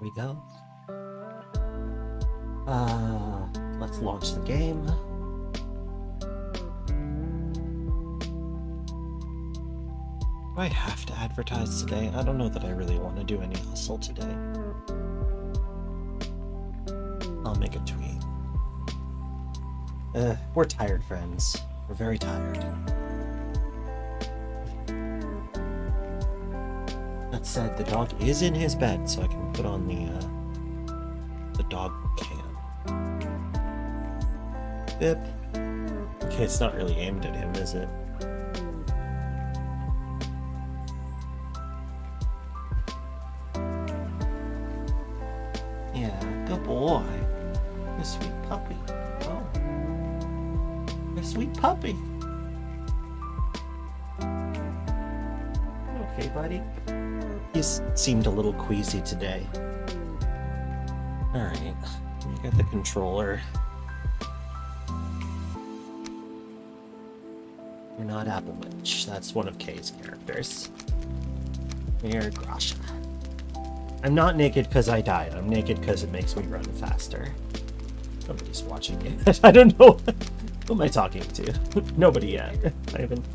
we go. Let's launch the game. Do I have to advertise today? I don't know that I really want to do any hustle today. I'll make a tweet. We're tired, friends. We're very tired. That said, the dog is in his bed, so I can put on the dog cam. Bip. Okay, it's not really aimed at him, is it? Yeah, good boy. You're a sweet puppy. Oh. You're a sweet puppy. Okay, buddy. He seemed a little queasy today. Alright, you got the controller. You're not Apple Witch. That's one of Kay's characters. You're Grasha. I'm not naked because I died. I'm naked because it makes me run faster. Nobody's watching me. I don't know. Who am I talking to? Nobody yet. I haven't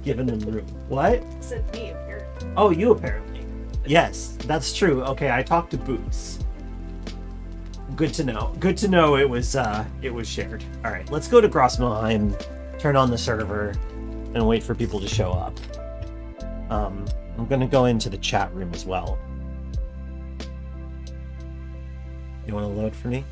given them room. What? Said me apparently. Oh, you apparently. Yes, that's true. Okay, I talked to Boots. Good to know. Good to know it was shared. All right, let's go to Valheim, turn on the server, and wait for people to show up. I'm gonna go into the chat room as well. You want to load for me?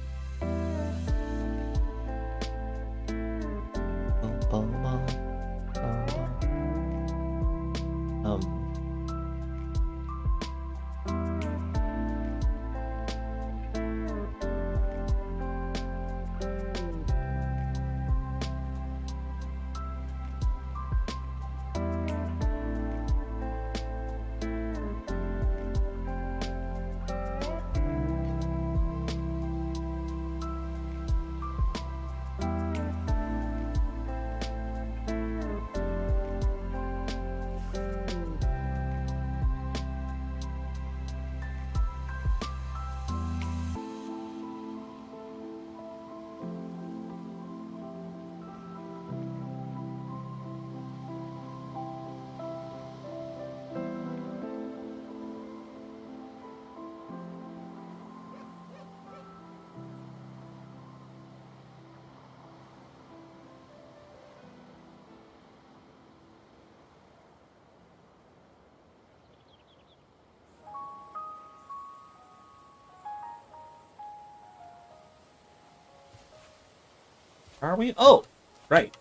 Are we? Oh, right.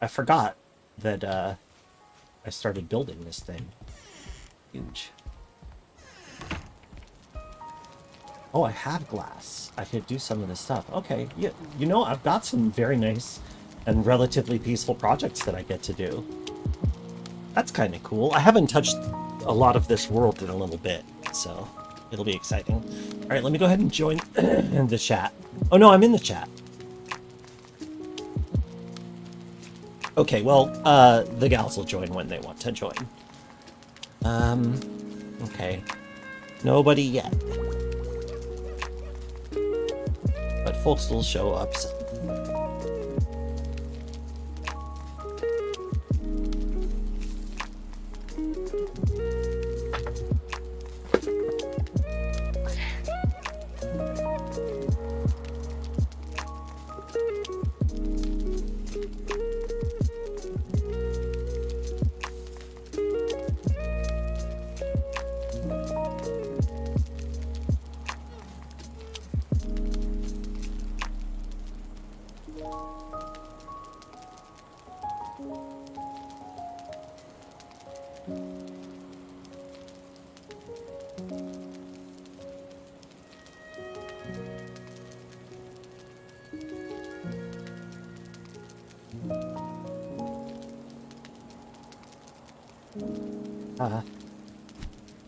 I forgot that I started building this thing. Huge. Oh, I have glass. I could do some of this stuff. Okay, yeah, you know, I've got some very nice and relatively peaceful projects that I get to do. That's kind of cool. I haven't touched a lot of this world in a little bit, so it'll be exciting. All right, let me go ahead and join the chat. Oh no, I'm in the chat. Okay, well, the gals will join when they want to join. Okay. Nobody yet. But folks will show up soon.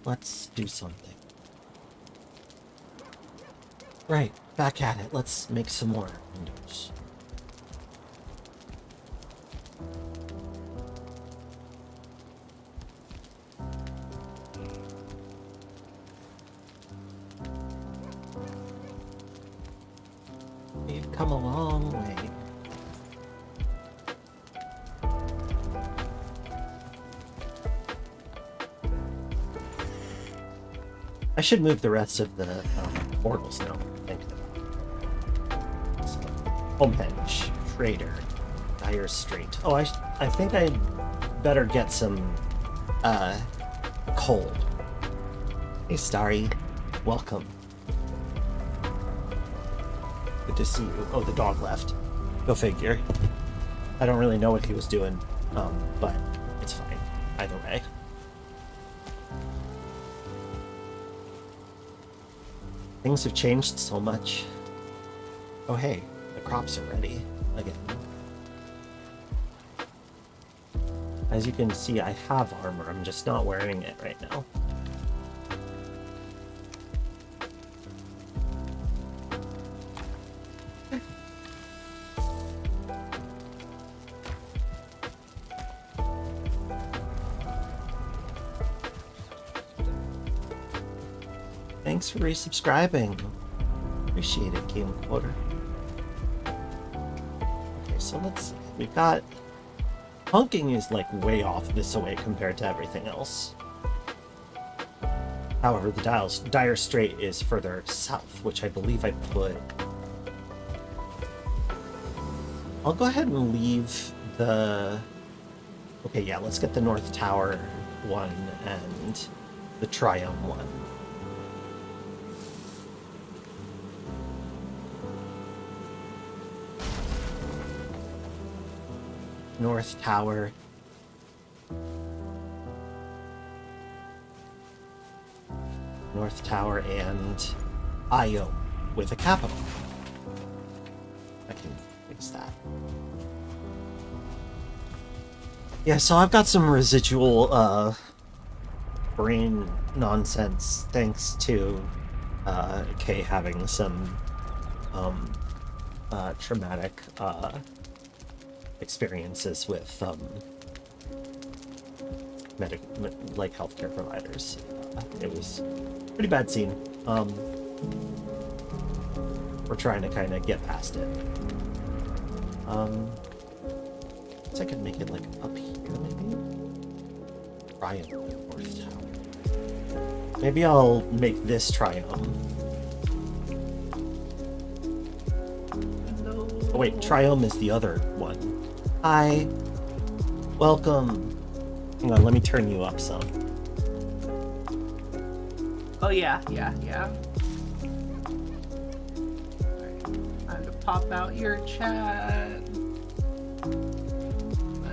Let's do something. Right, back at it. Let's make some more windows. I should move the rest of the portals now. Thinking about it. So, Homehenge, Trader, Dire Strait. Oh, I think I better get some coal. Hey, Starry, welcome. Good to see you. Oh, the dog left. Go figure. I don't really know what he was doing, but it's fine either way. Things have changed so much. Oh hey, the crops are ready again. As you can see, I have armor, I'm just not wearing it right now. Thanks for resubscribing. Appreciate it, Game Quarter. Okay, so let's see. We've got... Honking is like way off this way compared to everything else. However, the Dire Strait is further south, which I believe I put... I'll go ahead and leave the... Okay, yeah, let's get the North Tower one and the Triumph one. North Tower. North Tower and Io with a capital. I can fix that. Yeah, so I've got some residual brain nonsense thanks to Kay having some traumatic experiences with like healthcare providers. It was a pretty bad scene. We're trying to kind of get past it. Guess I could make it like up here, maybe. Triumph North Tower. Maybe I'll make this Triumph. Oh wait, Triumph is the other one. Hi. Welcome. Hang on, let me turn you up some. Oh yeah. Alright, time to pop out your chat.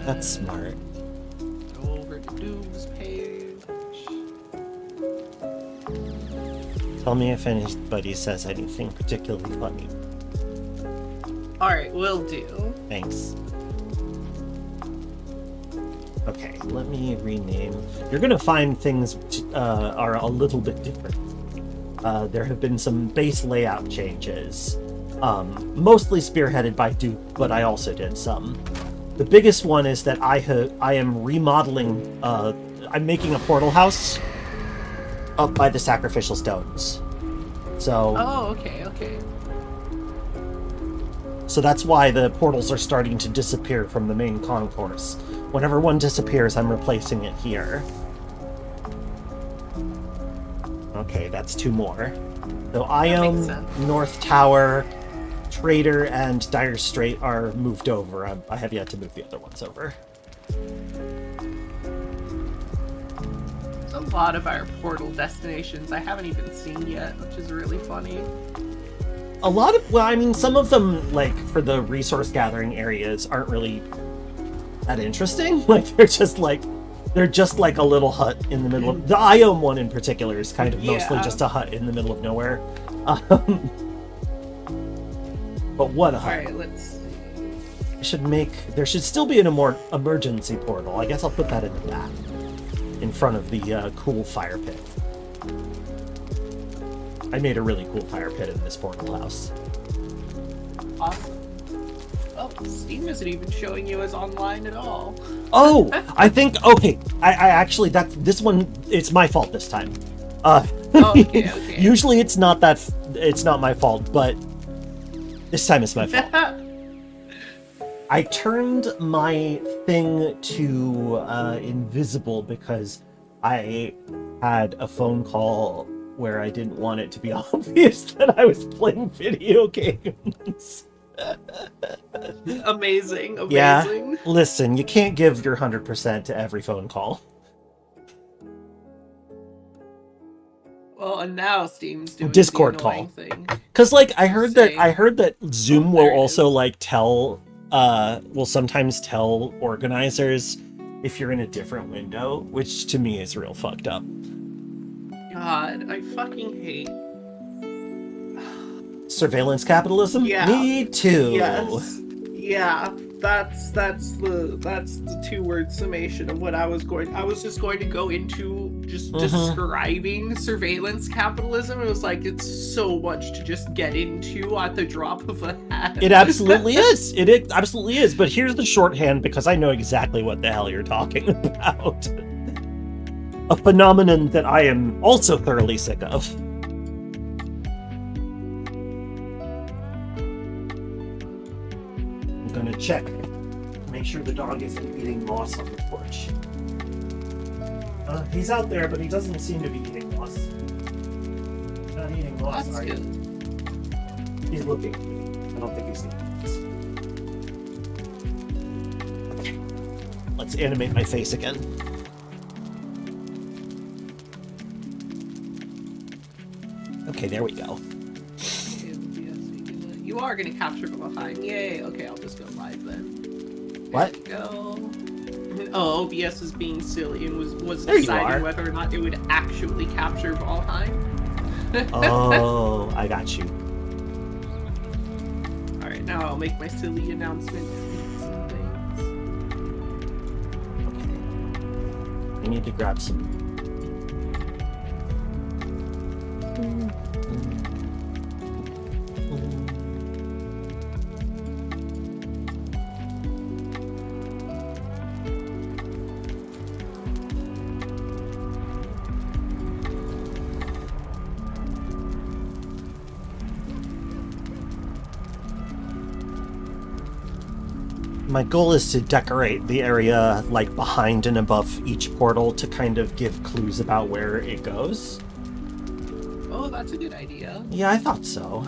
That's smart. Go over to Doom's page. Tell me if anybody says anything particularly funny. Alright, will do. Thanks. Okay, let me rename. You're gonna find things are a little bit different. There have been some base layout changes, mostly spearheaded by Duke, but I also did some. The biggest one is that I am remodeling. I'm making a portal house up by the sacrificial stones. So. Oh, okay. So that's why the portals are starting to disappear from the main concourse. Whenever one disappears, I'm replacing it here. Okay, that's two more. So Ion, North Tower, Trader, and Dire Strait are moved over. I have yet to move the other ones over. There's a lot of our portal destinations I haven't even seen yet, which is really funny. A lot of, well, I mean, some of them, like, for the resource gathering areas, aren't really that interesting. Like, they're just like a little hut in the middle of... The Iom one in particular is kind of mostly just a hut in the middle of nowhere. But what a hut. Alright, let's see. There should still be an more emergency portal. I guess I'll put that in the back. In front of the cool fire pit. I made a really cool fire pit in this portal house. Awesome. Oh, Steam isn't even showing you as online at all. Oh, I think, okay. I actually, this one, it's my fault this time. Okay. Usually it's not my fault, but this time it's my fault. I turned my thing to invisible because I had a phone call where I didn't want it to be obvious that I was playing video games. Amazing. Yeah, listen, you can't give your 100% to every phone call. Well, and now Steam's doing Discord the annoying call. thing. Because like I heard that Zoom will there it also is. like will sometimes tell organizers if you're in a different window, which to me is real fucked up. God, I fucking hate Surveillance capitalism? Yeah. Me too. Yes. Yeah. That's the 2-word summation of what I was just going to go into just describing surveillance capitalism. It was like it's so much to just get into at the drop of a hat. It absolutely is. It absolutely is. But here's the shorthand because I know exactly what the hell you're talking about. A phenomenon that I am also thoroughly sick of. I'm gonna check. Make sure the dog isn't eating moss on the porch. He's out there, but he doesn't seem to be eating moss. He's not eating moss, That's are you? good. He's looking. I don't think he's eating moss. Let's animate my face again. Okay, there we go. You are going to capture Valheim. Yay. Okay, I'll just go live then. What? There we go. Oh, OBS is being silly and was There you deciding are. whether or not it would actually capture Valheim. Oh, I got you. Alright, now I'll make my silly announcement. Okay. I need to grab some. My goal is to decorate the area like behind and above each portal to kind of give clues about where it goes. Oh, that's a good idea. Yeah, I thought so.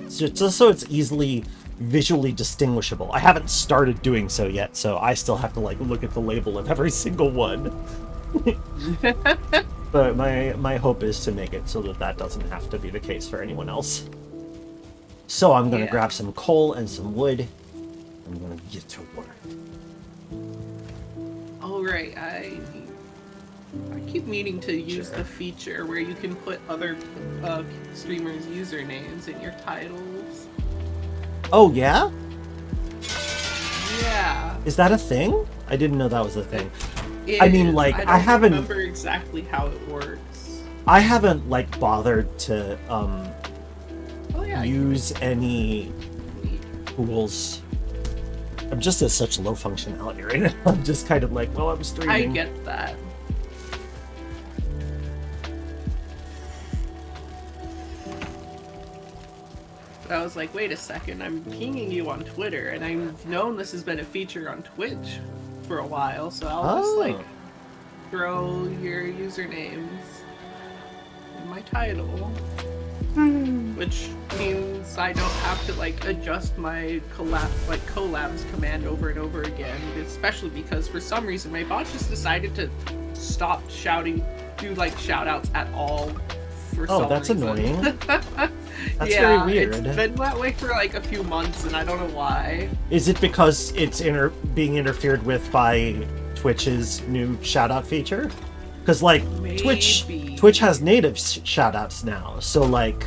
Just so it's easily visually distinguishable. I haven't started doing so yet, so I still have to like look at the label of every single one. But my hope is to make it so that doesn't have to be the case for anyone else. So I'm going to grab some coal and some wood. I'm going to get to work. Oh, right. I keep meaning to use the feature where you can put other streamers' usernames in your titles. Oh, yeah? Yeah. Is that a thing? I didn't know that was a thing. I mean, like, I haven't remember exactly how it works. I haven't like bothered to use any tools. I'm just at such low functionality right now. I'm just kind of like, well, I'm streaming. I get that. But I was like, wait a second, I'm pinging you on Twitter, and I've known this has been a feature on Twitch for a while, so I'll just like throw your usernames in my title. Which means I don't have to like adjust my collabs command over and over again, especially because for some reason my bot just decided to stop do like shout outs at all for some that's reason. Annoying. That's Yeah, very weird. It's been that way for like a few months and I don't know why. Is it because it's being interfered with by Twitch's new shout out feature? Because like Twitch has native shout outs now, so like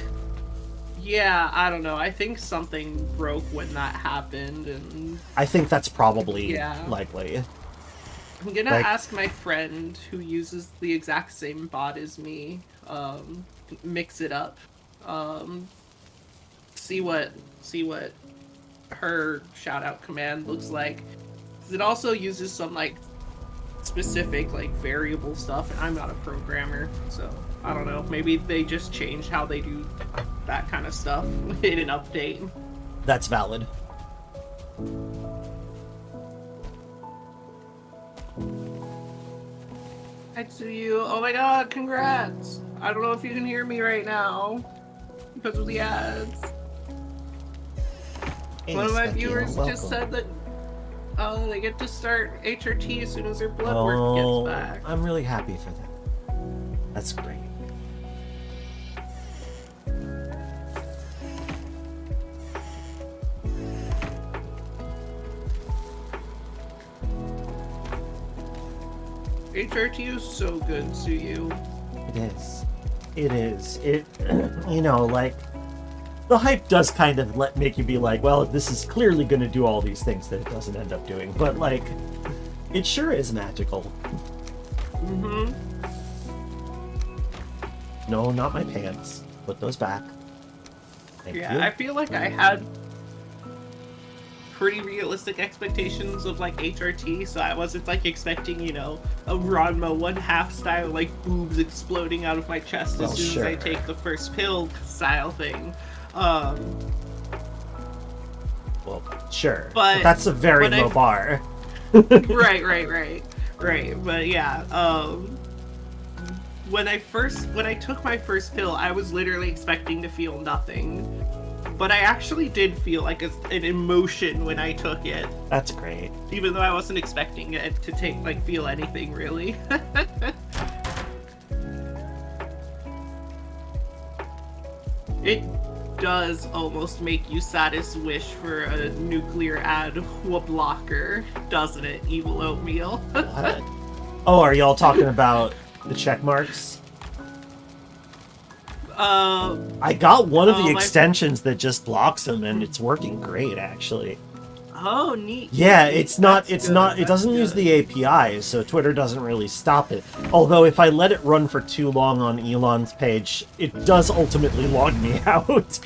yeah, I don't know. I think something broke when that happened, and I think that's probably likely. I'm gonna ask my friend who uses the exact same bot as me, mix it up, see what her shout out command looks like. It also uses some like specific like variable stuff, and I'm not a programmer, so I don't know. Maybe they just changed how they do that kind of stuff in an update. That's valid. Next to you. Oh my god, congrats! I don't know if you can hear me right now because of the ads. Hey, One of my Specky, viewers welcome. just said that they get to start HRT as soon as their blood work gets back. I'm really happy for them. That's great. HRT is so good to you. It is. It is. It, you know, like, the hype does kind of make you be like, well, this is clearly going to do all these things that it doesn't end up doing. But, like, it sure is magical. Mm-hmm. No, not my pants. Put those back. Thank Yeah, you. I feel like I had pretty realistic expectations of like HRT, so I wasn't like expecting, you know, a Ranma 1/2 style like boobs exploding out of my chest Well, as soon sure. as I take the first pill style thing. Um, Well, sure. But that's a very when I- low bar. right. But yeah, when I took my first pill, I was literally expecting to feel nothing. But I actually did feel like an emotion when I took it, That's great. even though I wasn't expecting it to feel anything really. It does almost make you satis wish for a nuclear ad blocker, doesn't it, Evil Oatmeal? What? Oh, are y'all talking about the check marks? I got one of the extensions that just blocks them, and it's working great, actually. Oh, neat. Yeah, neat. it's not, That's it's good, not, it that's doesn't use good. the API, so Twitter doesn't really stop it. Although if I let it run for too long on Elon's page, it does ultimately log me out.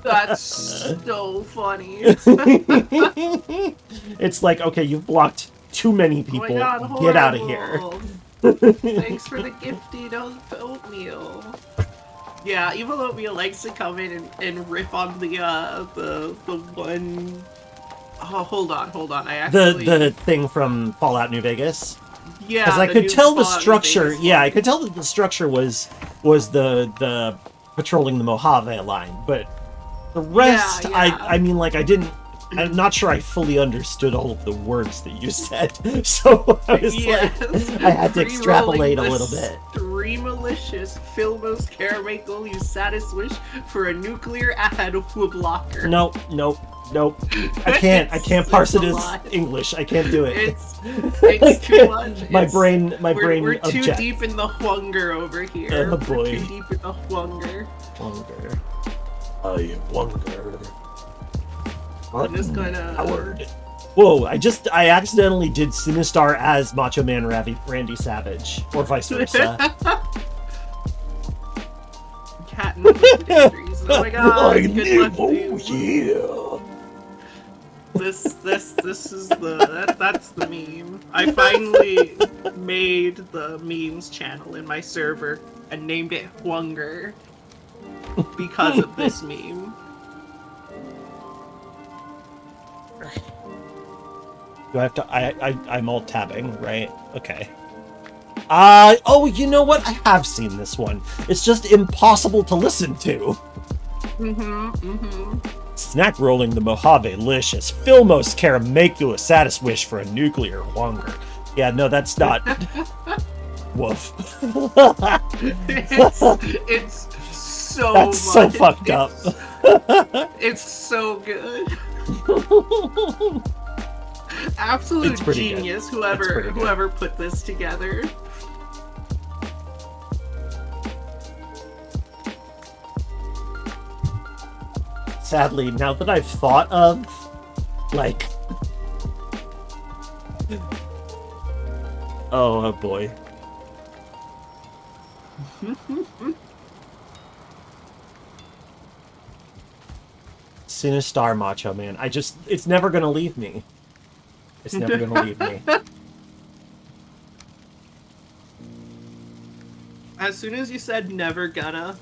That's so funny. It's like, okay, you've blocked too many people. Oh my God, Get out of here. horrible. Thanks for the gifted oatmeal. Yeah, Evil Oatmeal likes to come in and riff on the one. Oh, hold on. I actually The thing from Fallout New Vegas. yeah. Because I the could new tell the Fallout New structure. Vegas Yeah, one. I could tell that the structure was the patrolling the Mojave line, but the rest, Yeah. I mean, like, I'm not sure I fully understood all of the words that you said, so I was Yes. like, I had to extrapolate a Re-rolling little this bit. Three malicious Filmos Caramichael, you satis wish for a nuclear ad blocker. Nope. I can't It's parse it a as lot. English. I can't do it. It's too much. My It's- brain We're too objects. deep in the hunger over here. Oh, boy. We're too deep in the hunger. Wonder. I wonder. I'm just gonna. Howard. Whoa, I accidentally did Sinistar as Macho Man Randy Savage, or vice versa. Cat and Twisted Industries. Oh my god! Good luck, dude. yeah. This is that's the meme. I finally made the memes channel in my server and named it Hunger because of this meme. Do I have to? I'm alt tabbing, right? Okay. Oh, you know what? I have seen this one. It's just impossible to listen to. Snack rolling the Mojave-licious. Filmos Caramichael satis wish for a nuclear hunger. Yeah, no, that's not. Woof. It's so That's so much. fucked up. It's so good. Absolute It's pretty good. genius, It's pretty good. whoever put this together. Sadly, now that I've thought of, like... Oh boy. Sinistar Macho Man. It's never gonna leave me. It's never gonna leave me. As soon as you said never gonna,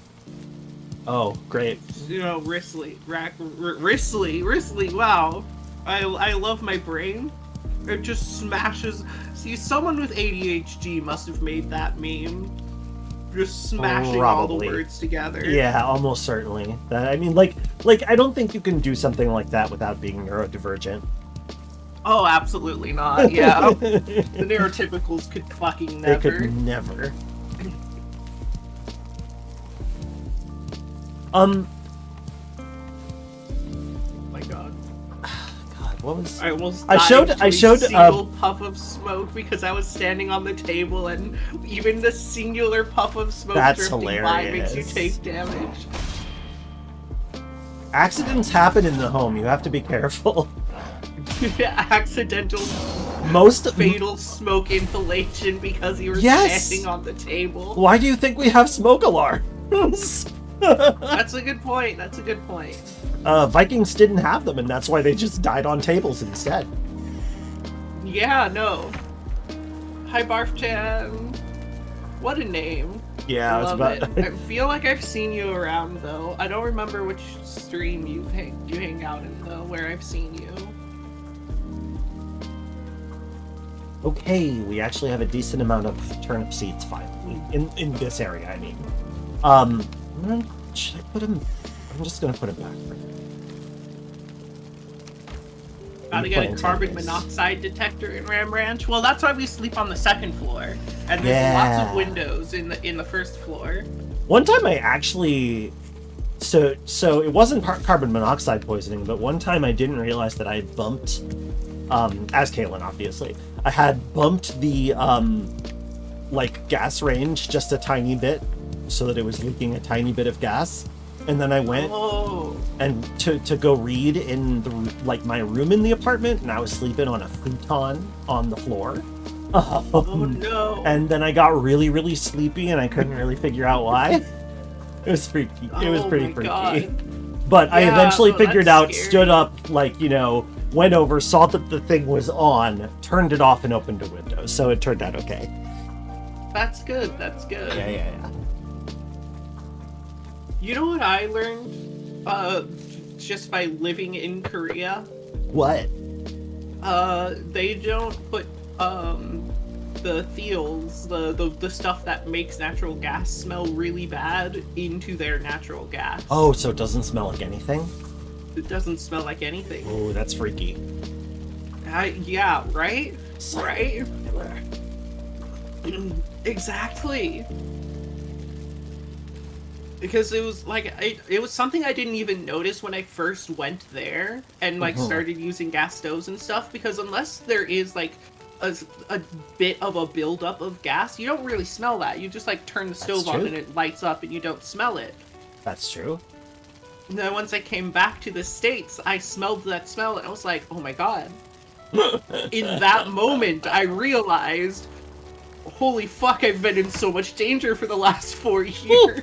Oh, great. you know, Risley, wow. I love my brain. It just smashes. See, someone with ADHD must have made that meme. just smashing all the Probably. words together. Yeah, almost certainly. I mean, like I don't think you can do something like that without being neurodivergent. Oh, absolutely not. Yeah. The neurotypicals could fucking They never. could never. Oh my god. God, what was? I almost I died showed- to I a showed, single puff of smoke because I was standing on the table, and even the singular puff of smoke That's drifting by makes you hilarious. take damage. Accidents happen in the home. You have to be careful. Accidental Most fatal smoke inhalation because you were Yes! standing on the table. Why do you think we have smoke alarms? That's a good point. That's a good point. Vikings didn't have them, and that's why they just died on tables instead. Yeah, no. Hi, Barf-chan. What a name. Yeah, I was Love about. it. I feel like I've seen you around, though. I don't remember which stream you hang out in, though, where I've seen you. Okay, we actually have a decent amount of turnip seeds finally in this area. I mean, should I put him? I'm just gonna put him back for now. Gotta get a carbon monoxide detector in Ram Ranch. Well, that's why we sleep on the second floor, and there's lots of windows in the first floor. One time I actually, so it wasn't carbon monoxide poisoning, but one time I didn't realize that I had bumped, as Caitlin obviously, I had bumped the like gas range just a tiny bit, so that it was leaking a tiny bit of gas, and then I went and to go read in the my room in the apartment, and I was sleeping on a futon on the floor. Oh no! And then I got really, really sleepy, and I couldn't really figure out why. It was freaky. It was pretty freaky. God. But I eventually figured out, scary. stood up, went over, saw that the thing was on, turned it off, and opened a window. So it turned out okay. That's good. That's good. Yeah. You know what I learned? Just by living in Korea? What? They don't put, the theals, the stuff that makes natural gas smell really bad into their natural gas. Oh, so it doesn't smell like anything? It doesn't smell like anything. Oh, that's freaky. Yeah, right? Right? Killer. Exactly. Because it was like it was something I didn't even notice when I first went there and started using gas stoves and stuff, because unless there is like a bit of a buildup of gas, you don't really smell that. You just turn the stove on and it lights up and you don't smell it. That's true. And then once I came back to the States, I smelled that smell and I was like, oh my god. In that moment, I realized, holy fuck, I've been in so much danger for the last 4 years.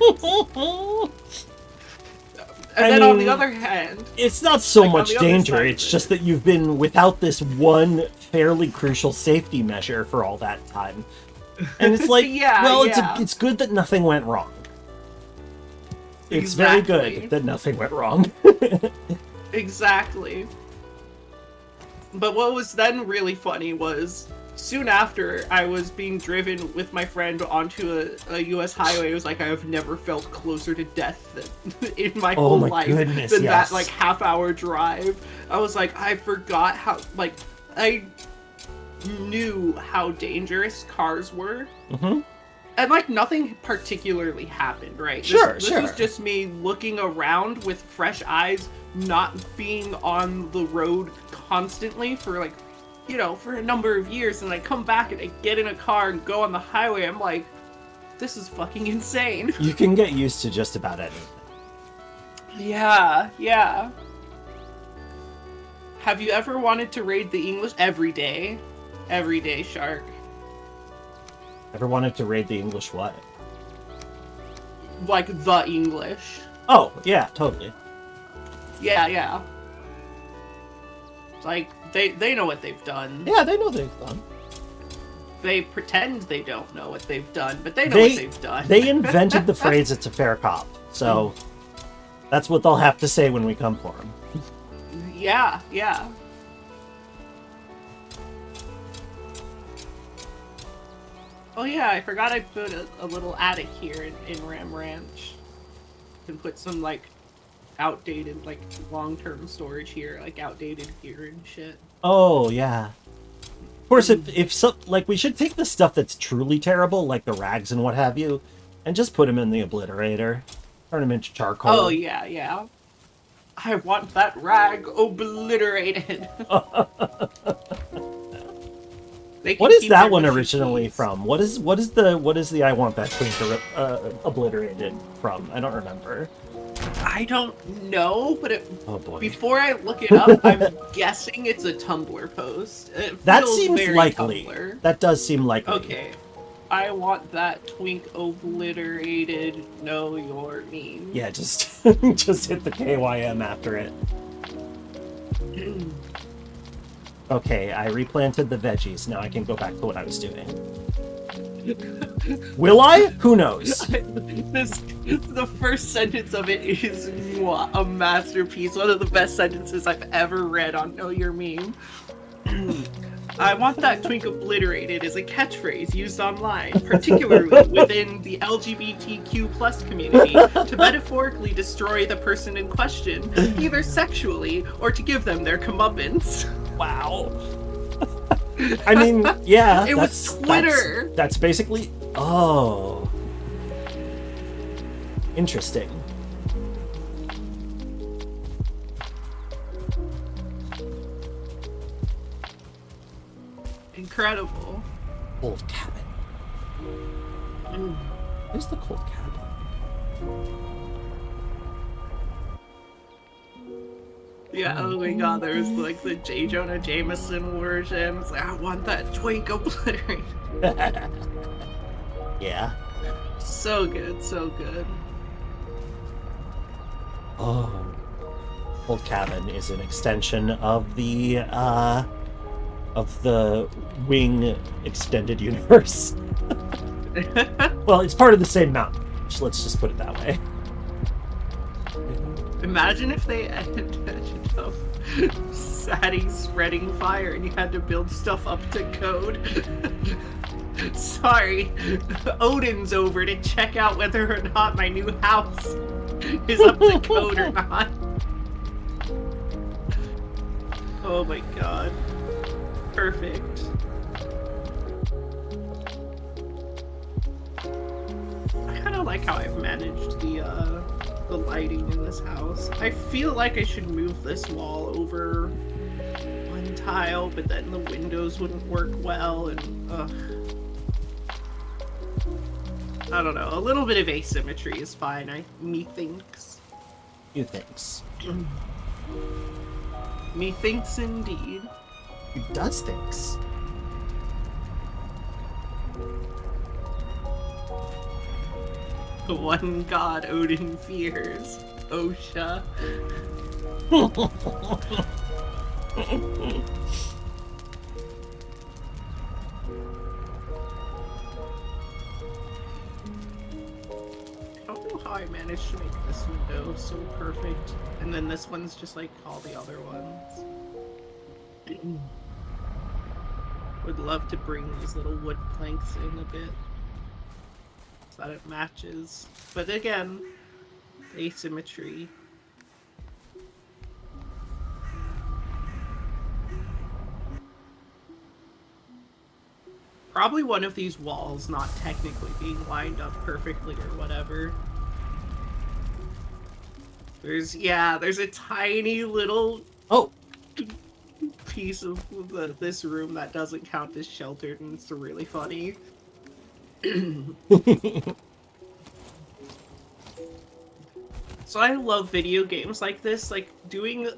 And then on the other hand... It's not so much danger, it's just that you've been without this one fairly crucial safety measure for all that time. And it's like, it's good that nothing went wrong. It's very good that nothing went wrong. Exactly. But what was then really funny was, soon after, I was being driven with my friend onto a U.S. highway. It was like I have never felt closer to death in my whole life than that half-hour drive. I was like, I forgot how, I knew how dangerous cars were. Mm-hmm. And nothing particularly happened, right? This was just me looking around with fresh eyes, not being on the road constantly for for a number of years, and I come back and I get in a car and go on the highway. I'm like, this is fucking insane. You can get used to just about anything. Yeah. Have you ever wanted to raid the English every day, Shark? Ever wanted to raid the English what? Like the English. Oh, yeah, totally. Yeah. They know what they've done. Yeah, they know what they've done. They pretend they don't know what they've done, but they know what they've done. They invented the phrase, it's a fair cop. So, that's what they'll have to say when we come for them. Yeah. Oh yeah, I forgot I put a little attic here in Ram Ranch. And put some like outdated, like long-term storage here, like outdated gear and shit. Oh yeah. Of course, if so, like we should take the stuff that's truly terrible, like the rags and what have you, and just put them in the obliterator, turn them into Oh charcoal. yeah, yeah. I want that rag obliterated. They What can is keep that their one mushy originally peas. from? What is the I want that twinker obliterated from? I don't remember. I don't know, but Oh boy. before I look it up, I'm guessing it's a Tumblr post. It That feels seems very likely. Tumblr. That does seem likely. Okay. I want that twink obliterated. Know your meme. Yeah, just just hit the KYM after it. Okay, I replanted the veggies. Now I can go back to what I was doing. Will I? Who knows? The first sentence of it is mwah, a masterpiece. One of the best sentences I've ever read on Know Your Meme. I want that twink obliterated is a catchphrase used online, particularly within the LGBTQ plus community, to metaphorically destroy the person in question, either sexually or to give them their comeuppance. Wow. I mean, yeah. It was Twitter. That's basically. Oh. Interesting. Incredible. Cold cabin. Where's the cold cabin? Yeah, oh my god, there's like the J. Jonah Jameson version. It's like, I want that twink obliterated. Yeah. So good, so good. Oh. Cold cabin is an extension of the Wing extended universe. Well, it's part of the same mountain. Let's just put it that way. Imagine if they ended up Sadie spreading fire and you had to build stuff up to code. Sorry, Odin's over to check out whether or not my new house is up to code or not. Oh my god. Perfect. I kind of like how I've managed the lighting in this house. I feel like I should move this wall over one tile, but then the windows wouldn't work well, and I don't know. A little bit of asymmetry is fine. Methinks. You thinks. Methinks indeed. He does things. The one god Odin fears. Osha. I don't know how I managed to make this window so perfect. And then this one's just like all the other ones. Would love to bring these little wood planks in a bit so that it matches. But again, asymmetry. Probably one of these walls not technically being lined up perfectly or whatever. There's a tiny little piece of this room that doesn't count as sheltered, and it's really funny. So I love video games like this, like doing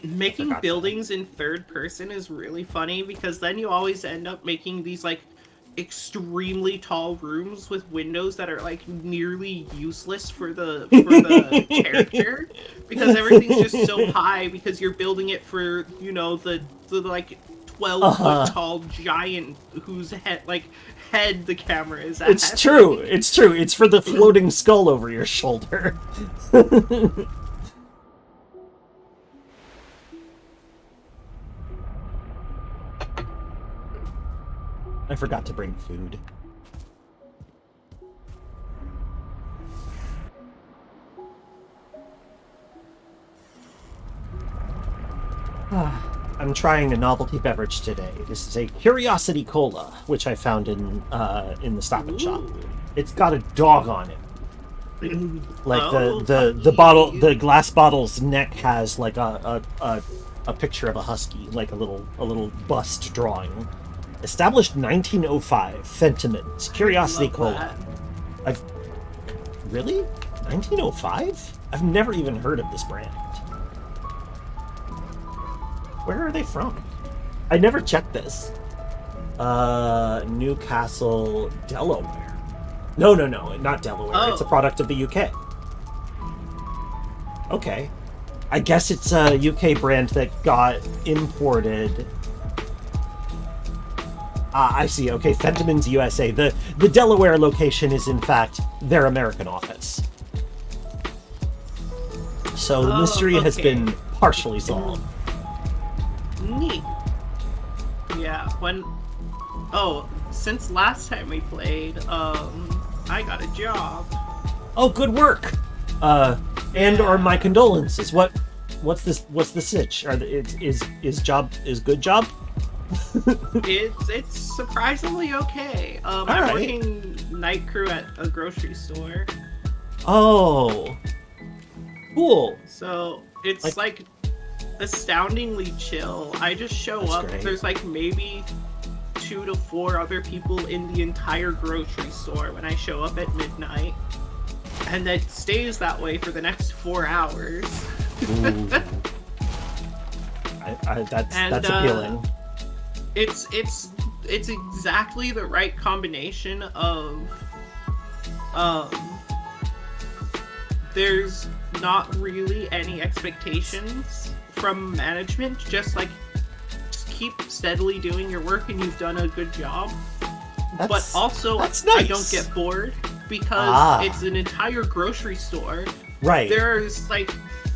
making buildings in third person is really funny, because then you always end up making these like extremely tall rooms with windows that are like nearly useless for the character, because everything's just so high because you're building it for, you know, the like 12-foot tall giant whose head the camera is at. It's true. It's for the floating skull over your shoulder. I forgot to bring food. I'm trying a novelty beverage today. This is a Curiosity Cola, which I found in the Stop and Shop. Ooh. It's got a dog on it. Like Oh, the bottle, the glass bottle's neck has like a picture of a husky, like a little bust drawing. Established 1905, Fentimans, Curiosity Love Cola. that. Really? 1905? I've never even heard of this brand. Where are they from? I never checked this. Newcastle, Delaware. No, not Delaware. Oh. It's a product of the UK. Okay. I guess it's a UK brand that got imported. I see. Okay, Fentimans USA. The Delaware location is, in fact, their American office. So the mystery has okay. been partially solved. Neat. Yeah, since last time we played, I got a job. Oh, good work. Or my condolences. What's the sitch? Is good job? It's surprisingly okay. I'm right. working night crew at a grocery store. Oh, cool. So it's like astoundingly chill. I just show up. Great. There's like maybe 2 to 4 other people in the entire grocery store when I show up at midnight. And that stays that way for the next 4 hours. Ooh. That's appealing. It's exactly the right combination of there's not really any expectations from management, just keep steadily doing your work and you've done a good job. But also that's nice. I don't get bored because it's an entire grocery store. Right. There's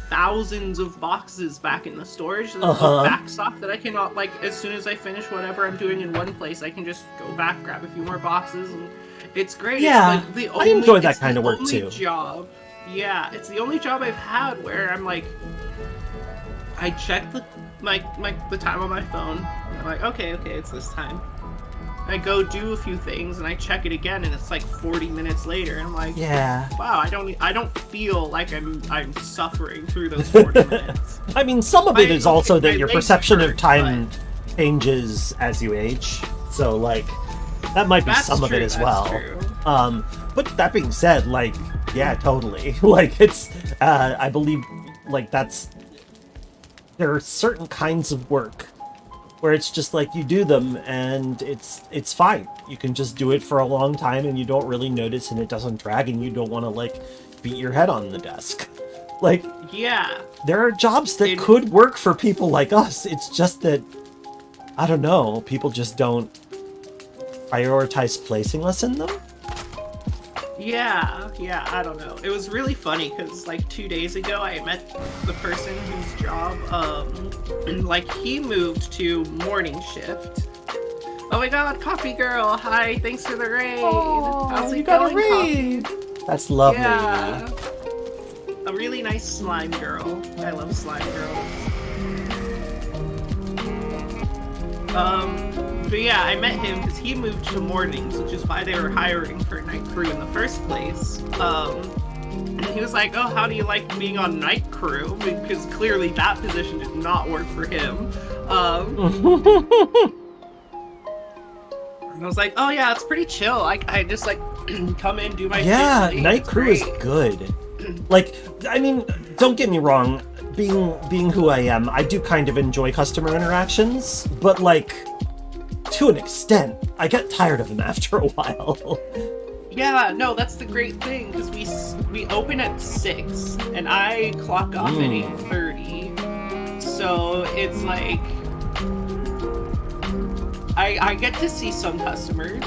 thousands of boxes back in the storage of back stock that I cannot, as soon as I finish whatever I'm doing in one place, I can just go back, grab a few more boxes, and it's great. Yeah, it's I enjoy that kind of work too. Job. Yeah, it's the only job I've had where I'm I check the time on my phone, and I'm like, okay, it's this time. I go do a few things and I check it again and it's 40 minutes later and I'm like, yeah, wow, I don't feel like I'm suffering through those 40 minutes. I mean, some of it is also that your perception of time changes as you age. So that might be some of it as well. True. But that being said, yeah, totally. It's I believe there are certain kinds of work where it's just you do them and it's fine. You can just do it for a long time and you don't really notice and it doesn't drag and you don't want to beat your head on the desk. Yeah. There are jobs that could work for people like us. It's just that, I don't know, people just don't prioritize placing us in them. Yeah, I don't know. It was really funny because 2 days ago I met the person whose job, he moved to morning shift. Oh my god, Coffee Girl! Hi, thanks for the raid! Oh, how's it you got going, a raid! Coffee? That's lovely. Yeah. A really nice slime girl. I love slime girls. But yeah, I met him because he moved to mornings, which is why they were hiring for a night crew in the first place. He was like, oh, how do you like being on night crew? Because clearly that position did not work for him. And I was like, oh yeah, it's pretty chill. I just come in, do my thing. Night crew is good. I mean, don't get me wrong, being who I am, I do kind of enjoy customer interactions, but to an extent, I get tired of them after a while. Yeah, no, that's the great thing, because we open at 6, and I clock off at 8:30. So it's I get to see some customers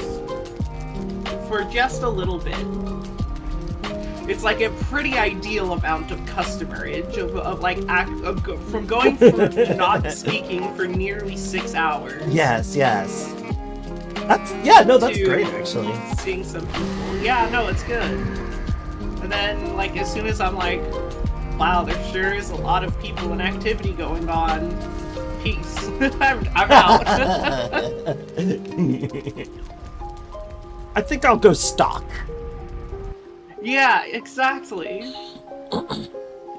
for just a little bit. It's a pretty ideal amount of customerage from going from not speaking for nearly 6 hours. Yes. That's great actually. Seeing some people. Yeah, no, it's good. And then as soon as I'm wow, there sure is a lot of people and activity going on, peace. I'm out. I think I'll go stock. Yeah, exactly. And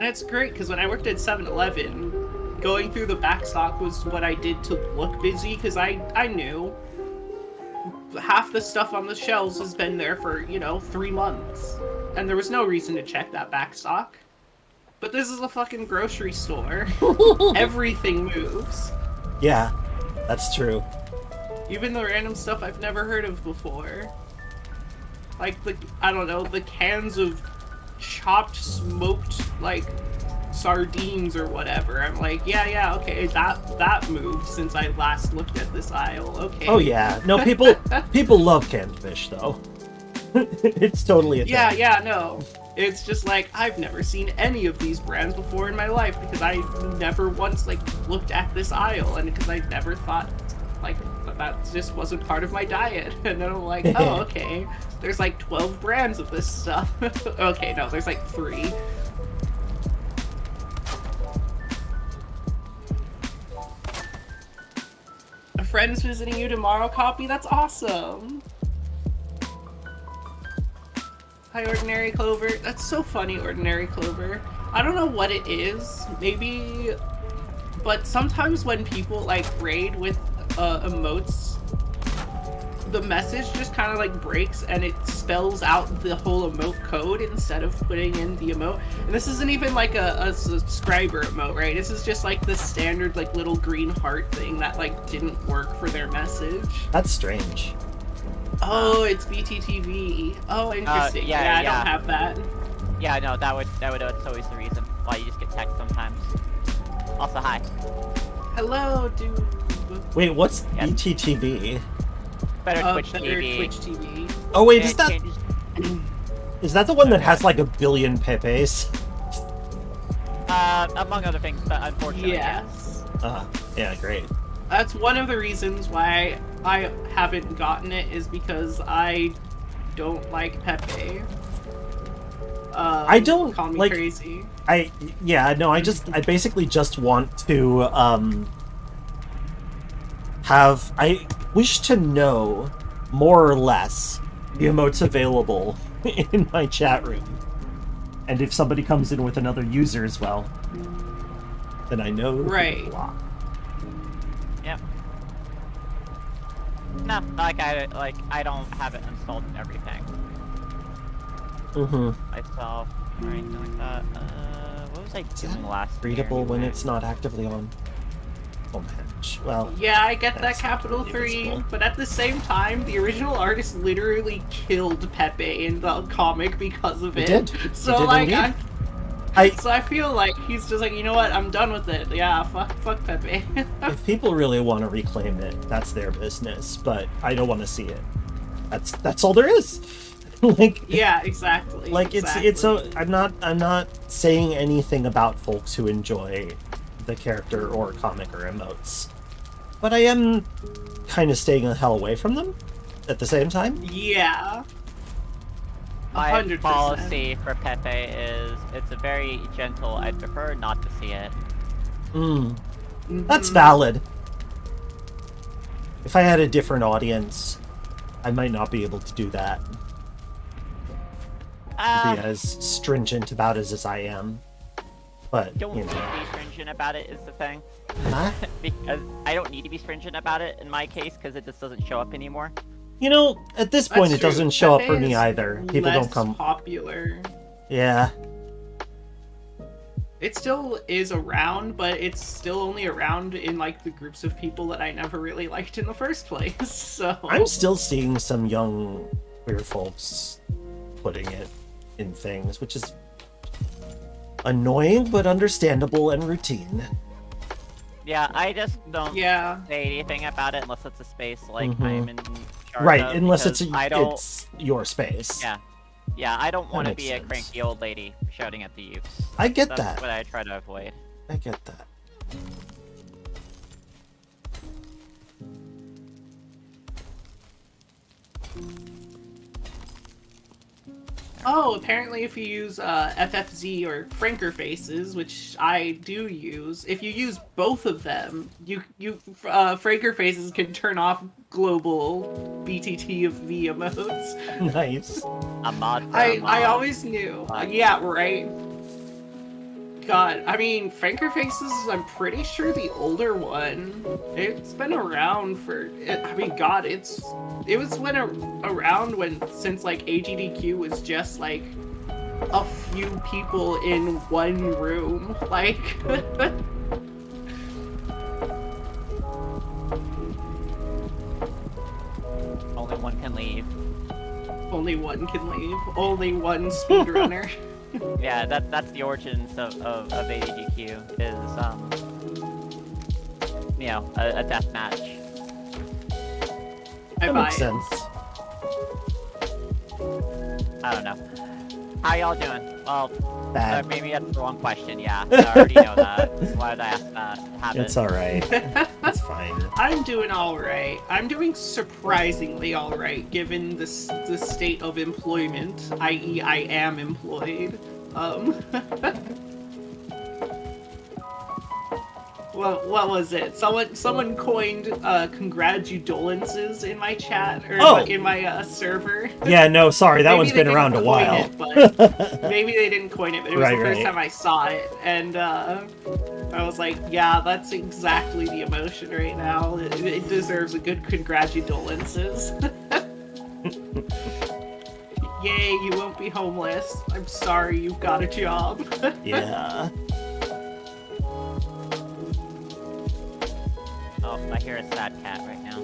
it's great because when I worked at 7-Eleven, going through the back stock was what I did to look busy because I knew half the stuff on the shelves has been there for, 3 months. And there was no reason to check that back stock. But this is a fucking grocery store. Everything moves. Yeah, that's true. Even the random stuff I've never heard of before. Like the cans of chopped, smoked, sardines or whatever. I'm like, yeah, okay, that moved since I last looked at this aisle. Okay. Oh yeah, no, people love canned fish though. It's totally a thing. Yeah, no. It's just like, I've never seen any of these brands before in my life because I never once, looked at this aisle and because I never thought, that just wasn't part of my diet. And then I'm like, oh, okay. There's 12 brands of this stuff. Okay, no, there's 3. A friend's visiting you tomorrow, Copy? That's awesome. Hi, Ordinary Clover. That's so funny, Ordinary Clover. I don't know what it is. Maybe... But sometimes when people, raid with emotes, the message just kind of, breaks and it spells out the whole emote code instead of putting in the emote. And this isn't even, a subscriber emote, right? This is just, the standard, little green heart thing that, didn't work for their message. That's strange. Oh, it's BTTV. Oh, interesting. Yeah, I don't have that. Yeah, no, that's always the reason why you just get text sometimes. Also, hi. Hello, dude. Wait, what's BTTV? Better Twitch Better TV. Twitch TV. Oh wait, And is it that changes- the one that has a billion Pepes? among other things, but unfortunately, Yes. Yeah, great. That's one of the reasons why I haven't gotten it is because I don't like Pepe. I don't call me crazy. I basically just want to I wish to know more or less the emotes available in my chat room. And if somebody comes in with another user as well, then I know Right. blah. Yep. No, I don't have it installed and everything myself or anything like that. What was I doing last year Readable when anyway? it's not actively on. Oh man. Well, Yeah, I get that, that's Capital invisible. 3, but at the same time, the original artist literally killed Pepe in the comic because of He it. did. He So, did indeed. So I feel like he's just like, you know what, I'm done with it. Yeah, fuck Pepe. If people really want to reclaim it, that's their business. But I don't want to see it. That's all there is. Yeah, exactly. I'm not saying anything about folks who enjoy the character or comic or emotes, but I am kind of staying the hell away from them at the same time. Yeah. My 100%. policy for Pepe is it's a very gentle. I'd prefer not to see it. That's valid. If I had a different audience, I might not be able to do that. Be as stringent about it as I am. But, Don't you need to know. be stringent about it is the thing. Huh? Because I don't need to be stringent about it in my case because it just doesn't show up anymore. You know, at this point, That's it doesn't true. show up Pepe for me is either. People less don't come. popular. Yeah. It still is around, but it's still only around in the groups of people that I never really liked in the first place. So I'm still seeing some young queer folks putting it in things, which is annoying but understandable and routine. Yeah, I just don't Yeah. say anything about it unless it's a space I'm in charge Right, of, unless because it's your space. Yeah, I don't want to makes be sense. a cranky old lady shouting at the youths. I get That's that. what I try to avoid. I get that. Oh, apparently if you use FFZ or Franker faces, which I do use, if you use both of them, Franker faces can turn off global BTT of V emotes. Nice. A mod for a I mod. always knew. Yeah, right. God, I mean, Franker faces is, I'm pretty sure, the older one. It's been around for, I mean, God, it was around since, like, AGDQ was just, like, a few people in one room. Like, Only one can leave. only one can leave. Only one speedrunner. Yeah, that's the origins of ADGQ, is, you know, a death match. I That buy makes it. sense. I don't know. How y'all doing? Well, Bad. maybe that's the wrong question, yeah. I already know that. Why did I ask that? It's alright. It's fine. I'm doing alright. I'm doing surprisingly alright, given the state of employment, i.e. I am employed. Well, what was it? Someone coined congratulances in my chat, or in my server. Yeah, no, sorry, that Maybe one's they been didn't around a coin while. it, but maybe they didn't coin it, but it was Right, the first right. time I saw it, and I was like, yeah, that's exactly the emotion right now. It deserves a good congratulances. Yay, you won't be homeless. I'm sorry, you've got a job. Yeah. Oh, I hear a sad cat right now.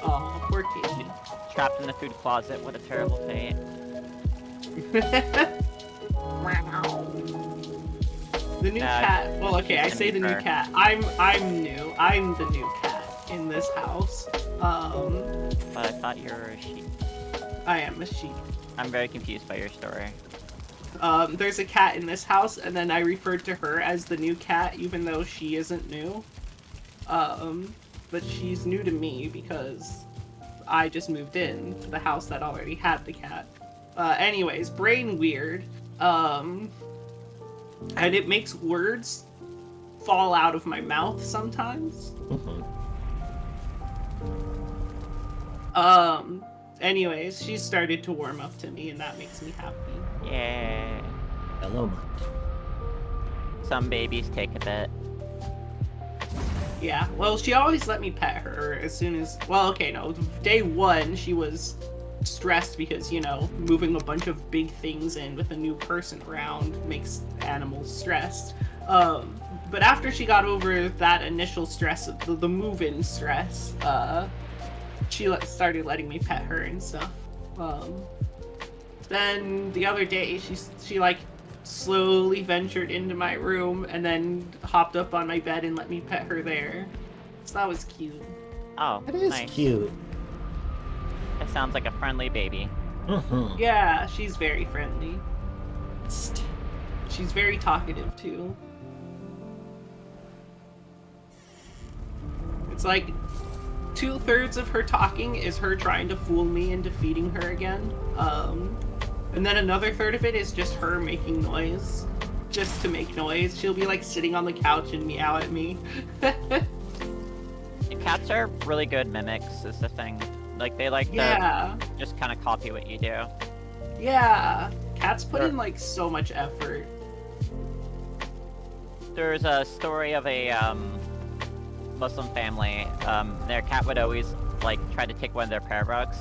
Oh, poor kitty. Trapped in the food closet, what a terrible fate. Wow. The new Uh, cat. Well, okay, I she's say the gonna new be cat. I'm new. I'm the new cat in this house. But I thought you were a sheep. I am a sheep. I'm very confused by your story. There's a cat in this house, and then I referred to her as the new cat, even though she isn't new. But she's new to me because I just moved in to the house that already had the cat. Anyways, brain weird. And it makes words fall out of my mouth sometimes. Anyways, she started to warm up to me, and that makes me happy. Yeah. Hello, Mike. Some babies take a bit. Yeah, well, she always let me pet her as soon as... Well, okay, no. Day one, she was stressed because, you know, moving a bunch of big things in with a new person around makes animals stressed. But after she got over that initial stress, the move-in stress, she started letting me pet her and stuff. Then the other day, she like slowly ventured into my room and then hopped up on my bed and let me pet her there. So that was cute. Oh, That is nice. cute. It sounds like a friendly baby. Yeah, she's very friendly. She's very talkative too. It's like 2/3 of her talking is her trying to fool me into feeding her again. And then another third of it is just her making noise. Just to make noise. She'll be like sitting on the couch and meow at me. And cats are really good mimics, is the thing. Like, they like Yeah. to just kind of copy what you do. Yeah. Cats put Sure. in like so much effort. There's a story of a Muslim family. Their cat would always like try to take one of their prayer rugs.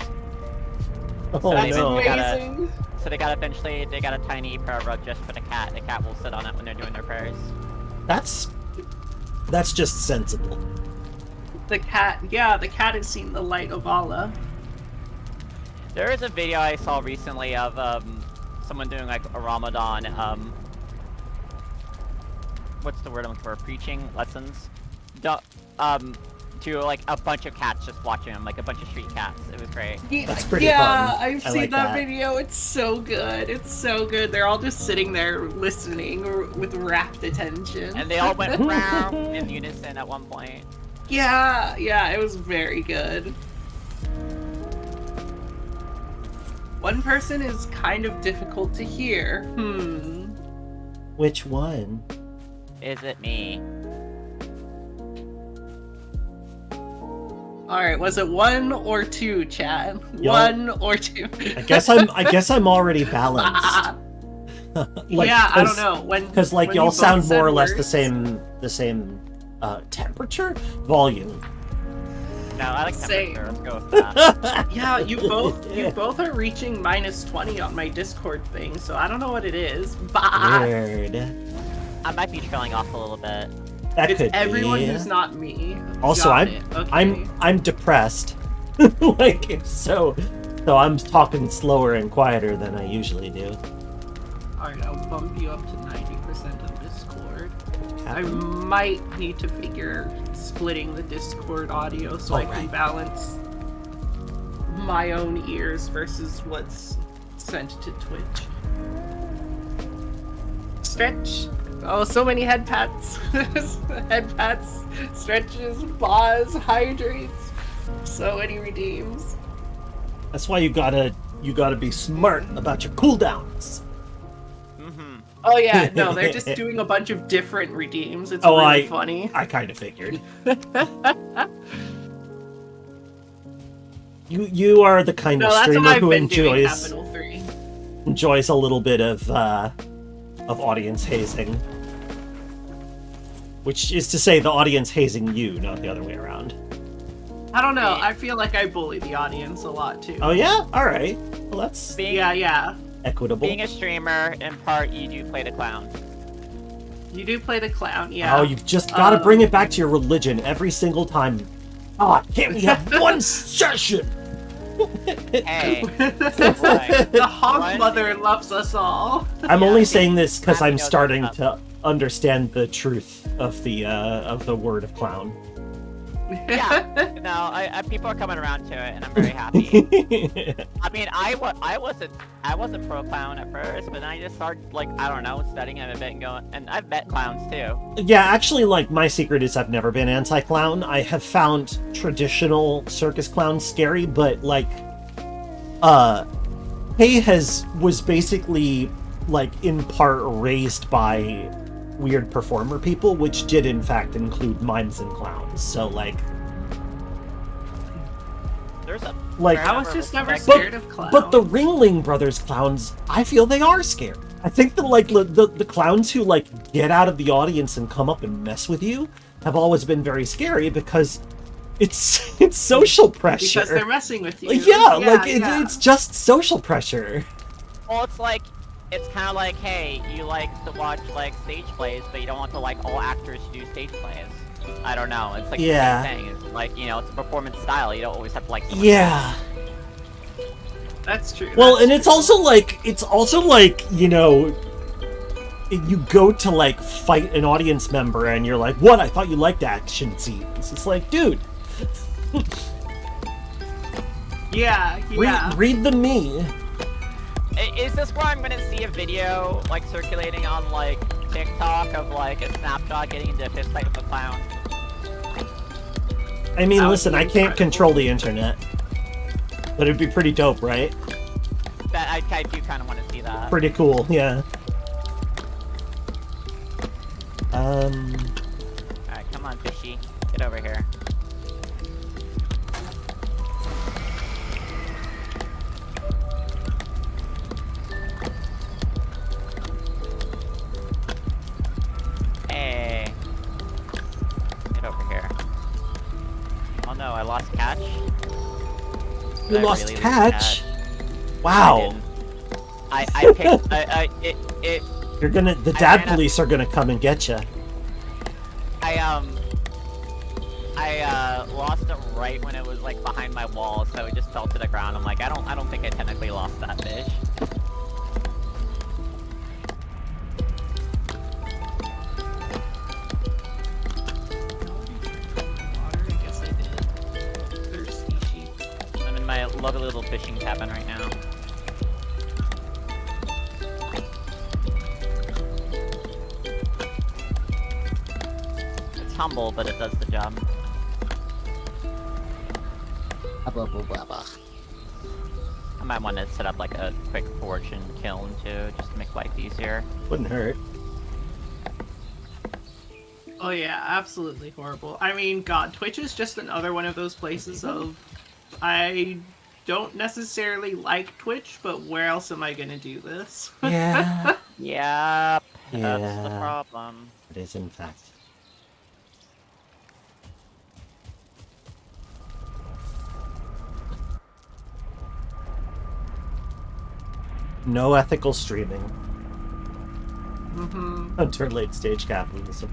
Oh, That's no. amazing. So they got a tiny prayer rug just for the cat. The cat will sit on it when they're doing their prayers. That's just sensible. The cat has seen the light of Allah. There is a video I saw recently of someone doing like a Ramadan what's the word I'm looking for? Preaching lessons. To like a bunch of cats just watching them, like a bunch of street cats. It was great. That's pretty Yeah, fun. I've I seen like that that. video. It's so good. It's so good. They're all just sitting there listening with rapt attention. And they all went round in unison at one point. Yeah, it was very good. One person is kind of difficult to hear. Which one? Is it me? Alright, was it 1 or 2, Chad? Yo. 1 or 2? I guess I'm already balanced. Like, yeah, I don't know. Because like when y'all you both sound said more or less words- the same temperature, volume. No, I like Same. temperature. Let's go with that. Yeah, you both are reaching -20 on my Discord thing, so I don't know what it is. But Weird. I might be trailing off a little bit. That it's could everyone be. who's not me. Also, Got it. Okay. I'm depressed. Like so I'm talking slower and quieter than I usually do. Alright, I'll bump you up to 90% on Discord. I Captain? might need to figure splitting the Discord audio so I can Alright. balance my own ears versus what's sent to Twitch. Stretch. Oh, so many head pats. Head pats, stretches, pause, hydrates. So many redeems. That's why you gotta be smart about your cooldowns. Oh yeah, no, they're just doing a bunch of different redeems. It's Oh, really funny. I kind of figured. You are the kind No, of that's streamer what I've who been doing, enjoys Capital 3. a little bit of audience hazing. Which is to say the audience hazing you, not the other way around. I don't know, I feel like I bully the audience a lot too. Oh yeah? Alright. Well, that's Yeah. equitable. Being a streamer, in part, you do play the clown. You do play the clown, yeah. Oh, you've just got to bring it back to your religion every single time. God, can't we have one session? Hey. The Hog Mother loves us all. I'm Yeah, only saying this because I I'm know starting that's to understand the truth of the word of clown. Yeah. No, people are coming around to it, and I'm very happy. I mean, I wasn't pro clown at first, but then I just started, like, I don't know, studying it a bit and going, and I've met clowns too. Yeah, actually, like, my secret is I've never been anti-clown. I have found traditional circus clowns scary, but, like, Hay was basically, like, in part raised by weird performer people, which did, in fact, include mimes and clowns. So, like... There's a... Like, I was just never But- scared of clowns. But the Ringling Brothers clowns, I feel they are scary. I think that, like, the clowns who, like, get out of the audience and come up and mess with you have always been very scary because it's social pressure. Because they're messing with you. It's just social pressure. Well, it's like, it's kind of like, hey, you like to watch, like, stage plays, but you don't want to, like, all actors do stage plays. I don't know, it's like Yeah. the same thing. It's like, you know, it's a performance style, you don't always have to like someone. Yeah. That's true. Well, that's and it's also like, you know, you go to, like, fight an audience member and you're like, what? I thought you liked action scenes. It's like, dude. Yeah. Read the me. Is this where I'm gonna see a video, like, circulating on, like, TikTok of, like, a snapshot getting into a fist fight with a clown? I mean, That would listen, be I can't incredible. control the internet. But it'd be pretty dope, right? That I do kind of want to see that. Pretty cool, yeah. Alright, come on, fishy. Get over here. Hey. Get over here. Oh no, I lost catch. You Did I lost really lose catch? I Wow. didn't. I picked, it, You're gonna, the I dad ran up- police are gonna come and get you. I lost it right when it was like behind my wall, so it just fell to the ground. I'm like, I don't think I technically lost that fish. Water, I guess I did. Thirsty sheep. I'm in my lovely little fishing cabin right now. It's humble, but it does the job. I might want to set up like a quick fortune kiln too, just to make life easier. Wouldn't hurt. Oh yeah, absolutely horrible. I mean, God, Twitch is just another one of those places of I don't necessarily like Twitch, but where else am I gonna do this? Yeah. Yep, that's the Yeah. problem. It is, in fact. No ethical streaming. Mm-hmm. Under late stage capitalism.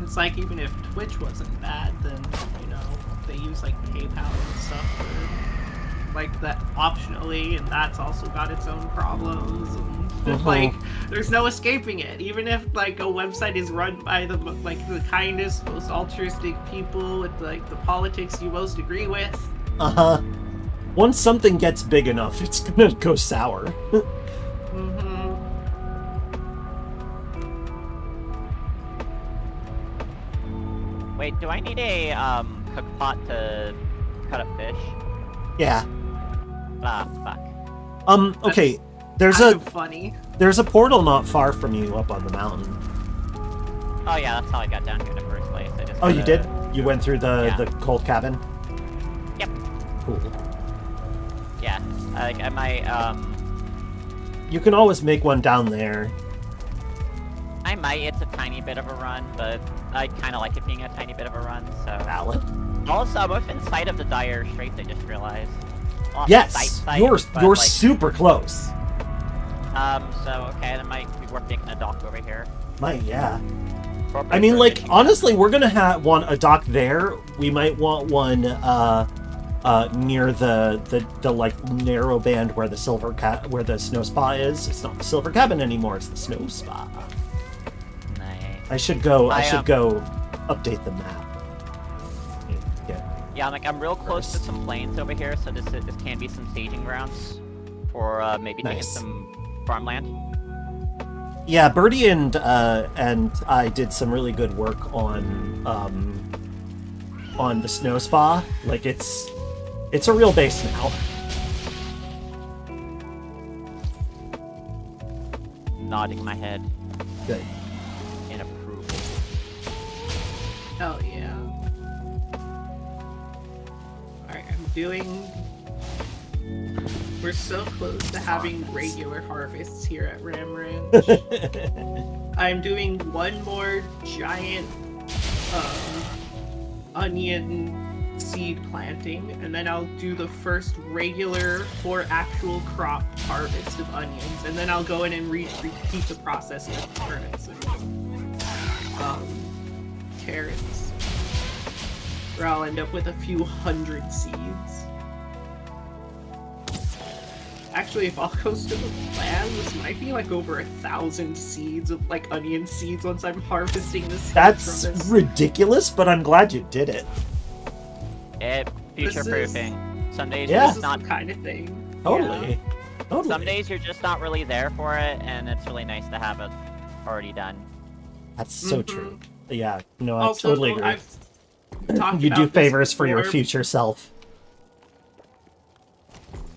It's like even if Twitch wasn't bad, then you know they use like PayPal and stuff for like that optionally, and that's also got its own problems. And, like there's no escaping it. Even if like a website is run by the kindest, most altruistic people with like the politics you most agree with. Once something gets big enough, it's gonna go sour. Mm-hmm. Wait, do I need a cook pot to cut up fish? Yeah. Ah, fuck. Okay. That's There's kind a of funny. there's a portal not far from you up on the mountain. Oh yeah, that's how I got down here in the first place. I just Oh, you gotta- did? You went through the cold cabin? Yep. Cool. Yeah. Like I might You can always make one down there. it's a tiny bit of a run, but I kinda like it being a tiny bit of a run, so Valid. also I'm within sight of the Dire Straits, I just realized. Well, Yes! sight, You're but, like, super close. so okay, that might be worth making a dock over here. Might, yeah. Or I mean, like, fishing. honestly, we're gonna want a dock there. We might want one, near the like narrow band where the where the snow spa is. It's not the silver cabin anymore. It's the snow spa. Nice. I should go I update the map. Yeah. Yeah, I'm real close to some plains over here, so this can be some staging grounds, or maybe taking Nice. some farmland. Yeah, Birdie and I did some really good work on the snow spa. Like it's a real base now. Nodding my head Good. in approval. Oh yeah. Alright, I'm doing... We're so close to having regular harvests here at Ram Ranch. I'm doing one more giant onion seed planting, and then I'll do the first regular for actual crop harvest of onions, and then I'll go in and repeat the process with turnips and carrots, where I'll end up with a few hundred seeds. Actually, if all goes to the plan, this might be like over 1,000 seeds of like onion seeds once I'm harvesting this. That's from this. ridiculous, but I'm glad you did it. Future proofing. Some days Yeah. you're This just is not the kind of thing. Totally. Totally. Some days you're just not really there for it, and it's really nice to have it already done. That's so Mhm. true. Yeah, no, I Also, totally agree. I've talked You about do this favors for your before. future self.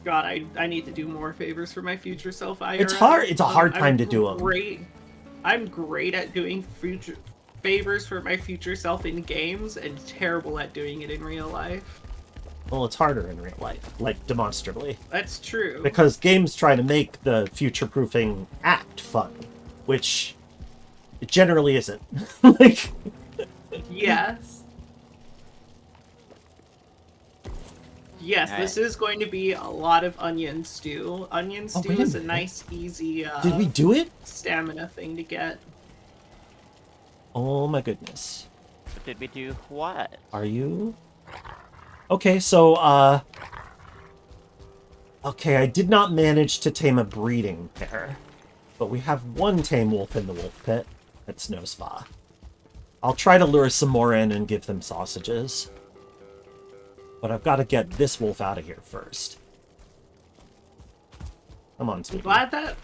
God, I need to do more favors for my future self. It's hard. It's a hard time to do them. I'm great at doing future favors for my future self in games, and terrible at doing it in real life. Well, it's harder in real life, like demonstrably, That's true. because games try to make the future-proofing act fun, which it generally isn't. Like, Yes. Yes, Alright. this is going to be a lot of onion stew. Onion stew wait a is a minute. nice, easy did we do it? stamina thing to get. Oh my goodness. Did we do what? Are you? Okay, so, okay, I did not manage to tame a breeding pair, but we have one tame wolf in the wolf pit at Snow Spa. I'll try to lure some more in and give them sausages. But I've got to get this wolf out of here first. Come on, sweetie. Glad that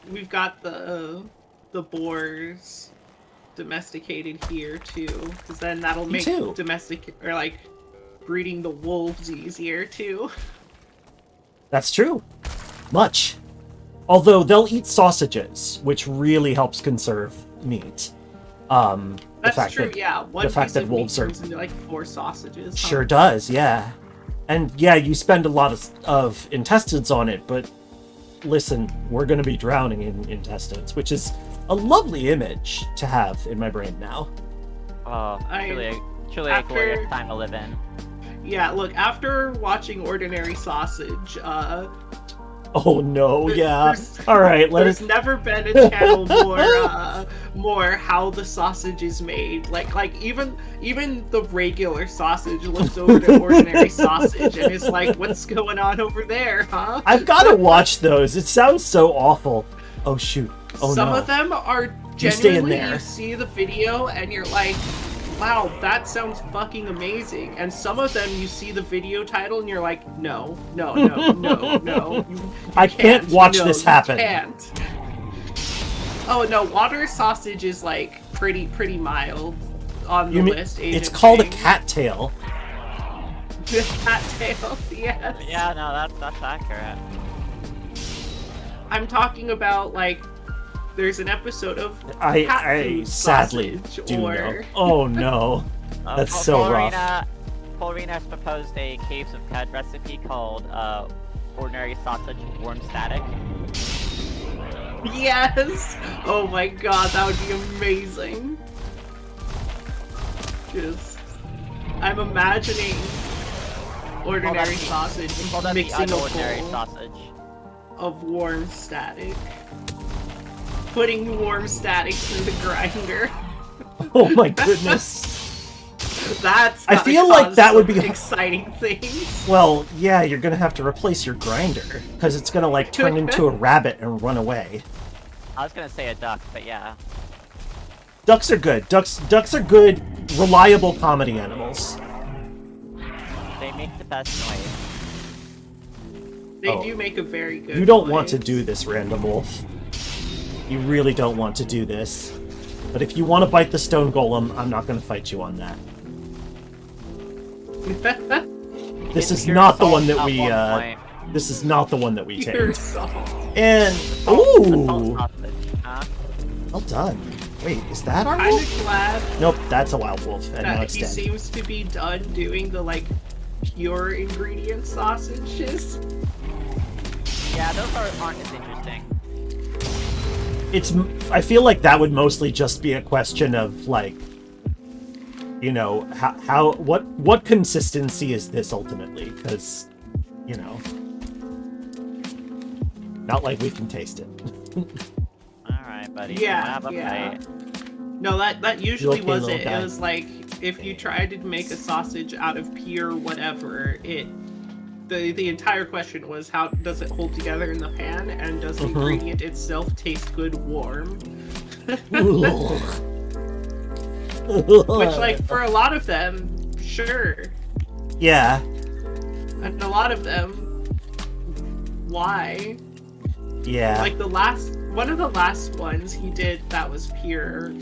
we've got the boars domesticated here too, because then that'll make too. breeding the wolves easier too. That's true. Much. Although they'll eat sausages, which really helps conserve meat. That's true. Yeah, one the fact piece that of wolves meat are turns into like 4 sausages. Huh? sure does, yeah. And yeah, you spend a lot of intestines on it, but listen, we're going to be drowning in intestines, which is a lovely image to have in my brain now. Oh, truly a glorious time to live in. Yeah, look, after watching Ordinary Sausage, Oh no, yeah. All right, there's never been a channel more how the sausage is made. Like even the regular sausage looks over to Ordinary Sausage and is like, "What's going on over there, huh?" I've got to watch those. It sounds so awful. Oh shoot. Oh Some no. of them are You stay in genuinely. there. You see the video and you're like, "Wow, that sounds fucking amazing." And some of them, you see the video title and you're like, "No, no, no, no, no." You I can't watch no, this you happen. Can't. Oh no, water sausage is like pretty mild on the list. It's called a aging. cattail. Cattail, yes. Yeah, no, that's accurate. I'm talking about like there's an episode of I cat food sadly sausage, do or know. Oh no. That's so rough. Paulina has proposed a Caves of Cud recipe called ordinary sausage warm static. Yes! Oh my god, that would be amazing. Just, I'm imagining ordinary sausage Call that the mixing a unordinary bowl sausage. of warm static. Putting warm static through the grinder. Oh my goodness. That's I gotta feel like cause that would some be exciting things. Well, yeah, you're gonna have to replace your grinder because it's gonna like turn into a rabbit and run away. I was gonna say a duck, but yeah. Ducks are good. Ducks are good, reliable comedy animals. They make the best noise. They Oh. do make a very good You don't want to noise. do this, Random Wolf. You really don't want to do this. But if you want to bite the stone golem, I'm not going to fight you on that. This is Pure not the salt one that at we. one point. This is not the one that we Pure tamed. salt. And The ooh, salt sausage, huh? well done. Wait, is that our Kind wolf? of glad Nope, that's a wild wolf, and now that it's he dead. seems to be done doing the like pure ingredient sausages. Yeah, those aren't as interesting. I feel like that would mostly just be a question of like, you know, what consistency is this ultimately? Because, you know, not like we can taste it. Alright, buddy. Yeah, Have a yeah. fight. No, that usually okay, was little it. guy? It was like if you tried to make a sausage out of pure whatever, the entire question was how does it hold together in the pan and does the ingredient itself taste good warm? Which, like, for a lot of them, sure. Yeah, And a lot of them, why? yeah. Like one of the last ones he did that was pure,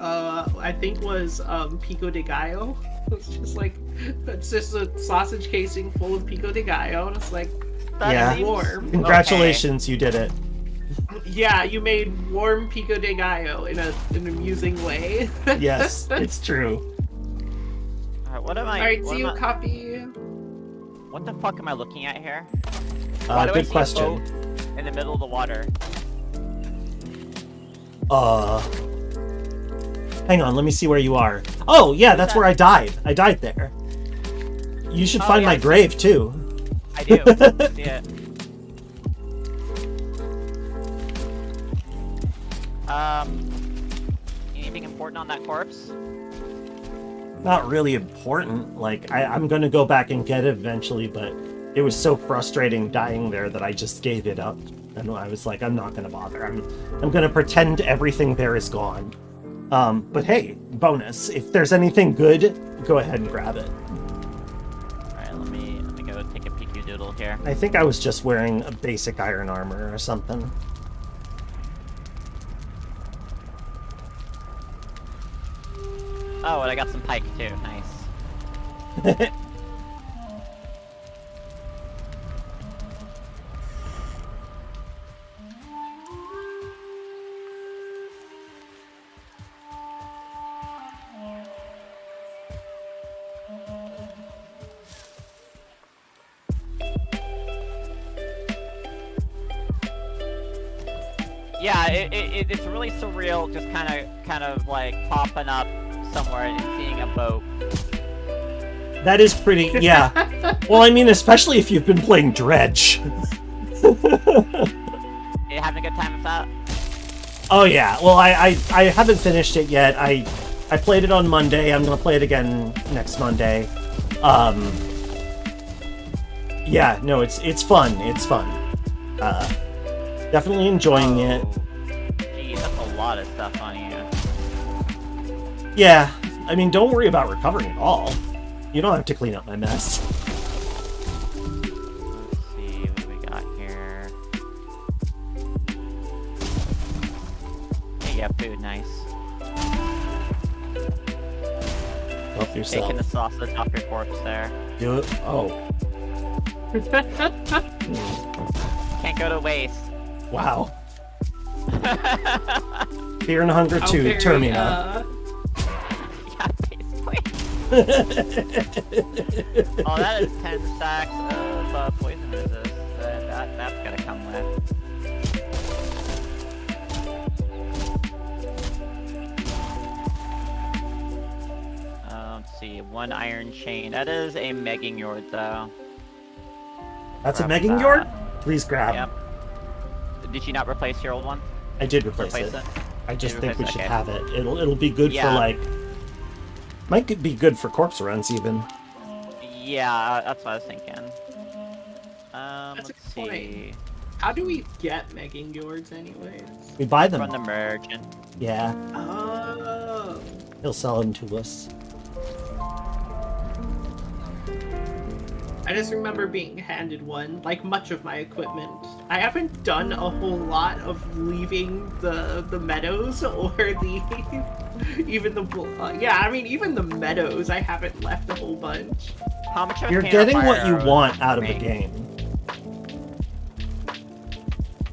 I think was pico de gallo. It's just like, it's just a sausage casing full of pico de gallo, and it's like, Yeah. warm. Congratulations, you did it. Yeah, you made warm pico de gallo in an amusing way. Yes, it's true. Alright, what am I? Alright, what so am you I- copy. What the fuck am I looking at here? Why do I Good see a question. boat in the middle of the water. Hang on, let me see where you are. Oh, yeah, that's that? where I died. I died there. You should Oh, find yeah, my I see. grave, too. I do. See it. Anything important on that corpse? Not really important. Like, I'm gonna go back and get it eventually, but it was so frustrating dying there that I just gave it up. And I was like, I'm not gonna bother. I'm gonna pretend everything there is gone. But hey, bonus. If there's anything good, go ahead and grab it. Alright, let me go take a peeky doodle here. I think I was just wearing a basic iron armor or something. Oh, and I got some pike too. Nice. Yeah, it's really surreal, just kind of like popping up somewhere and seeing a boat. That is pretty, yeah. Well, I mean, especially if you've been playing Dredge. You having a good time with that? Oh yeah. Well, I haven't finished it yet. I played it on Monday. I'm gonna play it again next Monday. Yeah, no, it's fun. It's fun. Definitely enjoying it. Geez, that's a lot of stuff on you. Yeah, I mean, don't worry about recovering at all. You don't have to clean up my mess. Let's see what do we got here. Hey, yeah, food, nice. Help yourself. Taking the sausage off your corpse there. Do it. Oh. Can't go to waste. Wow. Fear and Hunger How 2, very, Termina. Yeah, basically. Oh, that is 10 stacks of poison resist. That's gonna come with. Let's see, 1 iron chain. That is a Megging Yord, though. That's a Grab Megging that. Yord? Please grab. Yep. Did you not replace your old one? I did replace it. I just think we should have it. It'll be good for like... Might be good for corpse runs even. Yeah, that's what I was thinking. That's a Let's good see. point. How do we get Megging Yords anyways? We buy them. From the merchant. Yeah, Oh. he'll sell them to us. I just remember being handed one, like much of my equipment. I haven't done a whole lot of leaving the meadows or the even the yeah. I mean, even the meadows, I haven't left a whole bunch. How much of a You're can of getting fire what you arrows want out of the make? game.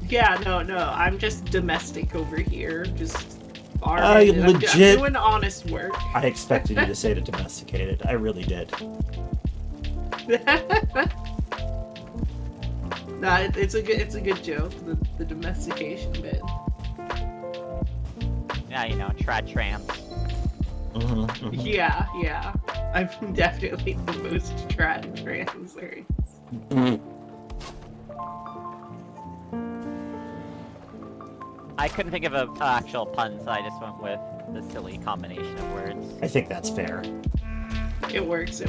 Yeah, no, I'm just domestic over here, just farming. I and I'm legit- doing honest work. I expected you to say to domesticated. I really did. Nah, it's a good joke. The domestication bit. Yeah, you know, trad tramps. Yeah. I'm definitely the most transers. I couldn't think of an actual pun, so I just went with the silly combination of words. I think that's fair. It works.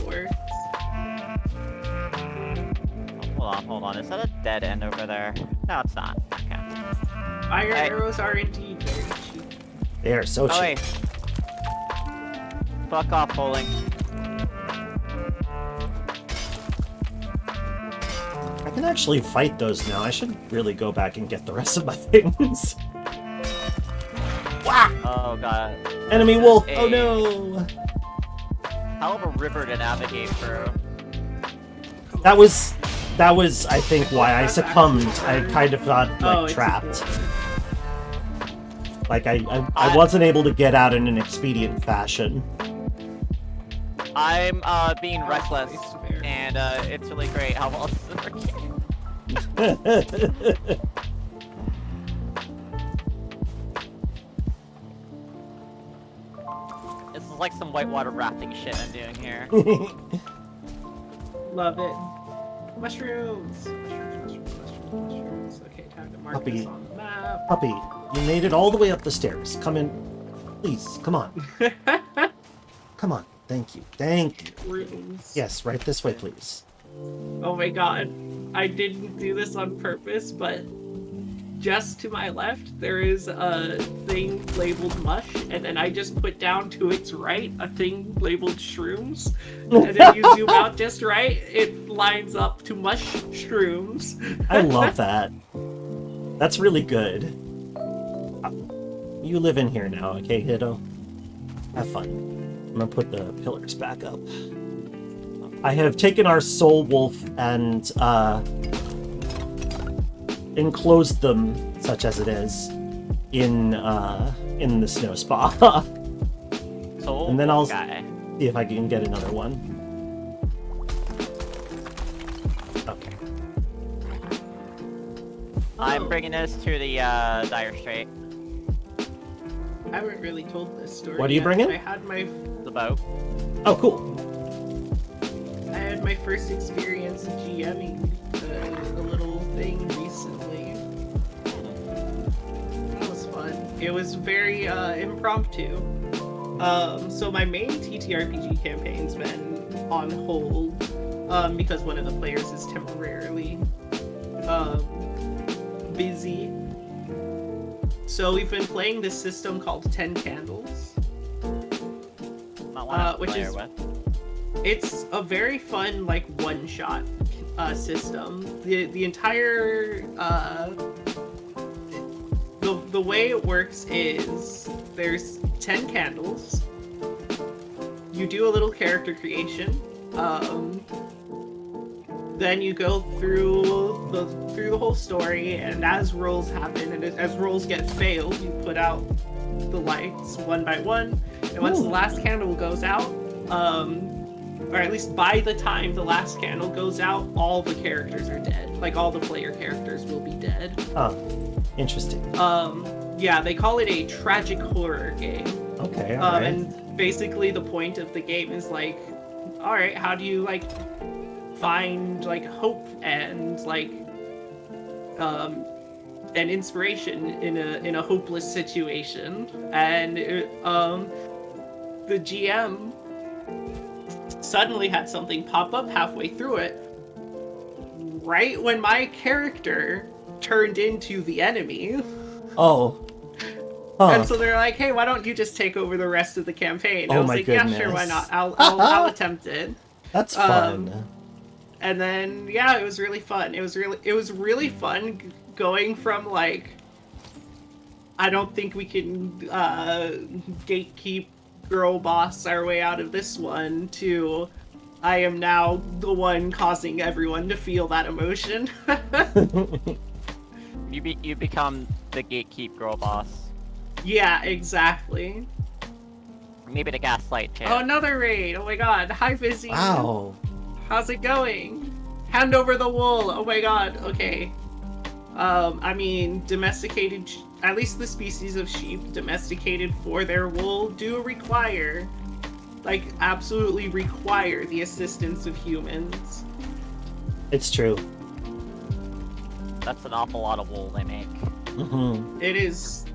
Hold on. Is that a dead end over there? No, it's not. Okay. Iron Hey. arrows are indeed very cheap. They are so Oh, cheap. wait. Fuck off, bowling. I can actually fight those now. I should really go back and get the rest of my things. Wah! Oh, God. Enemy wolf! Hey. Oh no! Hell of a river to navigate through. That was, I think, why I succumbed. I kind of got, like, it's trapped. important. Like, I wasn't able to get out in an expedient fashion. I'm being reckless, Nice to bear. and it's really great how well this is working. This is like some whitewater rafting shit I'm doing here. Love it. Mushrooms. Okay, time to mark Puppy. this on the map. Puppy, you made it all the way up the stairs. Come in. Please, come on. Come on. Thank you. Thank you. Rooms. Yes, right this way, please. Oh my god. I didn't do this on purpose, but just to my left, there is a thing labeled mush, and then I just put down to its right a thing labeled shrooms. And then you zoom out just right, it lines up to mush shrooms. I love that. That's really good. You live in here now, okay, Hiddo? Have fun. I'm gonna put the pillars back up. I have taken our soul wolf and enclosed them, such as it is, in the snow spa. So And then I'll guy. see if I can get another one. Okay. I'm bringing this to the Dire Strait. I haven't really told this story. What are you yet. bringing? I had my Oh, cool. first experience GMing a little thing recently. That was fun. It was very impromptu. So my main TTRPG campaign's been on hold because one of the players is temporarily busy. So we've been playing this system called 10 Candles, which is it's a very fun like one-shot system. The entire the way it works is there's 10 candles. You do a little character creation. Then you go through the whole story, and as rolls happen, and as rolls get failed, you put out the lights one by one. And once the last candle goes out, or at least by the time the last candle goes out, all the characters are dead. Like all the player characters will be dead. Oh, interesting. Yeah, they call it a tragic horror game. Okay, all right. And basically the point of the game is like, all right, how do you like find like hope and like and inspiration in a hopeless situation? And the GM suddenly had something pop up halfway through it, right when my character turned into the enemy. Oh. Huh. And so they're like, hey, why don't you just take over the rest of the campaign? Oh, I was my like, yeah, sure, goodness. why not? I'll attempt it. That's fun. And then yeah, it was really fun. It was really fun going from like, I don't think we can gatekeep girl boss our way out of this one, to I am now the one causing everyone to feel that emotion. You become the gatekeep girl boss. Yeah, exactly. Maybe the gaslight too. Oh, another raid. Oh my god. Hi, Vizzy. Wow. How's it going? Hand over the wool. Oh my god. Okay. I mean, domesticated, at least the species of sheep domesticated for their wool do require, like, absolutely require the assistance of humans. It's true. That's an awful lot of wool they make. Mm-hmm. It is,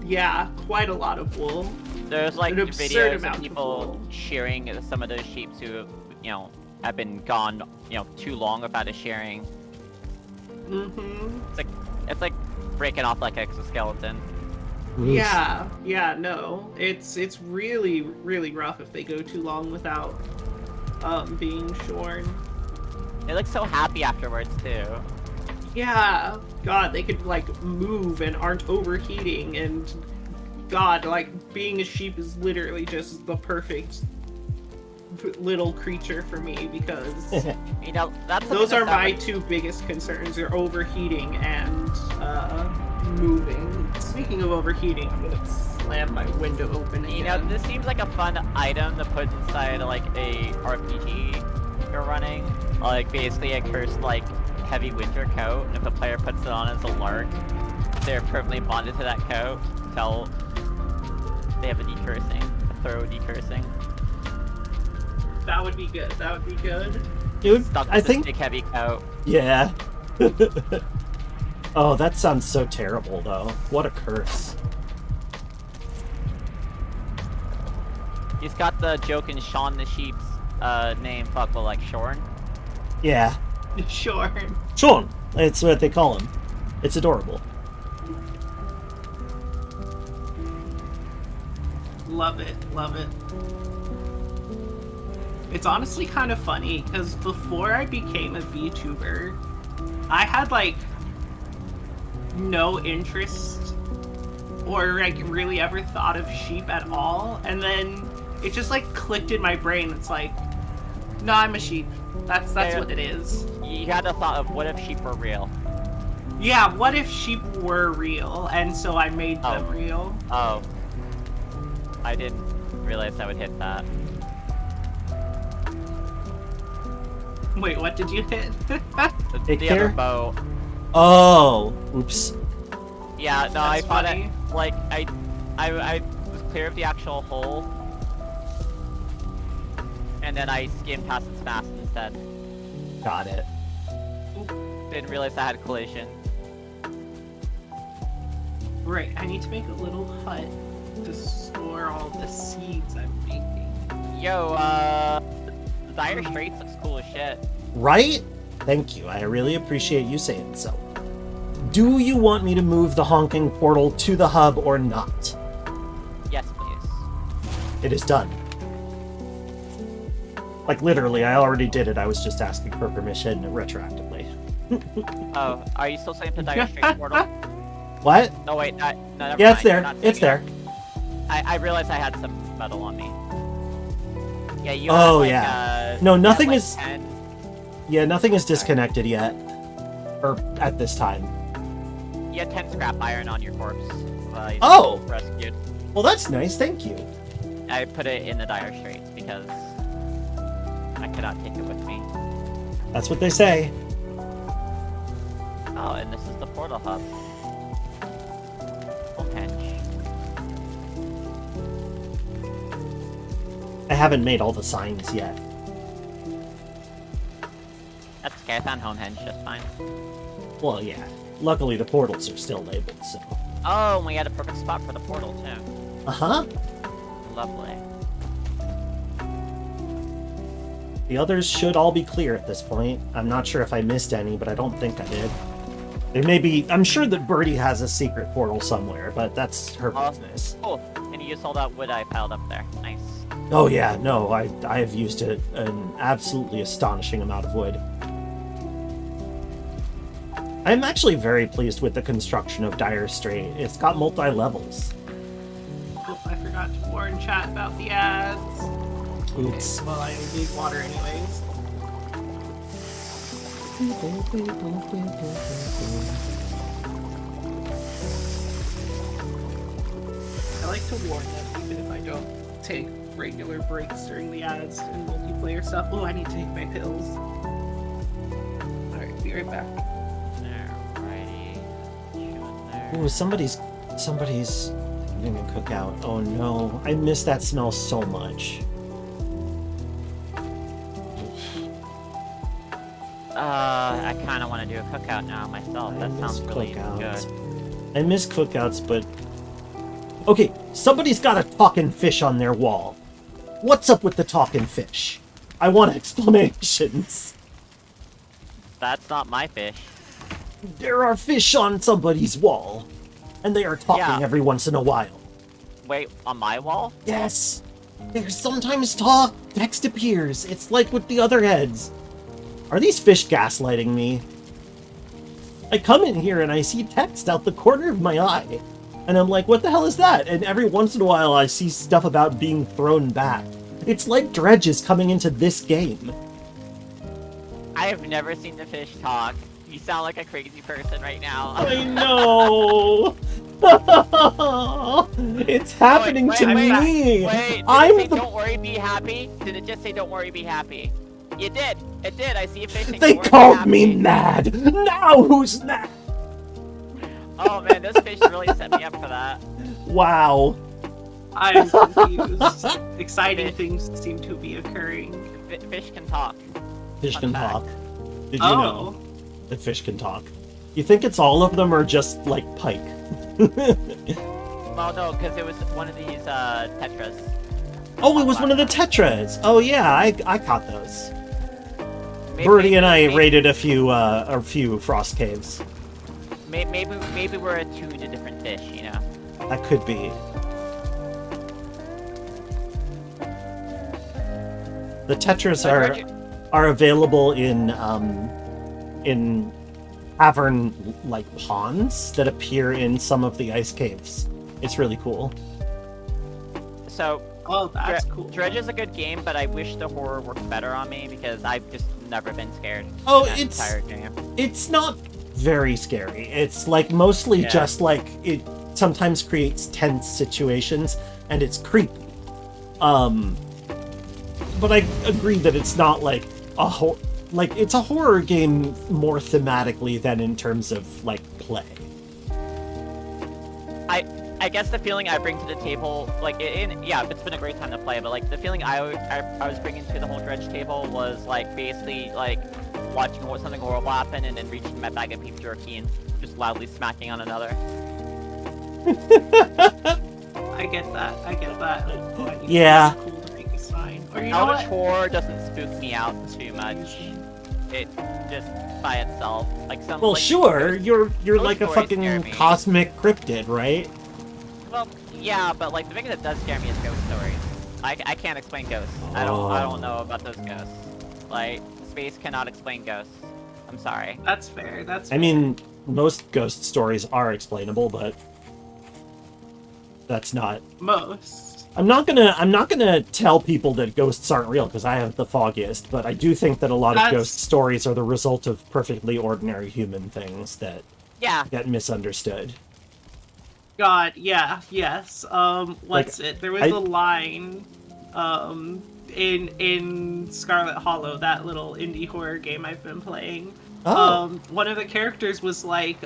yeah, quite a lot of wool. There's like An absurd videos amount of of people wool. shearing some of those sheep who, have been gone, too long without a shearing. Mm-hmm. It's like breaking off like exoskeleton. Yeah, no. It's really, really rough if they go too long without being shorn. They look so happy afterwards too. Yeah, God, they could like move and aren't overheating, and God, like being a sheep is literally just the perfect little creature for me, because That's those are my like, two biggest concerns: are overheating and moving. Speaking of overheating, I'm gonna slam my window open again. this seems like a fun item to put inside like a RPG you're running. Like basically a cursed like heavy winter coat, and if a player puts it on as a lark, they're permanently bonded to that coat until they have a thorough decursing. That would be good. That would be good. Dude, Stuck with I this think... big heavy coat. Yeah. Oh, that sounds so terrible, though. What a curse. He's got the joke in Shaun the Sheep's name, like Shorn. Yeah. Sure. Sean! It's what they call him. It's adorable. Love it, love it. It's honestly kind of funny, because before I became a VTuber, I had, like, no interest or, like, really ever thought of sheep at all. And then It just like clicked in my brain. It's like, no, I'm a sheep. That's Yeah. what it is. You had the thought of what if sheep were real? Yeah, what if sheep were real, and so I made them Oh. real? Oh. I didn't realize I would hit that. Wait, what did you hit? Take The care. other bow. Oh, oops. Yeah, no, I That's thought funny. it, like, I was clear of the actual hole. And then I skimmed past its mast instead. Got it. Didn't realize I had collision. Right, I need to make a little hut to store all the seeds I'm making. Yo, the Dire Straits looks cool as shit. Right? Thank you. I really appreciate you saying so. Do you want me to move the honking portal to the hub or not? Yes, please. It is done. Like, literally, I already did it. I was just asking for permission retroactively. Oh, are you still saying the Dire Straits portal? What? No, wait, no, never Yeah, mind. it's You're there. not It's saying there. I realized I had some metal on me. Yeah, you Oh, had, like, yeah. you No, had, nothing like, is- 10. Yeah, nothing is disconnected yet. Or at this time. You had 10 scrap iron on your corpse. You Oh! Rescued. Well, that's nice. Thank you. I put it in the Dire Straits because I cannot take it with me. That's what they say. Oh, and this is the portal hub. Homehenge. I haven't made all the signs yet. That's okay, I found Homehenge just fine. Well, yeah. Luckily, the portals are still labeled, so. Oh, and we had a perfect spot for the portal too. Uh-huh. Lovely. The others should all be clear at this point. I'm not sure if I missed any, but I don't think I did. There may be... I'm sure that Birdie has a secret portal somewhere, but that's her business. Cool. And you used all that wood I piled up there. Nice. Oh yeah, no, I have used an absolutely astonishing amount of wood. I'm actually very pleased with the construction of Dire Strait. It's got multi-levels. Oh, I forgot to warn chat about the ads. Oops. Well, I need water anyways. I like to warn them even if I don't take regular breaks during the ads and multiplayer stuff. Oh, I need to take my pills. Alright, be right back. There, righty. Chewing there. Ooh, somebody's doing a cookout. Oh no, I miss that smell so much. I kind of want to do a cookout now myself. That sounds really good. I miss cookouts, but... Okay, somebody's got a talking fish on their wall. What's up with the talking fish? I want explanations. That's not my fish. There are fish on somebody's wall, and they are talking Yeah. every once in a while. Wait, on my wall? Yes, there's sometimes talk, text appears. It's like with the other heads. Are these fish gaslighting me? I come in here and I see text out the corner of my eye. And I'm like, what the hell is that? And every once in a while I see stuff about being thrown back. It's like Dredge is coming into this game. I have never seen the fish talk. You sound like a crazy person right now. I know! It's happening to me! Wait, did I'm it say the... don't worry, be happy? Did it just say don't worry, be happy? You did. It did. I see a fish saying They don't worry, called be me happy. mad! Now who's mad? Oh man, those fish really set me up for that. Wow. I'm confused. Exciting things seem to be occurring. Fish can talk. Fish Fun can fact. talk. Did you Oh. know that fish can talk? You think it's all of them or just, like, pike? Well, no, because it was one of these tetras. Oh, it was one of the tetras! Oh yeah, I caught those. Maybe- Birdie and I maybe- raided a few frost caves. Maybe we're attuned to different fish, you know? That could be. The tetras are available in cavern like ponds that appear in some of the ice caves. It's really cool. So, Oh, that's cool. Dredge is a good game, but I wish the horror worked better on me because I've just never been scared. Oh, in that entire game. it's not very scary. It's like mostly just like it sometimes creates tense situations and it's creepy. But I agree that it's not like it's a horror game more thematically than in terms of like play. I guess the feeling I bring to the table, like, it's been a great time to play, but, like, the feeling I was bringing to the whole Dredge table was, like, basically, like, watching something horrible happen and then reaching my bag of beef jerky and just loudly smacking on another. I get that. Yeah. Cool to make a sign. Or you know Eldritch what? horror doesn't spook me out too much. It just by itself, like some. Well, like, sure, you're those like a stories scare fucking me. cosmic cryptid, right? Well, yeah, but like the thing that does scare me is ghost stories. I can't explain ghosts. I don't know about those ghosts. Like space cannot explain ghosts. I'm sorry. That's fair. I mean, most ghost stories are explainable, but that's not. Most. I'm not gonna tell people that ghosts aren't real because I have the foggiest. But I do think that a lot of ghost stories are the result of perfectly ordinary human things that get misunderstood. God, yeah, yes. There was a line, in Scarlet Hollow, that little indie horror game I've been playing. Oh. One of the characters was like,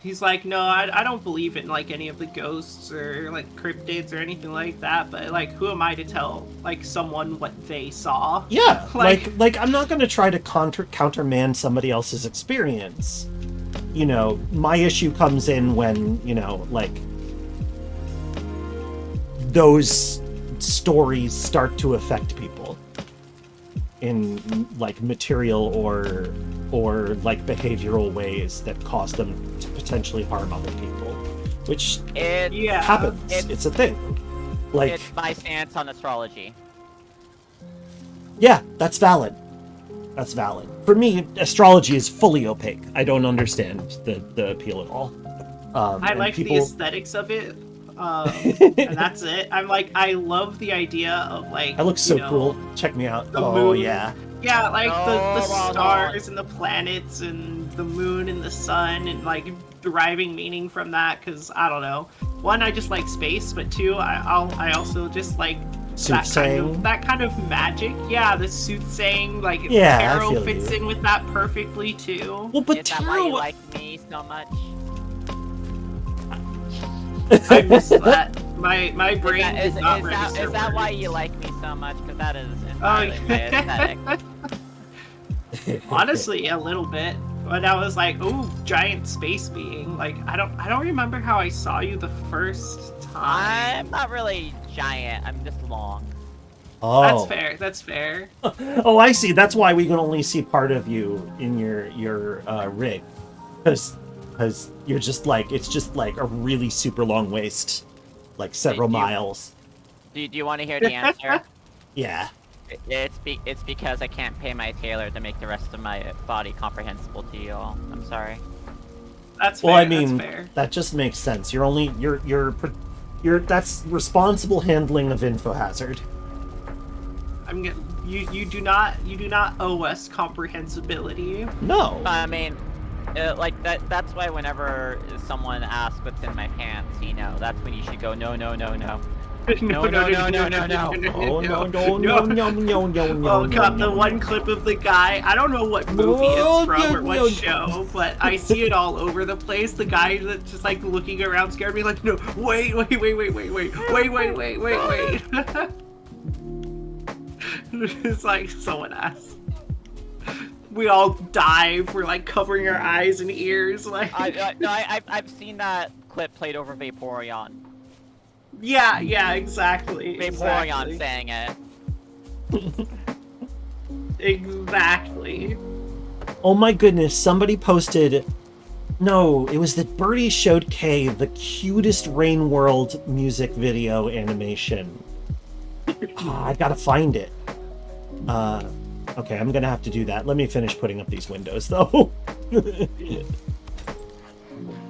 he's like, no, I don't believe in like any of the ghosts or like cryptids or anything like that. But like, who am I to tell like someone what they saw? Yeah, like I'm not gonna try to countermand somebody else's experience. You know, my issue comes in when, you know, like, those stories start to affect people in, like, material or like, behavioral ways that cause them to potentially harm other people. Which happens. It's a thing. Like, it's my stance on astrology. Yeah, that's valid. That's valid. For me, astrology is fully opaque. I don't understand the appeal at all. I like the aesthetics of it, and that's it. I'm like, I love the idea of like. I look so cool. Check me out. The Oh moon. yeah. Yeah, like the stars and the planets and the moon and the sun and like deriving meaning from that. Because I don't know. One, I just like space, but two, I also just like. That kind of magic, the soothsaying, like tarot fits in with that perfectly too. Well, but is that why you like me so much? I missed that. My brain is not register. Is that why you like me so much? Because that is entirely my aesthetic. Honestly, a little bit. But I was like, ooh, giant space being. Like, I don't remember how I saw you the first time. I'm not really giant. I'm just long. Oh. That's fair. Oh, I see. That's why we can only see part of you in your rig, because you're just like it's just like a really super long waist, like several miles. Do you want to hear the answer? Yeah. It's because I can't pay my tailor to make the rest of my body comprehensible to you all. I'm sorry. That's fair. Well, I mean, that's fair. That just makes sense. You're that's responsible handling of info hazard. You do not owe us comprehensibility. No. I mean, like that's why whenever someone asks what's in my pants, that's when you should go no. No. Oh God, the one clip of the guy, I don't know what movie it's from or what show, but I see it all over the place. The guy that's just like looking around scared me like, no, wait. It's like someone asked. We all dive, we're like covering our eyes and ears like I've seen that clip played over Vaporeon. Yeah, exactly. Vaporeon saying it. Exactly. Oh my goodness, somebody posted... No, it was that Birdie showed Kay the cutest Rain World music video animation. I gotta find it. Okay, I'm gonna have to do that. Let me finish putting up these windows, though.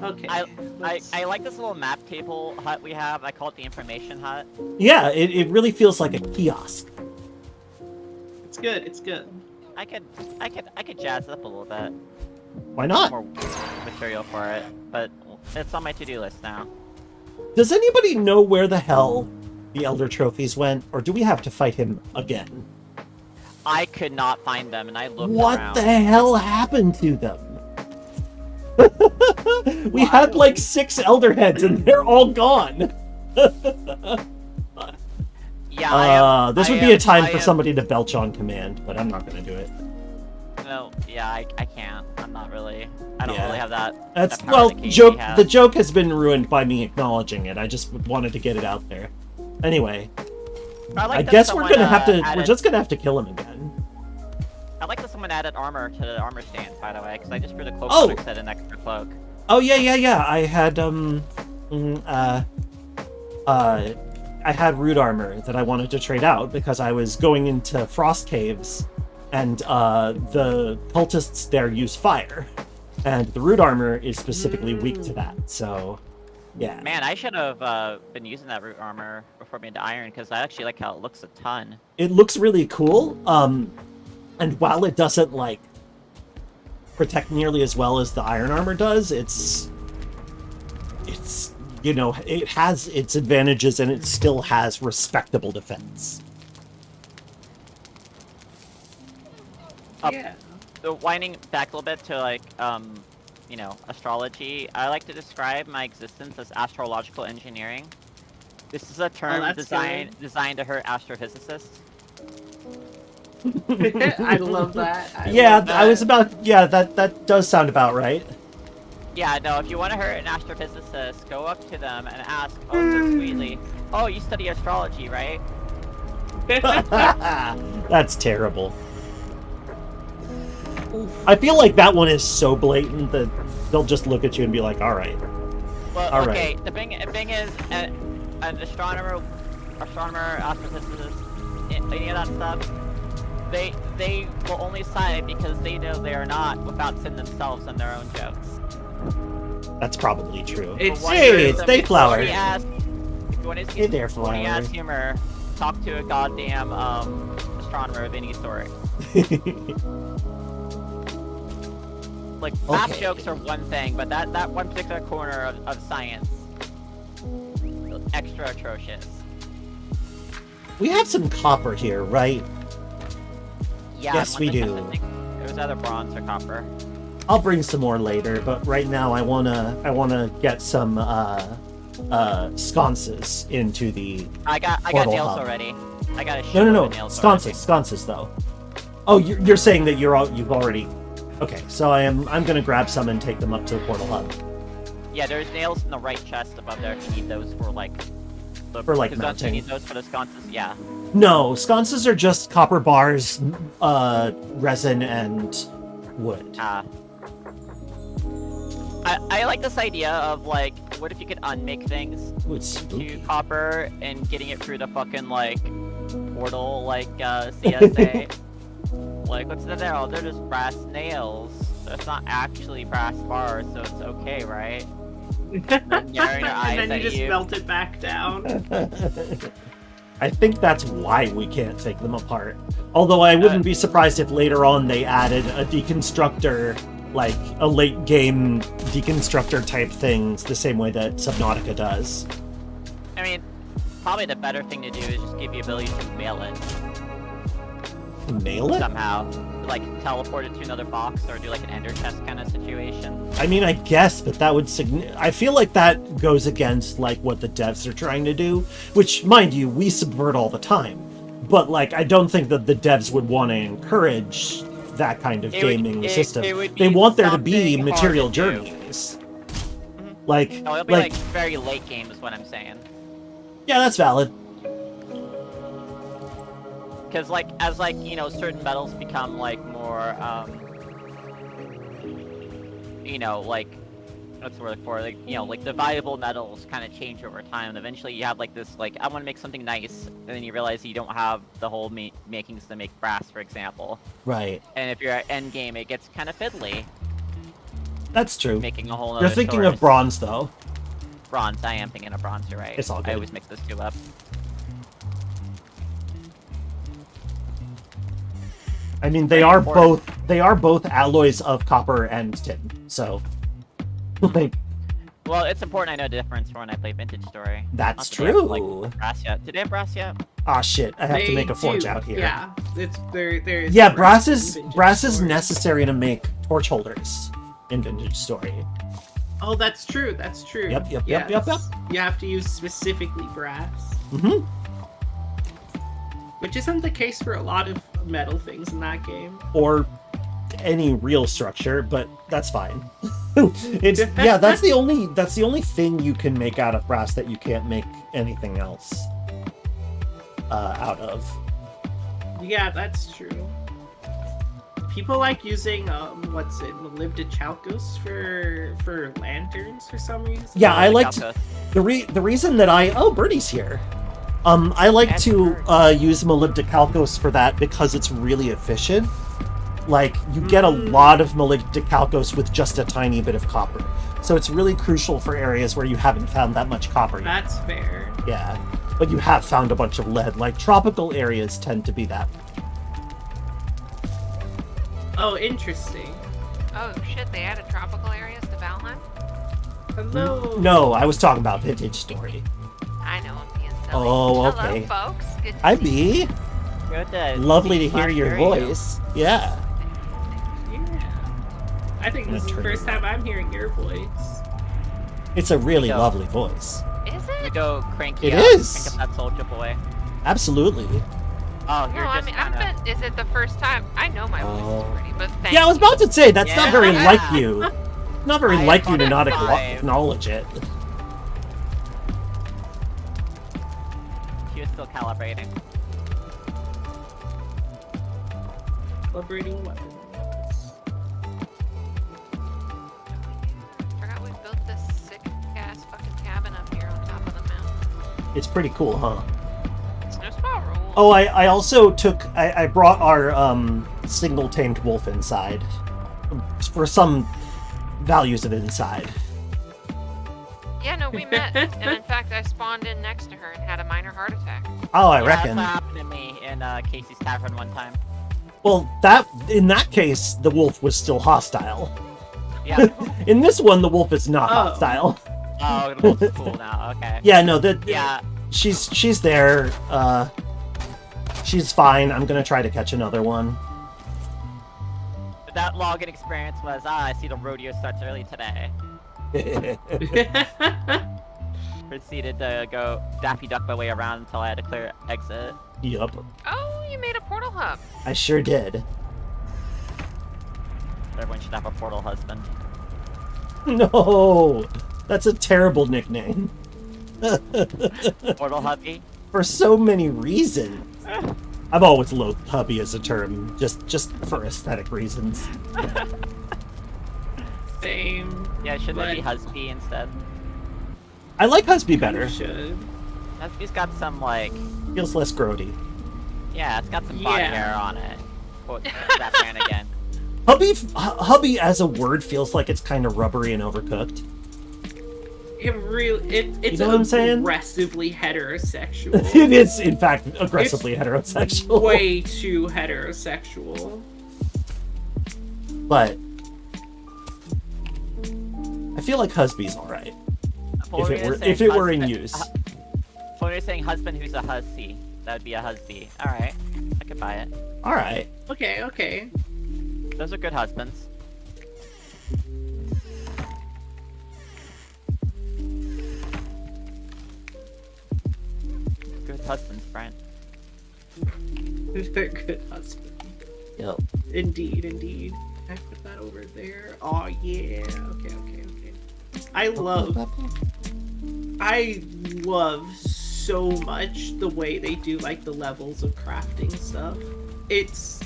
Okay. I like this little map table hut we have. I call it the information hut. Yeah, it really feels like a kiosk. It's good. It's good. I could jazz it up a little bit. Why not? More material for it, but it's on my to-do list now. Does anybody know where the hell the Elder Trophies went, or do we have to fight him again? I could not find them, and I looked What around. the hell happened to them? We had like 6 Elder Heads, and they're all gone. Yeah, this would be a time for somebody to belch on command, but I'm not gonna do it. No, yeah, I can't. I'm not really. I don't really have that. That's that power that joke. KC The has. joke has been ruined by me acknowledging it. I just wanted to get it out there. Anyway, like I that guess we're someone, gonna have to. added- We're just gonna have to kill him again. I like that someone added armor to the armor stand, by the way, because I just threw the cloak Oh! products at an extra cloak. Oh yeah. I had I had root armor that I wanted to trade out because I was going into frost caves, and the cultists there use fire, and the root armor is specifically weak to that. So, yeah. Man, I should have been using that root armor before being to iron, because I actually like how it looks a ton. It looks really cool. And while it doesn't like protect nearly as well as the iron armor does, it's you know, it has its advantages, and it still has respectable defense. Yeah. So winding back a little bit to like you know, astrology, I like to describe my existence as astrological engineering. This is a term that's designed to hurt astrophysicists. I love that. I was about. Yeah, that does sound about right. Yeah, no, if you want to hurt an astrophysicist, go up to them and ask, oh, so sweetly, oh, you study astrology, right? That's terrible. I feel like that one is so blatant that they'll just look at you and be like, all right. Well, All okay, right. the thing is, an astronomer, astrophysicist, any of that stuff, they will only side because they know they are not without sin themselves and their own jokes. That's probably true. It's Hey, it's If Dayflower. you want to see Hey there, funny Flower. ass humor, talk to a goddamn astronomer of any sort. Like, math Okay. jokes are one thing, but that one particular corner of science, extra atrocious. We have some copper here, right? Yeah, Yes, we once I do. think it was either bronze or copper. I'll bring some more later, but right now I wanna get some sconces into the. I got Portal nails hub. already. I got a shitload No. of nails Sconces though. Oh, you're saying that you've already. Okay, so I'm gonna grab some and take them up to the portal hub. already. Yeah, there's nails in the right chest above there if you need those for like. For, like, because don't mounting. you need those for the sconces? Yeah. No, sconces are just copper bars, resin, and wood. I like this idea of like, what if you could unmake things Ooh, it's into spooky. copper and getting it through the fucking like portal like CSA? Like, what's in there? Oh, they're just brass nails. So it's not actually brass bars, so it's okay, right? and narrowing your eyes then you at just you. melt it back down. I think that's why we can't take them apart. Although I wouldn't be surprised if later on they added a deconstructor, like a late game deconstructor type things, the same way that Subnautica does. I mean, probably the better thing to do is just give you the ability to mail it Nail it? somehow. Like, teleport it to another box or do like an ender chest kind of situation. I mean, I guess, but that would I feel like that goes against like what the devs are trying to do, which, mind you, we subvert all the time. But like, I don't think that the devs would want to encourage that kind of gaming system. it would They be want there to be something hard material to do. journeys. Like, No, it'll be like very late game is what I'm saying. yeah, that's valid. Because like, as like, you know, certain metals become like more, you know, like, what's the word for, like, you know, like the valuable metals kind of change over time, and eventually you have like this, like, I want to make something nice, and then you realize you don't have the whole makings to make brass, for example. Right. And if you're at end game, it gets kind of fiddly. That's true. making a whole You're other thinking source. of bronze, though. Bronze. I am thinking of bronze. You're right. It's all I good. always mix those two up. I mean, they are both alloys of copper and tin. So, like, Well, it's important I know the difference for when I play Vintage Story. that's Not that they have, true. like, brass yet. Did they have brass yet? Ah, shit! I have to They make a forge do, out here. Yeah, it's there is. Yeah, brass is vintage story. necessary to make torch holders in Vintage Story. Oh, that's true. That's true. Yep. Yes. You have to use specifically brass, Mm-hmm. which isn't the case for a lot of metal things in that game. Or any real structure, but that's fine. It's yeah, that's the only thing you can make out of brass that you can't make anything else out of. Yeah, that's true. People like using molybdechalcos for lanterns for some reason. Yeah, I like liked the reason that Birdie's here. I like And to bird. use molybdecalcos for that because it's really efficient. Like, you get a lot of molybdecalcos with just a tiny bit of copper. So it's really crucial for areas where you haven't found that much copper yet. That's fair. Yeah, but you have found a bunch of lead. Like, tropical areas tend to be that. Oh, interesting. Oh shit, they added tropical areas to Valheim? Hello. No, I was talking about Vintage Story. I know I'm being silly. Oh, okay. Hello, folks. Good to Hi, see you. B. Good to Lovely to see hear you. your voice. Yeah. Yeah. I think this is the Turn first it time I'm hearing your voice. It's a really Yeah. lovely voice. Is You it? go cranky It up. is. Crank up that soldier boy. Absolutely. Oh, No, you're I just mean, kinda... is it the first time? I know my voice Oh. is pretty, but thank Yeah, I was you. about to say, that's not very Yeah. like you. Not very I like you to thought not it was. acknowledge it. She was still calibrating. Celebrating weapons. Forgot we built this sick-ass fucking cabin up here on top of the mountain. It's pretty cool, huh? Snowspaw rules. Oh, I also I brought our single-tamed wolf inside. For some values of inside. Yeah, no, we met, and in fact, I spawned in next to her and had a minor heart attack. Oh, I Yeah, reckon. that's what happened to me in Casey's Tavern one time. Well, in that case, the wolf was still hostile. Yeah. In this one, the wolf is not Oh. hostile. Oh, the wolf's cool now. Okay. Yeah, no, Yeah. she's there. She's fine. I'm gonna try to catch another one. That login experience was, I see the rodeo starts early today. Proceeded to go Daffy Duck my way around until I had to clear exit. Yup, Oh, you made a portal hub. I sure did. Everyone should have a portal husband. No, that's a terrible nickname. Portal hubby? For so many reasons. I've always loathed hubby as a term, just for aesthetic reasons. Same. Yeah, shouldn't it be But- husby instead? I like husby better. Should. Husby's got some, like, Feels less grody. yeah, it's got some body Yeah. hair on it. Quote that man again. Hubby as a word feels like it's kind of rubbery and overcooked. It's know what I'm saying? aggressively heterosexual. It is, in fact, aggressively heterosexual. Way too heterosexual. But I feel like husby's alright. If it were in use. When you're saying husband who's a hussy, that would be a husby. Alright, I could buy it. Alright. Okay. Those are good husbands. Good husbands, Brent. They're good husband. Yep. Indeed. Can I put that over there? Oh yeah. Okay. I love so much the way they do like the levels of crafting stuff. It's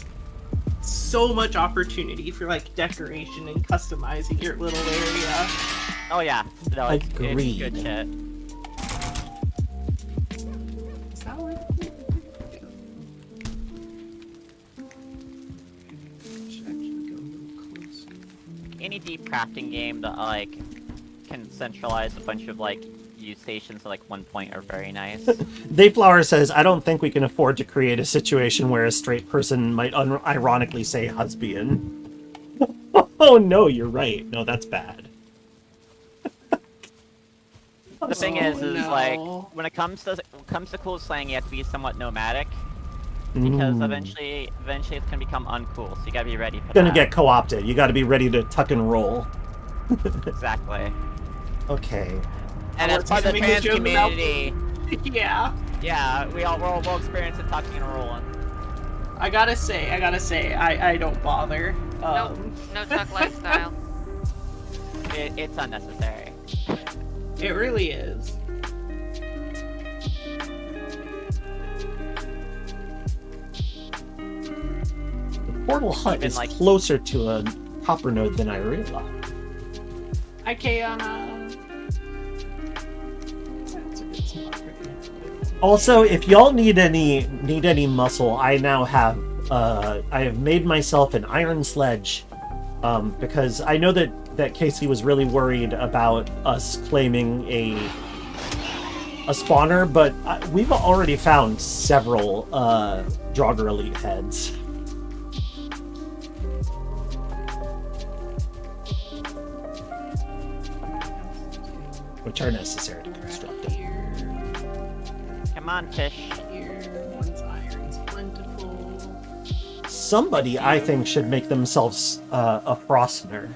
so much opportunity for like decoration and customizing your little area. Oh yeah, no, it's Agreed. good shit. Is that where should actually go a little closer. any deep crafting game that like can centralize a bunch of like use stations at like one point are very nice. Dayflower says, I don't think we can afford to create a situation where a straight person might ironically say husband. Oh no, you're right. No, that's bad. The thing is no. like when it comes to cool slang, you have to be somewhat nomadic because eventually it's gonna become uncool. So you gotta be ready for that. Gonna get co-opted. You gotta be ready to tuck and roll. Exactly. Okay. And as part of the trans community, yeah. Yeah, we'll experience it tucking and rolling. I gotta say, I don't bother. Nope, no tuck lifestyle. It's unnecessary. It really is. The portal hut Even, is like- closer to a copper node than I realized. Hi, Kayana. That's a good spot for you. Also, if y'all need any muscle, I now have I have made myself an iron sledge, because I know that Casey was really worried about us claiming a spawner, but we've already found several Draugr Elite heads. Which are necessary to construct it. Here, Come on, fish. one's iron's plentiful. Somebody, I think, should make themselves a Frostner.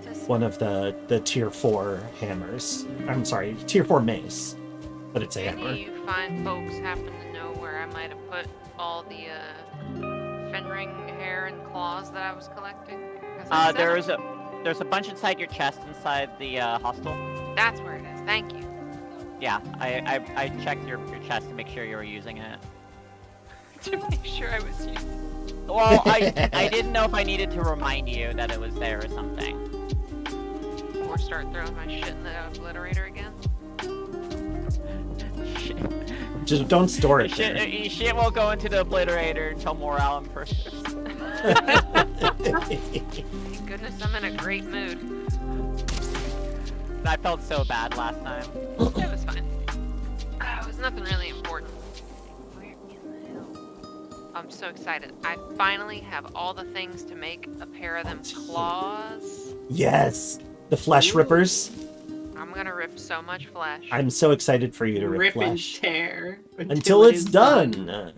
Just One of the tier 4 hammers. I'm sorry, tier 4 mace. But it's a any hammer. of you fine folks happen to know where I might have put all the Fenring hair and claws that I was collecting? 'Cause I said There's a bunch inside your chest inside the hostel. that's where it is. Thank you. Yeah, I checked your chest to make sure you were using it. To make sure I was using. Well, I didn't know if I needed to remind you that it was there or something. Or start throwing my shit in the obliterator again. Just don't store it there. Shit won't go into the obliterator until morale improves. Thank goodness I'm in a great mood. I felt so bad last time. It was fine. It was nothing really important. Where in the hell? I'm so excited. I finally have all the things to make a pair of them claws. Yes! The flesh rippers. I'm gonna rip so much flesh. I'm so excited for you to rip Rip and flesh. tear Until it it's is done!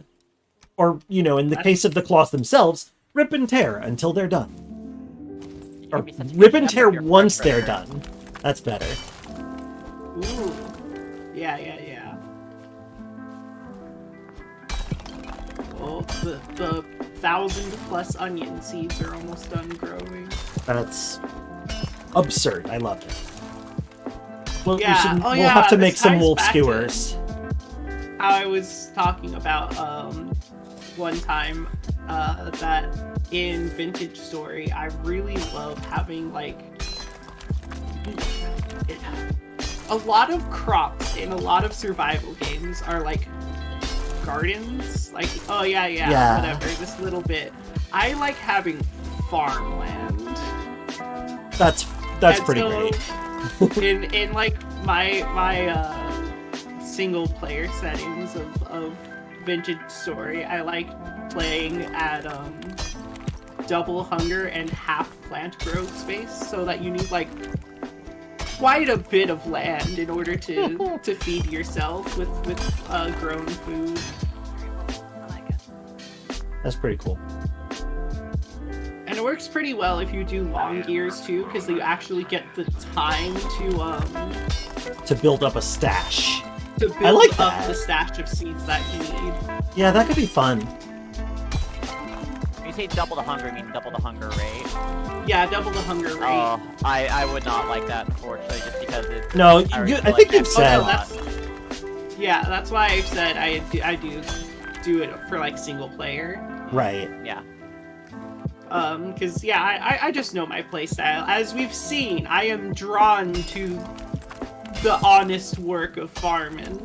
Or, in the case of the claws themselves, rip and tear until they're done. Or You'd be such a rip good and chef tear with your once flesh they're ripper. done. That's better. Ooh. Yeah. Oh, the 1,000+ onion seeds are almost done growing. That's absurd. I love it. Well, Yeah. we'll have to make this some ties wolf back to skewers. How I was talking about one time that in Vintage Story, I really love having a lot of crops in a lot of survival games are like gardens. Like, oh yeah, Yeah. whatever, this little bit. I like having farmland. That's And pretty so, great. in like my single player settings of Vintage Story, I like playing at double hunger and half plant growth space, so that you need like quite a bit of land in order to feed yourself with grown food. I like it. That's pretty cool. And it works pretty well if you do long gears too, because you actually get the time To build up a stash. to build I like up that. the stash of seeds that you need. Yeah, that could be fun. When you say double the hunger, you mean double the hunger rate? Yeah, double the hunger rate. Oh, I would not like that, unfortunately, just because it's... No, I already I feel think like you've that's said- a Oh, no, lot. that's why I've said I do it for like single player. Right. Yeah. Because I just know my playstyle. As we've seen, I am drawn to the honest work of farming.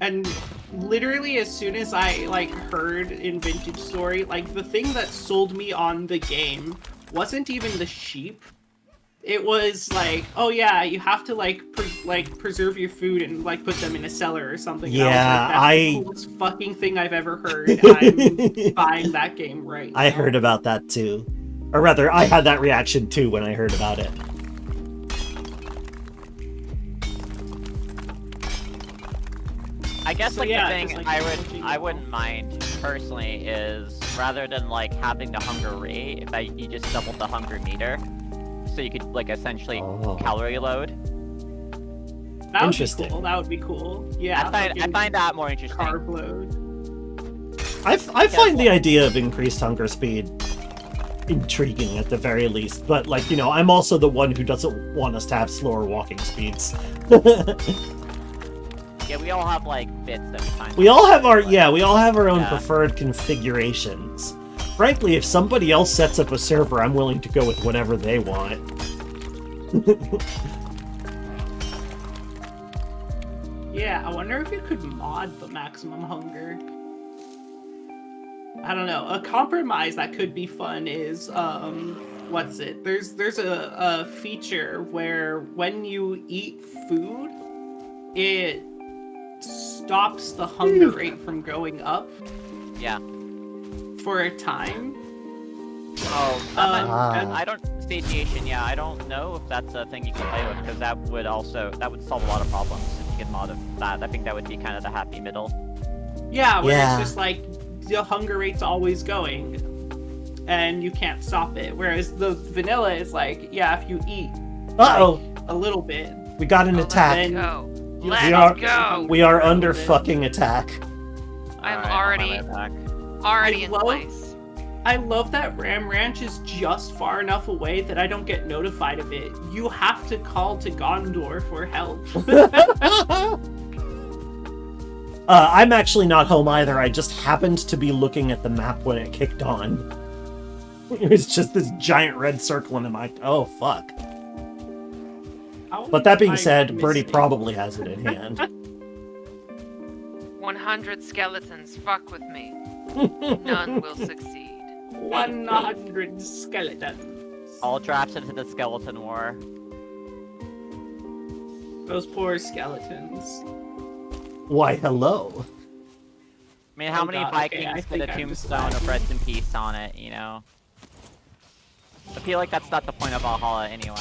And literally as soon as I like heard in Vintage Story, like the thing that sold me on the game wasn't even the sheep. It was like, oh yeah, you have to like preserve your food and like put them in a cellar or something. And Yeah, I was like, that's the coolest fucking thing I've ever heard. I'm buying that game right now. I heard about that too. Or rather, I had that reaction too when I heard about it. I guess So like yeah, the thing just, like, I wouldn't mind personally is rather than like having the hunger rate, if you just doubled the hunger meter, so you could like essentially calorie load. That would Interesting. be cool. That would be cool. Yeah. I find that more interesting. Carb load. I find the idea of increased hunger speed intriguing at the very least, but like, you know, I'm also the one who doesn't want us to have slower walking speeds. Yeah, we all have like bits that we find. We all have our own Yeah. preferred configurations. Frankly, if somebody else sets up a server, I'm willing to go with whatever they want. Yeah, I wonder if you could mod the maximum hunger. I don't know. A compromise that could be fun is what's it? There's a feature where when you eat food, it stops the hunger rate from going up Yeah. for a time. Oh, Ah. I don't satiation. Yeah, I don't know if that's a thing you can play with because that would solve a lot of problems if you could mod that. I think that would be kind of the happy middle. Yeah, where Yeah. it's just like the hunger rate's always going and you can't stop it. Whereas the vanilla is like, yeah, if you eat Uh-oh, like, a little bit, we got an attack. then- Go. you Let's stop are- getting go. hungry We are for a under little bit. fucking attack. I'm Alright, already- on my way back. Already I in love- place. I love that Ram Ranch is just far enough away that I don't get notified of it. You have to call to Gondor for help. I'm actually not home either. I just happened to be looking at the map when it kicked on. It was just this giant red circle, and I'm like, oh, fuck. But that being I said, missed Birdie it. probably has it in hand. 100 skeletons fuck with me. None will succeed. 100 skeletons. All drafts into the skeleton war. Those poor skeletons. Why, hello. I mean, how Oh many God, okay, I Vikings did a think I'm just tombstone of lagging. rest in peace on it, you know? I feel like that's not the point of Valhalla anyway.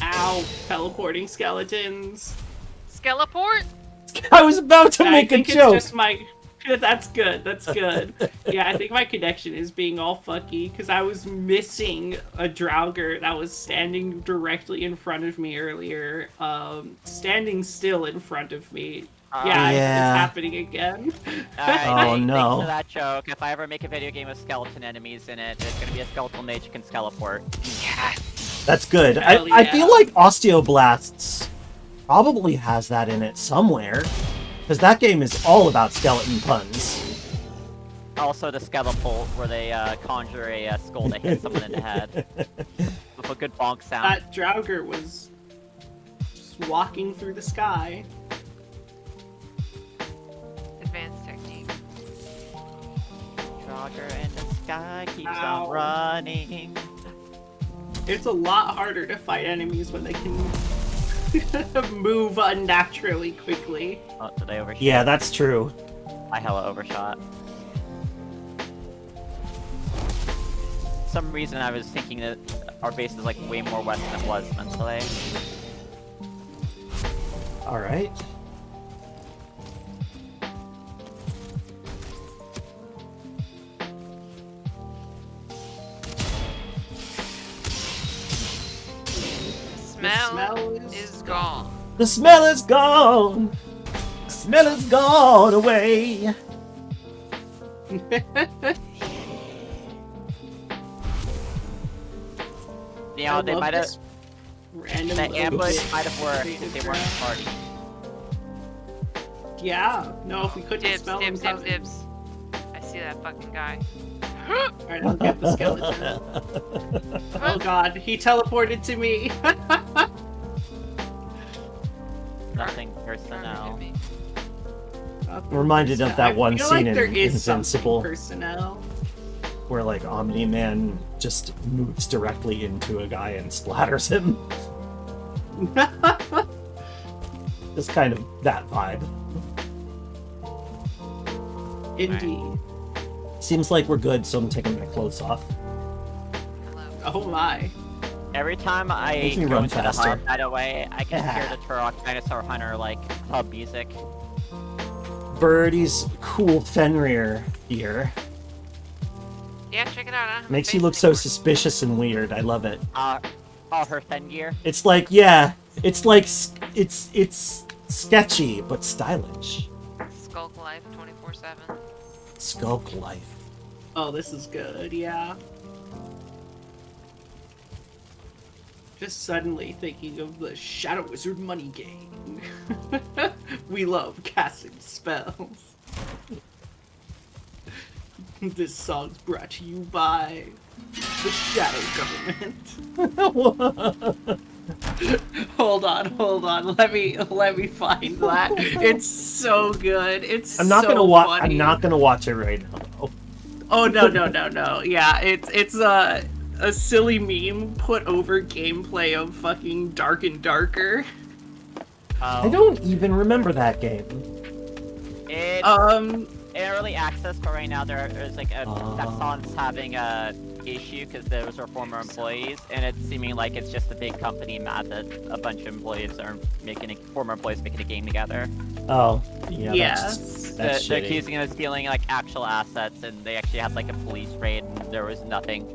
Ow, teleporting skeletons. Skeleport? I was about to make a I think joke. it's just my... That's good, that's good. Yeah, I think my connection is being all fucky, because I was missing a Draugr that was standing directly in front of me earlier. Standing still in front of me. Yeah, Yeah. it's happening again. Alright, Oh, thanks no. for that joke. If I ever make a video game with skeleton enemies in it, there's gonna be a skeletal mage who can skeleport. Yes. That's good. Hell I yeah. feel like Osteoblasts probably has that in it somewhere. Because that game is all about skeleton puns. Also the skelepult, where they conjure a skull to hit someone in the head. With a good bonk sound. That Draugr was just walking through the sky. Advanced technique. Jogger in the sky keeps Ow. on running. It's a lot harder to fight enemies when they can move unnaturally quickly. Oh, did I overshot? Yeah, that's true. I hella overshot. Some reason I was thinking that our base is like way more west than it was mentally. Alright. Smell, smell is gone. The smell is gone! The smell is gone away! You know, they might have. Random The ambush little might have worked bit if they of weren't crap. party. Yeah, no, if we couldn't Dibs, smell dibs, them dibs, coming. dibs. I see that fucking guy. Alright, I'll get the skeleton. Oh god, he teleported to me! Nothing Arm personnel. hit me. I'm reminded of that one feel scene like there in is something Invincible personnel. where like Omni-Man just moves directly into a guy and splatters him. It's kind of that vibe. Indeed. Seems like we're good, so I'm taking my clothes off. Hello. Oh my. Every time I Makes me go run into faster. the hub, by the way, I can hear the Turok Dinosaur Hunter like hub music. Birdie's cool Fenrir gear. Yeah, check it out. I don't have Makes a you face look so anymore. suspicious and weird. I love it. Her Fen gear. It's like, yeah, it's like, it's sketchy, but stylish. Skulk Life 24/7. Skulk life. Oh, this is good, yeah. Just suddenly thinking of the Shadow Wizard money game. We love casting spells. This song's brought to you by the Shadow Government. Hold on. Let me find that. It's so good. It's I'm not so gonna watch. funny. I'm not gonna watch it right now. Oh no. Yeah, it's a silly meme put over gameplay of fucking Dark and Darker. I don't even remember that game. It's in early access, but right now there's like Nexon's having a issue because those are former employees, and it's seeming like it's just a big company mad that a bunch of employees are former employees making a game together. Oh, yeah. Yes. That's They're shitty. accusing us of stealing like actual assets, and they actually had like a police raid, and there was nothing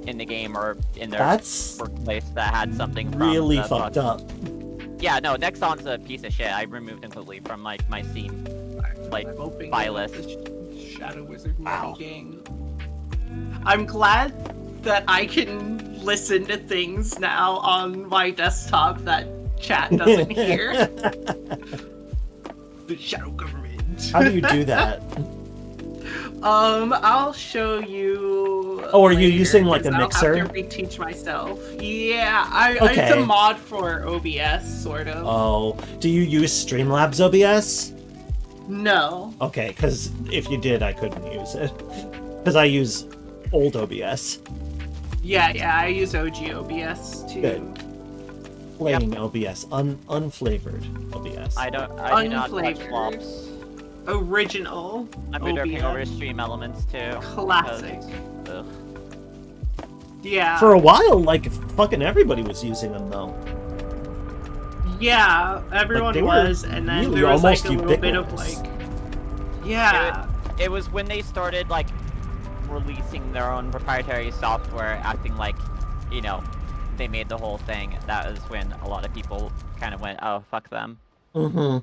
in the game or in their That's workplace that had something from really the fucked up. Yeah, no, Nexon's a piece of shit. I removed him completely from like my Steam like I'm hoping buy that list. the Shadow Wizard money Wow. game. I'm glad that I can listen to things now on my desktop that chat doesn't hear. The Shadow Government. How do you do that? I'll show you. Oh, are you later, using, like, a 'cause mixer? I'll have to reteach myself. Yeah, it's Okay. a mod for OBS, sort of. Oh, do you use Streamlabs OBS? No. Okay, because if you did, I couldn't use it. Because I use old OBS. Yeah, I use OG OBS too. Good. Plain OBS, unflavored OBS. I do not touch Unflavored. flops. Original I've been working over OBS. Stream Elements too. Classic. because- ugh. Yeah. For a while, like, fucking everybody was using them, though. Yeah, everyone they were was, and then really there was like almost a little bit of ubiquitous. like, yeah, It was when they started like releasing their own proprietary software, acting like, you know, they made the whole thing. That is when a lot of people kind of went, "Oh, fuck them." Mm-hmm.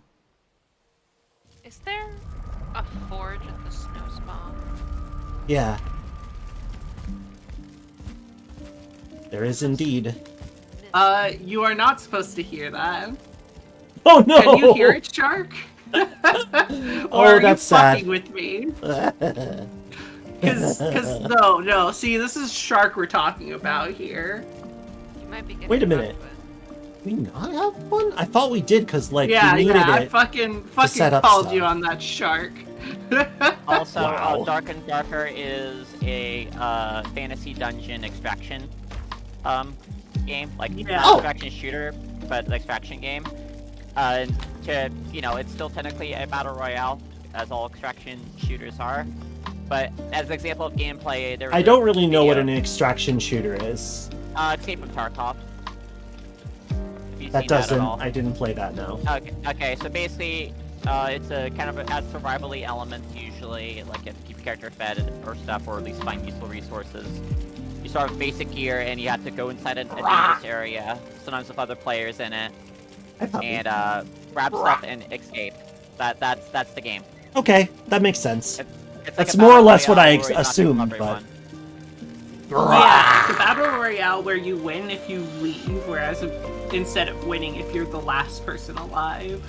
Is there a forge at the snow spa? Yeah. There is indeed. you are not supposed to hear that. Oh no! Can you hear it, Shark? Or are that's you fucking sad. with me? Because no. See, this is Shark we're talking about here. You might be getting Wait a drunk minute. with- We not have one? I thought we did, because, like, Yeah, we needed I it. fucking set up called stuff. you on that, Shark. Also, Wow. Dark and Darker is a fantasy dungeon extraction game, like Yeah. not Oh. extraction shooter, but an extraction game. It's still technically a battle royale, as all extraction shooters are. But as an example of gameplay, there was I don't really know what an video- extraction shooter is. Tape of Tarkov. Have you That seen doesn't. That at all? I didn't play that, no. Okay, so basically, it's a kind of has survivally elements usually, like you have to keep your character fed or stuff, or at least find useful resources. You start with basic gear, and you have to go inside a dangerous area, sometimes with other players in it, I thought we- and grab stuff and escape. That's the game. Okay, that makes sense. It's like That's a more or battle less what I royale where you're not assumed, killing but- everyone. Yeah, it's a battle royale where you win if you leave, whereas instead of winning if you're the last person alive.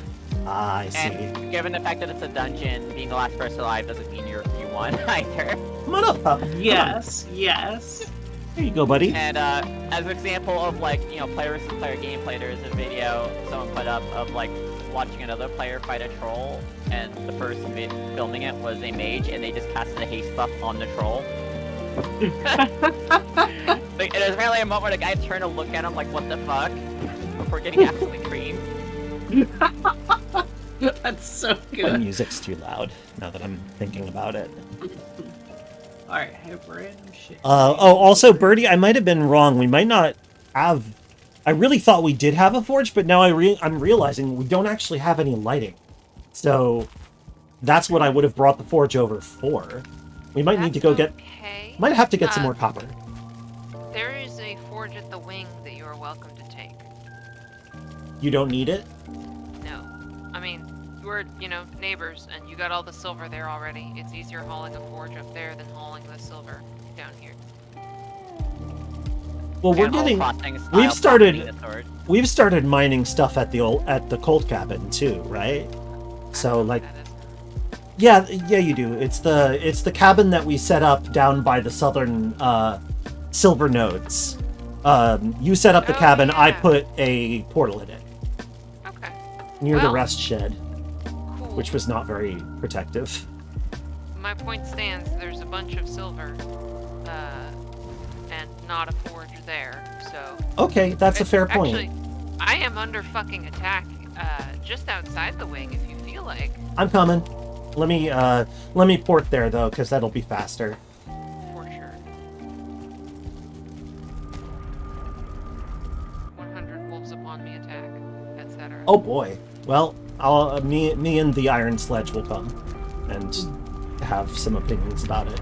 Ah, I see. And given the fact that it's a dungeon, being the last person alive doesn't mean you won either. Come on up, pup. Come on. Yes. There you go, buddy. And as an example of like, player versus player gameplay, there's a video someone put up of like watching another player fight a troll, and the person filming it was a mage, and they just casted a haste buff on the troll. Like, it was apparently a moment where the guy turned to look at him like, what the fuck? Before getting absolutely creamed. That's so The good. music's too loud, now that I'm thinking about it. Alright, I have random shit. Also, Birdie, I might have been wrong. We might not have... I really thought we did have a forge, but now I'm realizing we don't actually have any lighting. So, that's what I would have brought the forge over for. We might need to go get... Okay. Might have to get some more copper. There is a forge at the wing that you are welcome to take. You don't need it? No. I mean, we're, neighbors, and you got all the silver there already. It's easier hauling a forge up there than hauling the silver down here. Well, we're Animal getting... Crossing style We've started... the sword. We've started mining stuff at the Colt cabin too, right? So like, yeah, you do. It's the cabin that we set up down by the southern silver nodes. You set up the cabin. Yeah. I put a portal in it Okay. near the Well, rest shed, Cool. which was not very protective. My point stands. There's a bunch of silver, and not a forge there. So. Okay, that's a fair point. Actually, I am under fucking attack, just outside the wing. If you feel like. I'm coming. Let me port there though, because that'll be faster. For sure. 100 wolves upon me attack, etc. Oh boy. Well, me and the Iron Sledge will come and have some opinions about it.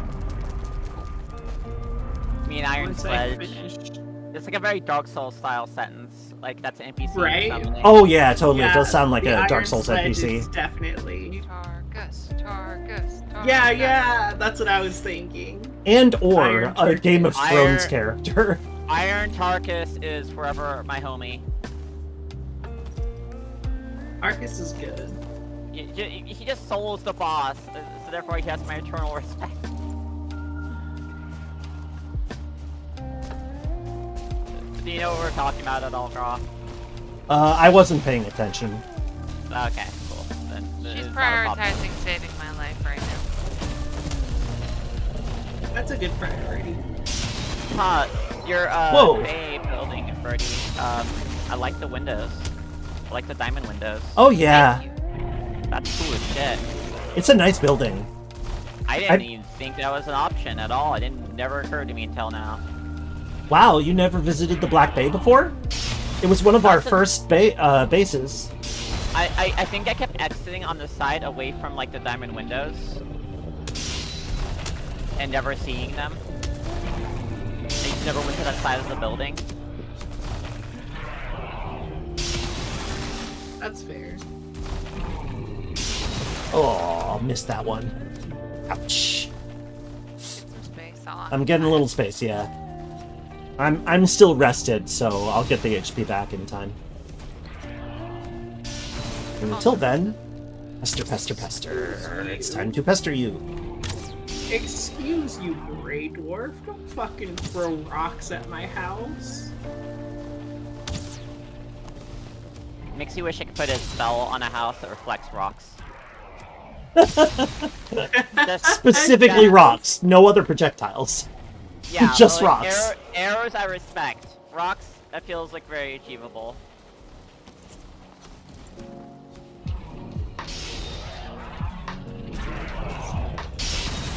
Me and Iron Once I Sledge. finish- It's like a very Dark Souls style sentence. Like, that's an NPC. Right? summoning. Oh yeah, totally. Yeah, It does sound like the a Dark Iron Souls Sledge NPC. is definitely. Targus, Targus, Targus. Yeah, that's what I was thinking. And or Iron a Game of Tarkus. Thrones Iron- character. Iron Tarkus is forever my homie. Arcus is good. He just souls the boss, so therefore he has my eternal respect. Do you know what we're talking about at all, Graw? I wasn't paying attention. Okay, cool. Then She's it's not a problem. prioritizing saving my life right now. That's a good priority. Huh, your Whoa. Bay building, Birdie. I like the windows. I like the diamond windows. Oh yeah, Thank you. That's cool as shit. it's a nice building. I didn't even think that was an option at all. It never occurred to me until now. Wow, you never visited the Black Bay before? It was one of our first bases. I think I kept exiting on the side away from like the diamond windows and never seeing them. I just never went to that side of the building. That's fair. Oh, missed that one. Ouch. Some space on. I'm getting a little space, yeah. I'm still rested, so I'll get the HP back in time. And until then, pester, pester, pester. It's time to pester you. Excuse you, Grey Dwarf. Don't fucking throw rocks at my house. Makes you wish I could put a spell on a house that reflects rocks. Just- Specifically yeah. rocks, no other projectiles. Yeah, Just like, rocks. Arrows I respect. Rocks, that feels like very achievable.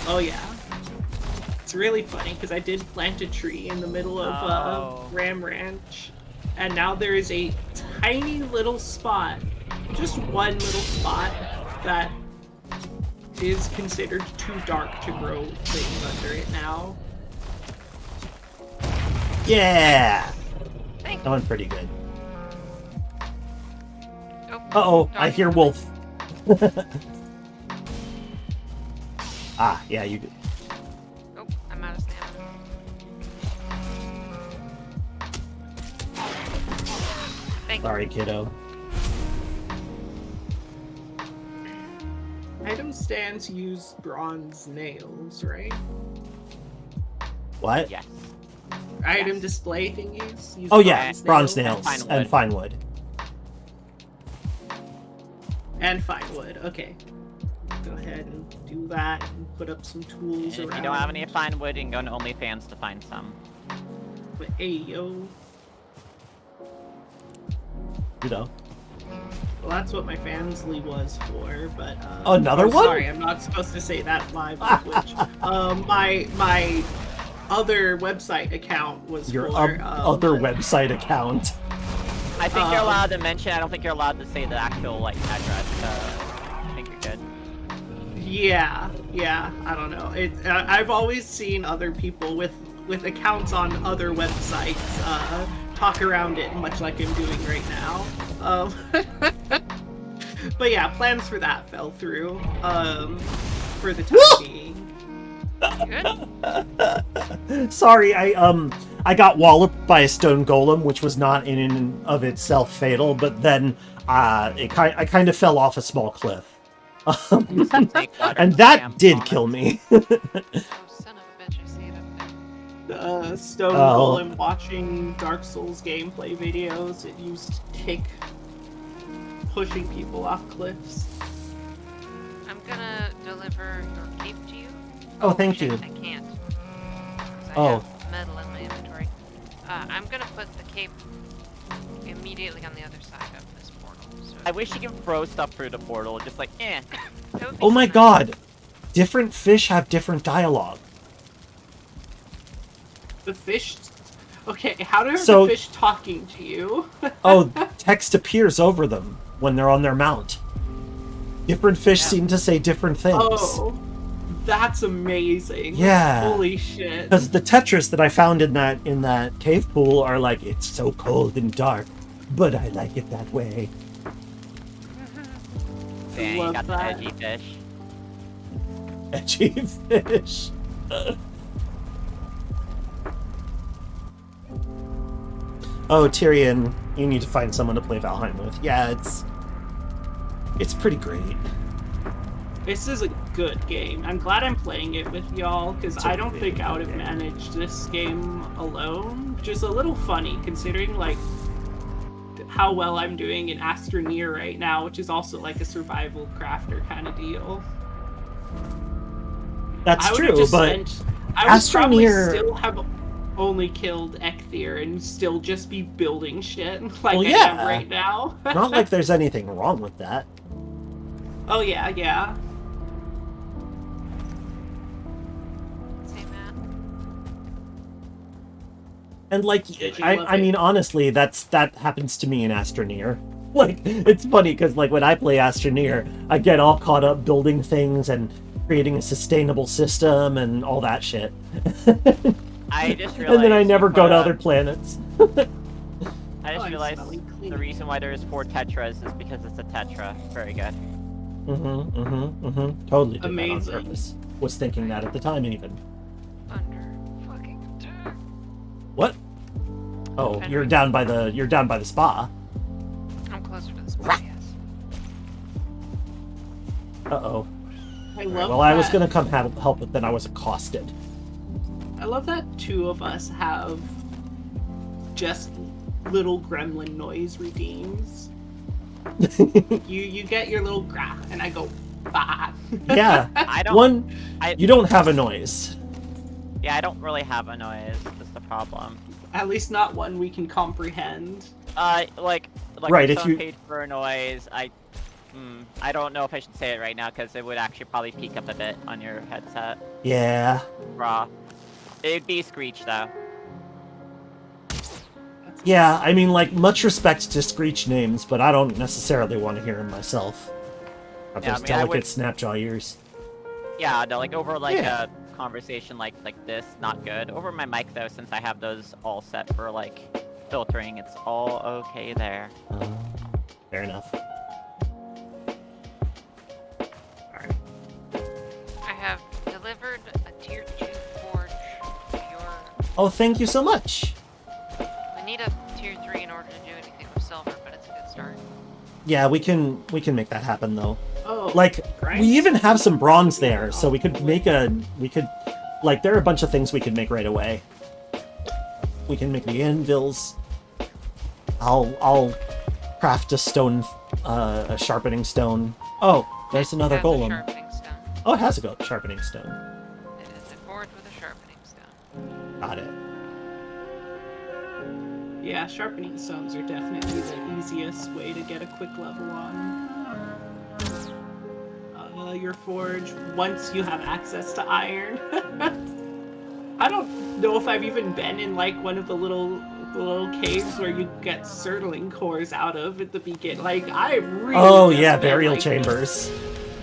Oh yeah. It's really funny because I did plant a tree in the middle of Oh. Ram Ranch, and now there is a tiny little spot, just one little spot, that is considered too dark to grow things under it now. Yeah! Thank That went pretty good. Oh, Uh-oh, I doggy. hear wolf. Ah, yeah, you... Oh, I'm out of stamina. Thank you. Sorry, kiddo. Item stands use bronze nails, right? What? Yes. Item Yes. display thingies use Oh yeah, bronze nails. nails And pine and wood. fine wood. And find wood. Okay. Go ahead and do that and put up some tools If around. you don't have any fine wood, you can go to OnlyFans to find some. But hey, yo. You know. Well, that's what my Fansly was for, but Another one? Sorry, I'm not supposed to say that live on Twitch. My other website account was Your for other website account. I think you're allowed to mention. I don't think you're allowed to say the actual like address. I think you're good. Yeah, I don't know. I've always seen other people with accounts on other websites talk around it, much like I'm doing right now. But yeah, plans for that fell through for the time being. Good. Sorry, I got walloped by a stone golem, which was not in and of itself fatal, but then I kind of fell off a small cliff. And that did kill me. Oh, son of a bitch, I see it up there. Stone Oh. Golem watching Dark Souls gameplay videos. It used kick pushing people off cliffs. I'm gonna deliver your cape to you. Oh, thank shit, you. I can't. 'Cause I Oh. have metal in my inventory. I'm gonna put the cape immediately on the other side of this portal. So I wish you could throw stuff through the portal, just like eh. that would be Oh my so nice. god! Different fish have different dialogue. The fish. Okay, how are So- the fish talking to you? Oh, text appears over them when they're on their mount. Different fish Yeah. seem to say different things. Oh, that's amazing. Yeah. Holy shit. Because the Tetris that I found in that cave pool are like, it's so cold and dark, but I like it that way. Dang, you love got the that. edgy fish. Edgy fish. Oh, Tyrion, you need to find someone to play Valheim with. Yeah, it's pretty great. This is a good game. I'm glad I'm playing it with y'all, because It's a I don't really think I would have good game. managed this game alone. Which is a little funny, considering, like, how well I'm doing in Astroneer right now, which is also, like, a survival crafter kind of deal. That's I would true, have just but spent... I would probably Astroneer- still have only killed Ecthyr and still just be building shit like Well, I yeah. am right now. not like there's anything wrong with that. Oh, yeah. Say, Matt. And like, Did you love I mean, it? honestly, that happens to me in Astroneer. Like, it's funny because like when I play Astroneer, I get all caught up building things and creating a sustainable system and all that shit. I just realized. And then I you never go put to up- other planets. I Oh, just I'm realized smelling clean. the reason why there's 4 tetras is because it's a tetra. Very good. Totally did that Amazing. on purpose. Was thinking that at the time even. Under fucking attack. What? Oh, you're down by the spa. I'm closer to the spot, yes. Uh-oh. I love Well, I was that- gonna come help, but then I was accosted. I love that two of us have just little gremlin noise routines. you get your little grah, and I go bah. Yeah. I don't. One, I- you don't have a noise. Yeah, I don't really have a noise. That's the problem. At least not one we can comprehend. Like Right, if if someone you- paid for a noise, I don't know if I should say it right now because it would actually probably peak up a bit on your headset. Yeah. Raw. It'd be Screech though. Yeah, I mean, like, much respect to Screech names, but I don't necessarily want to hear them myself. I've Yeah, those I mean, I delicate would- snapjaw ears. Yeah, no, like over like Yeah. a conversation like this, not good. Over my mic though, since I have those all set for like filtering, it's all okay there. Fair enough. I have delivered a tier 2 forge to your... Oh, thank you so much. We need a tier 3 in order to do anything with silver, but it's a good start. Yeah, we can make that happen though. Oh, Like, Right. we even have some bronze there, so we could like, there are a bunch of things we could make right away. We can make the anvils. I'll craft a stone a sharpening stone. Oh, there's another Has a golem. sharpening stone. Oh, it has a sharpening stone. It is a forge with a sharpening stone. Got it. Yeah, sharpening stones are definitely the easiest way to get a quick level on. Your forge, once you have access to iron. I don't know if I've even been in like one of the little caves where you get surtling cores out of at the beginning. Like I really. Oh just yeah, been, burial like, chambers.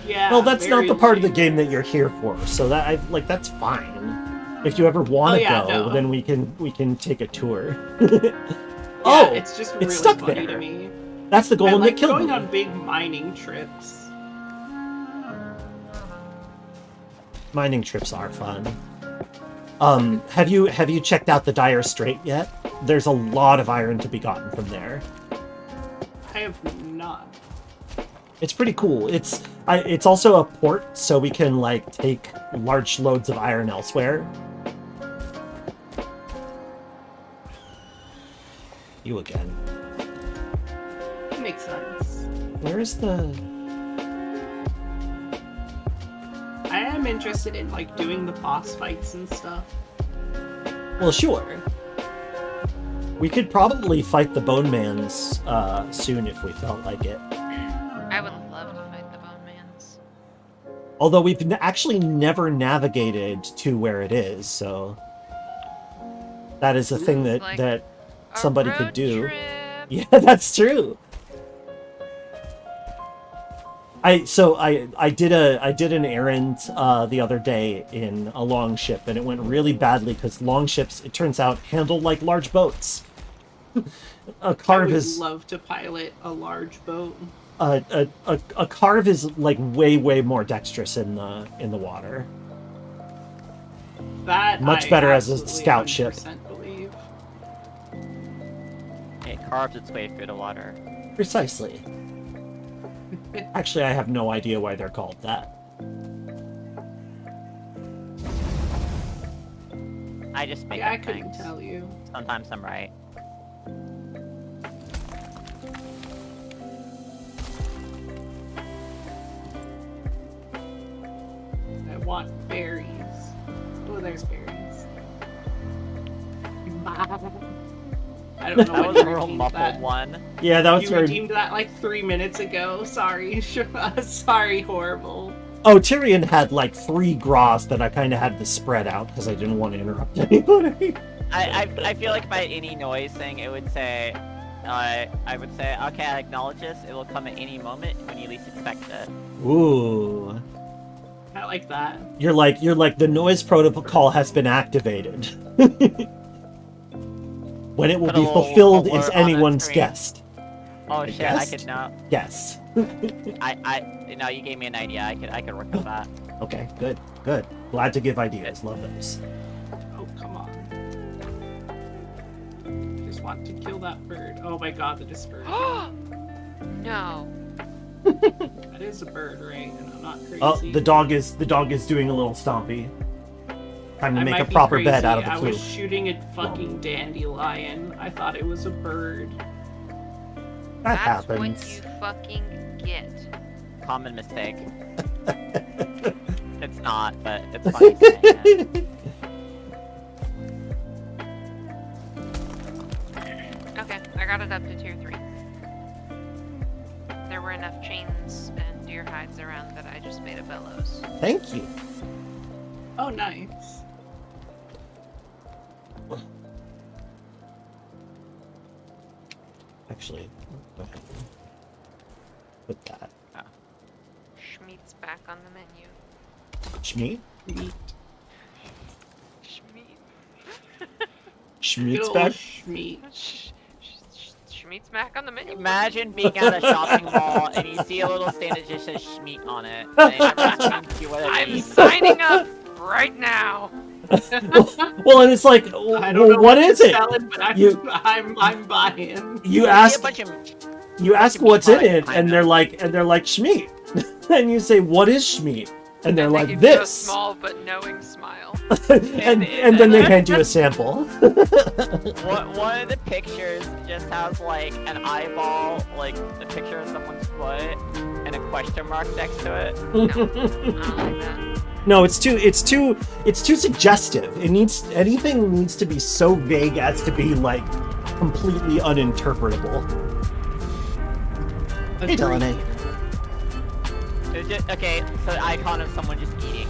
Yeah. Well, that's not the burial part of the chambers. game that you're here for, so that's fine. If you ever want to yeah, go, no. then we can take a tour. Yeah, it's just really stuck funny there. to me. That's the I golem like that killed going me. on big mining trips. Mining trips are fun. Have you checked out the Dire Strait yet? There's a lot of iron to be gotten from there. I have not. It's pretty cool. It's also a port, so we can like take large loads of iron elsewhere. You again. Makes sense. Where's the? I am interested in like doing the boss fights and stuff. Well, sure. We could probably fight the Bone Mans soon if we felt like it. I would love to fight the Bone Mans. Although we've actually never navigated to where it is, so that is a thing that Like that A somebody could road do. trip. Yeah, that's true. I did an errand the other day in a long ship, and it went really badly because long ships, it turns out, handle like large boats. A I carve would is love to pilot a large boat. a carve is like way more dexterous in the water. That Much I better as a absolutely scout ship. 100% believe. It carves its way through the water. Precisely. Actually, I have no idea why they're called that. I just make Yeah, I up couldn't things. tell you. Sometimes I'm right. I want berries. Oh, there's berries. I don't know That when was you a real redeemed muffled that. one. Yeah, that was You very. redeemed that like 3 minutes ago. Sorry. Sorry, horrible. Oh, Tyrion had like 3 Gras that I kind of had to spread out because I didn't want to interrupt anybody. I feel like by any noise thing, it would say, I would say, okay, I acknowledge this. It will come at any moment when you least expect it. Ooh. I like that. You're like the noise protocol has been activated. When it will Put a be little fulfilled alert is on the anyone's screen. guest. Oh shit, I guessed? could know. Yes. No, you gave me an idea. I could work with that. Okay, good. Glad to give ideas. Love those. Oh, come on. Just want to kill that bird. Oh my god, the dispersion. No. That is a bird, right? And I'm not crazy. Oh, the dog is doing a little stompy. Time to I make might a be proper crazy. bed out of the I flu. was shooting a fucking dandelion. I thought it was a bird. That That's what happens. you fucking get. Common mistake. It's not, but it's funny saying it. Okay, I got it up to tier 3. There were enough chains and deer hides around that I just made a bellows. Thank you. Oh, nice. Actually, go ahead. Put that. Schmeat's back on the menu. Schmeat? Neat. Schmeat. Good Schmeat's old back? Schmeat. Schmeat's back on the menu. Imagine being at a shopping mall and you see a little stand that just says Schmeat on it. And it never explains to you what it I'm means. signing up right now. Well, and it's like, I don't know what is to it? sell it, but I'm buying. You see ask a bunch of you ask of what's meat in it, products and they're like Schmeat. And you say, what is Schmeat? And they're They like, give you a this! small but knowing smile. and then they hand you a sample. One of the pictures just has like an eyeball, like a picture of someone's foot, and a question mark next to it. No, I don't like that. No, it's too suggestive. Anything needs to be so vague as to be like completely uninterpretable. Hey, Delaney. Okay, so the icon of someone just eating.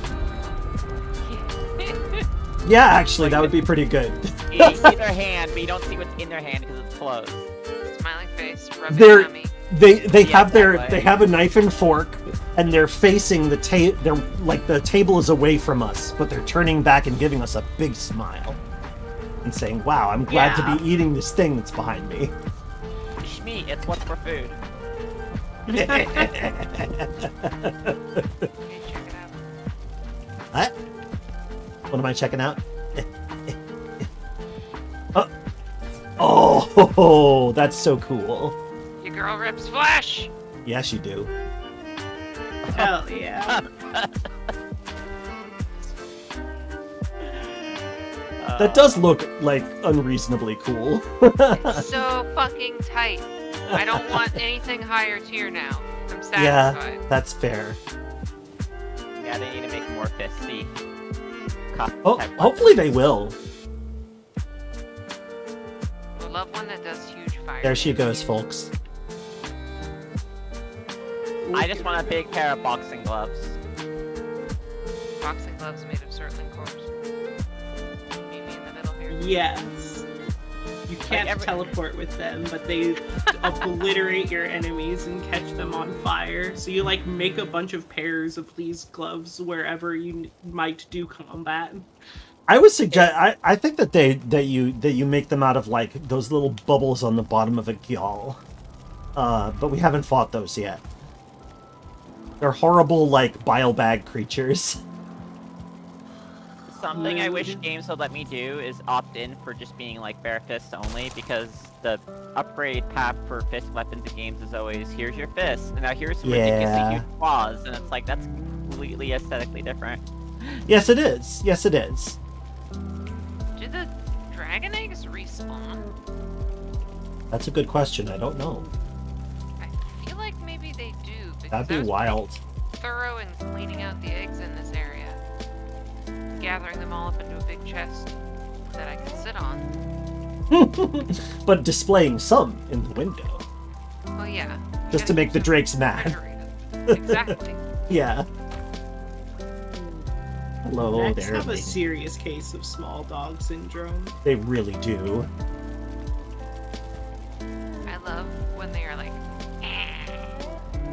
Yeah, actually, that would be pretty good. You see their hand, but you don't see what's in their hand because it's closed. Smiling face, rubbing They're- tummy. They Yeah, have that way. they have a knife and fork, and they're facing the they're like the table is away from us, but they're turning back and giving us a big smile, and saying, "Wow, I'm glad Yeah. to be eating this thing that's behind me." Shmee, it's what's for food. Okay, check it out. What? What am I checking out? Oh, that's so cool. Your girl rips flesh! Yes, you do. Hell yeah. That does look like unreasonably cool. It's so fucking tight. I don't want anything higher tier now. I'm Yeah, satisfied. that's fair. Yeah, they need to make more fisty. Oh, hopefully they will. I love one that does huge fire. There she damage. goes, folks. I just want a big pair of boxing gloves. Boxing gloves made of certain cores. Meet me in the middle here. Yes. You can't every- teleport with them, but they obliterate your enemies and catch them on fire. So you like make a bunch of pairs of these gloves wherever you might do combat. I would suggest. I think that you make them out of like those little bubbles on the bottom of a gyal. But we haven't fought those yet. They're horrible, like bile bag creatures. Something I wish games would let me do is opt in for just being like bare fists only, because the upgrade path for fist weapons in games is always, here's your fist, and now here's some ridiculously Yeah. huge claws, and it's like, that's completely aesthetically different. Yes, it is. Yes, it is. Do the dragon eggs respawn? That's a good question. I don't know. I feel like maybe they do. Because That'd I be was wild. pretty thorough in cleaning out the eggs in this area. Gathering them all up into a big chest that I can sit on. But displaying some in the window, Oh yeah. just to make the drakes mad. Refrigerated. Exactly. Yeah. Hello Next there. have a lady. serious case of small dog syndrome. They really do. I love when they are like,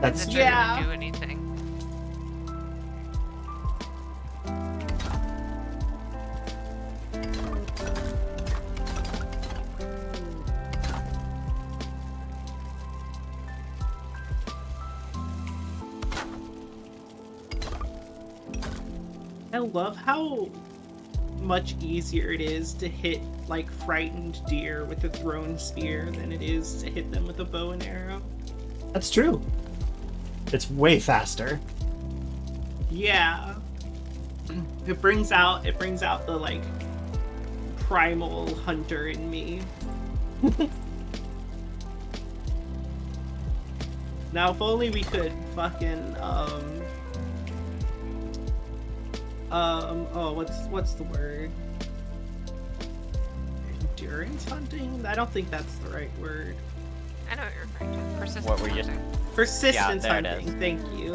That's as if they're Yeah. gonna do anything. I love how much easier it is to hit like frightened deer with a thrown spear than it is to hit them with a bow and arrow. that's true. It's way faster. Yeah. It brings out the like primal hunter in me. Now if only we could fucking oh what's the word? Endurance hunting? I don't think that's the right word. I know what you're referring to. Persistent What were you just- hunting. Persistence there it hunting, is. thank you.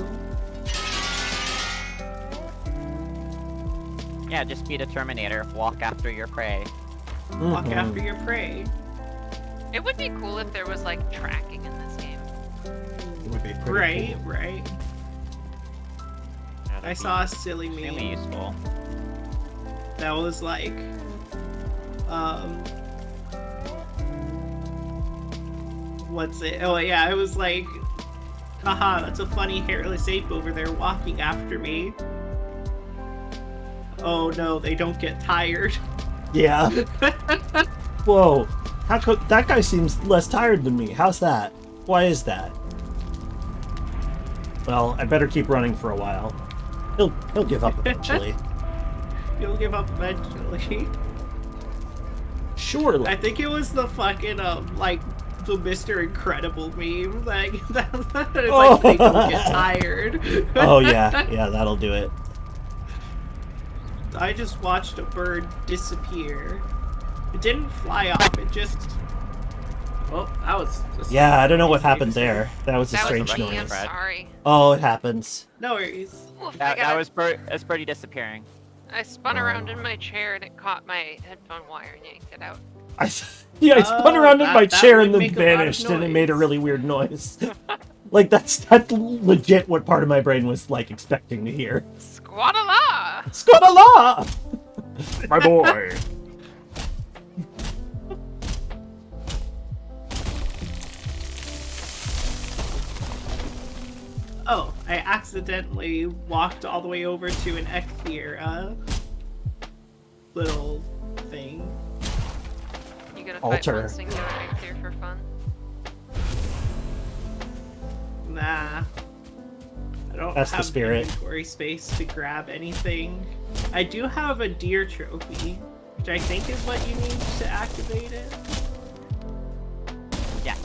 Yeah, just be the Terminator, walk after your prey. Walk Mhm. after your prey. It would be cool if there was like tracking in this game. It would be pretty Right, cool. right. That'd I be saw a silly extremely meme useful. that was like, what's it? Oh yeah, it was like, haha, that's a funny hairless ape over there walking after me. Oh no, they don't get tired. Yeah. Whoa. How could that guy seems less tired than me? How's that? Why is that? Well, I better keep running for a while. He'll give up eventually. You'll give up eventually. Surely. I think it was the fucking like the Mr. Incredible meme. Like that is like they don't get tired. Oh yeah, that'll do it. I just watched a bird disappear. It didn't fly off. It just. Well, that was. Yeah, I don't know what happened there. That was a That strange was me. I'm noise. sorry. Oh, it happens. No worries. Oof, That was Birdie disappearing. I spun around in my chair and it caught my headphone wire and yanked it out. I spun around in my that chair would and then make a lot of vanished, and it made a noise. really weird noise. Like that's legit what part of my brain was like expecting to hear. Squat-a-la! Squad-a-la! My boy. Oh, I accidentally walked all the way over to an Ecthier little thing. You gonna Altar. fight one singular Ecthier for fun? Nah. I don't That's the have spirit. inventory space to grab anything. I do have a deer trophy, which I think is what you need to activate it. Yeah.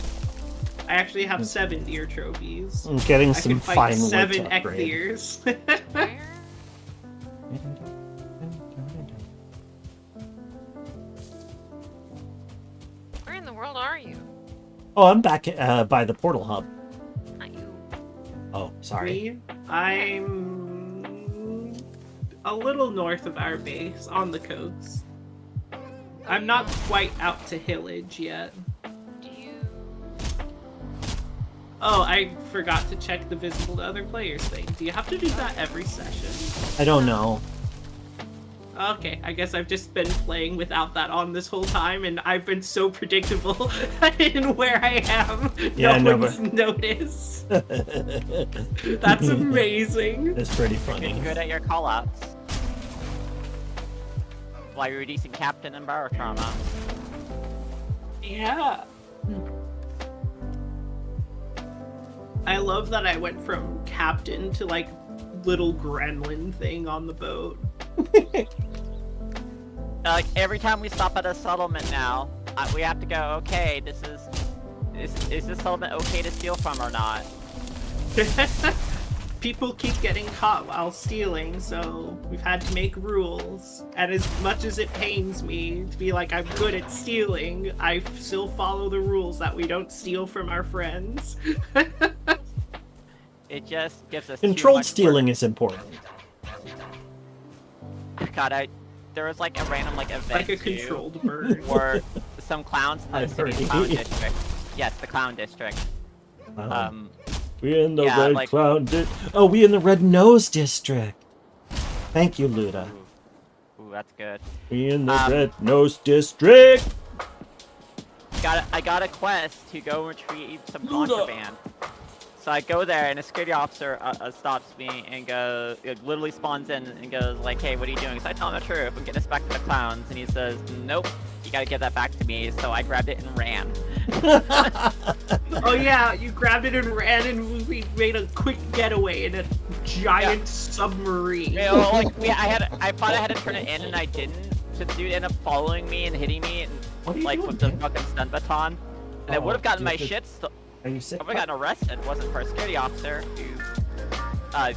I actually have 7 deer trophies. I'm getting I some can fight fine wood 7 to upgrade. Ecthiers. Where? Where in the world are you? Oh, I'm back by the portal hub. Not you. Oh, sorry. Me? I'm a little north of our base, on the coast. I'm not quite out to Hillage yet. Do you? Oh, I forgot to check the visible to other players thing. Do you have to do that every session? I don't know. Okay, I guess I've just been playing without that on this whole time, and I've been so predictable in where I am. Yeah, no no, one's noticed. That's amazing. It's pretty Getting funny. good at your callouts. While you're reducing captain and bar trauma. Yeah. I love that I went from captain to like little gremlin thing on the boat. Like every time we stop at a settlement now, we have to go. Okay, is this settlement okay to steal from or not? People keep getting caught while stealing, so we've had to make rules. And as much as it pains me to be like I'm good at stealing, I still follow the rules that we don't steal from our friends. It just gives us too Controlled much stealing is important. work. God, there was like a random like event Like a too, controlled bird. where some clowns in the I've city heard clown it. district. Yes, the clown district. We in the yeah, red like- clown Oh, we in the red nose district. Thank you, Luda. Ooh, that's good. We in the Um, red nose district. I got a quest to go retrieve some contraband. So I go there, and a security officer stops me and goes, it literally spawns in and goes like, "Hey, what are you doing?" So I tell him the truth. I'm getting us back to the clowns, and he says, "Nope, you gotta give that back to me." So I grabbed it and ran. Oh yeah, you grabbed it and ran, and we made a quick getaway in a giant submarine. You know, like I thought I had to turn it in, and I didn't. So the dude ended up following me and hitting me, and What are you like doing, with the man? fucking stun baton. And I Oh, would have gotten you my have to- shit. Are you sick? I would have gotten arrested. It wasn't for a security officer who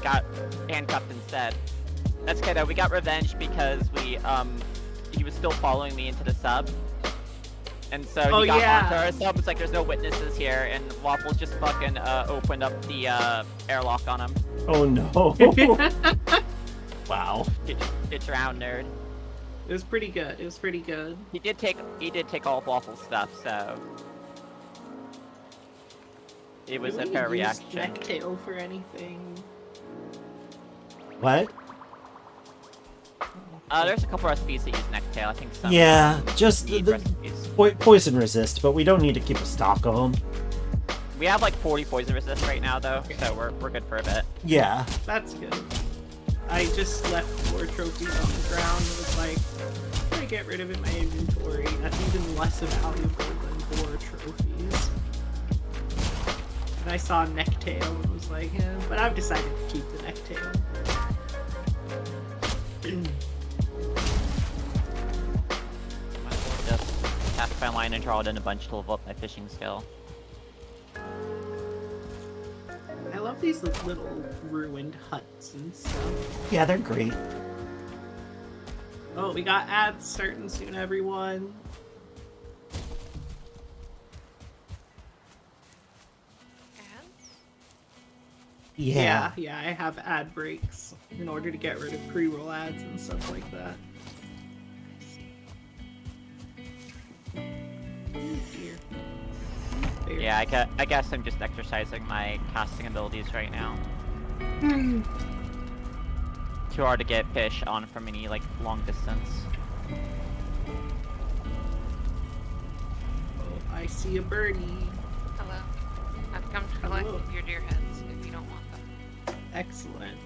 got handcuffed instead. That's okay though. We got revenge because he was still following me into the sub. And so Oh, he got yeah. onto our sub. It's like there's no witnesses here, and Waffles just fucking opened up the airlock on him. Oh no. Wow. Get around, nerd. It was pretty good. It was pretty good. He did take all of Waffles stuff, so it was a Really fair use reaction. Necktail for anything. What? There's a couple recipes that use necktail. I think some Yeah, just need the recipes. poison resist, but we don't need to keep a stock of them. We have like 40 poison resist right now though, so we're good for a bit. Yeah. That's good. I just left 4 trophies on the ground and was like, I'm gonna get rid of it in my inventory. That's even less valuable than 4 trophies. And I saw Necktail and was like, yeah, but I've decided to keep the Necktail. line and draw it in a bunch to level up my fishing skill. I love these little ruined huts and stuff. Yeah, they're great. Oh, we got ads starting soon, everyone. Ads? Yeah. Yeah, I have ad breaks in order to get rid of pre-roll ads and stuff like that. I see. Here. There. Yeah, I guess I'm just exercising my casting abilities right now. Too hard to get fish on from any like long distance. Oh, I see a birdie. Hello. I've come to collect Hello. your deer heads if you don't want them. Excellent.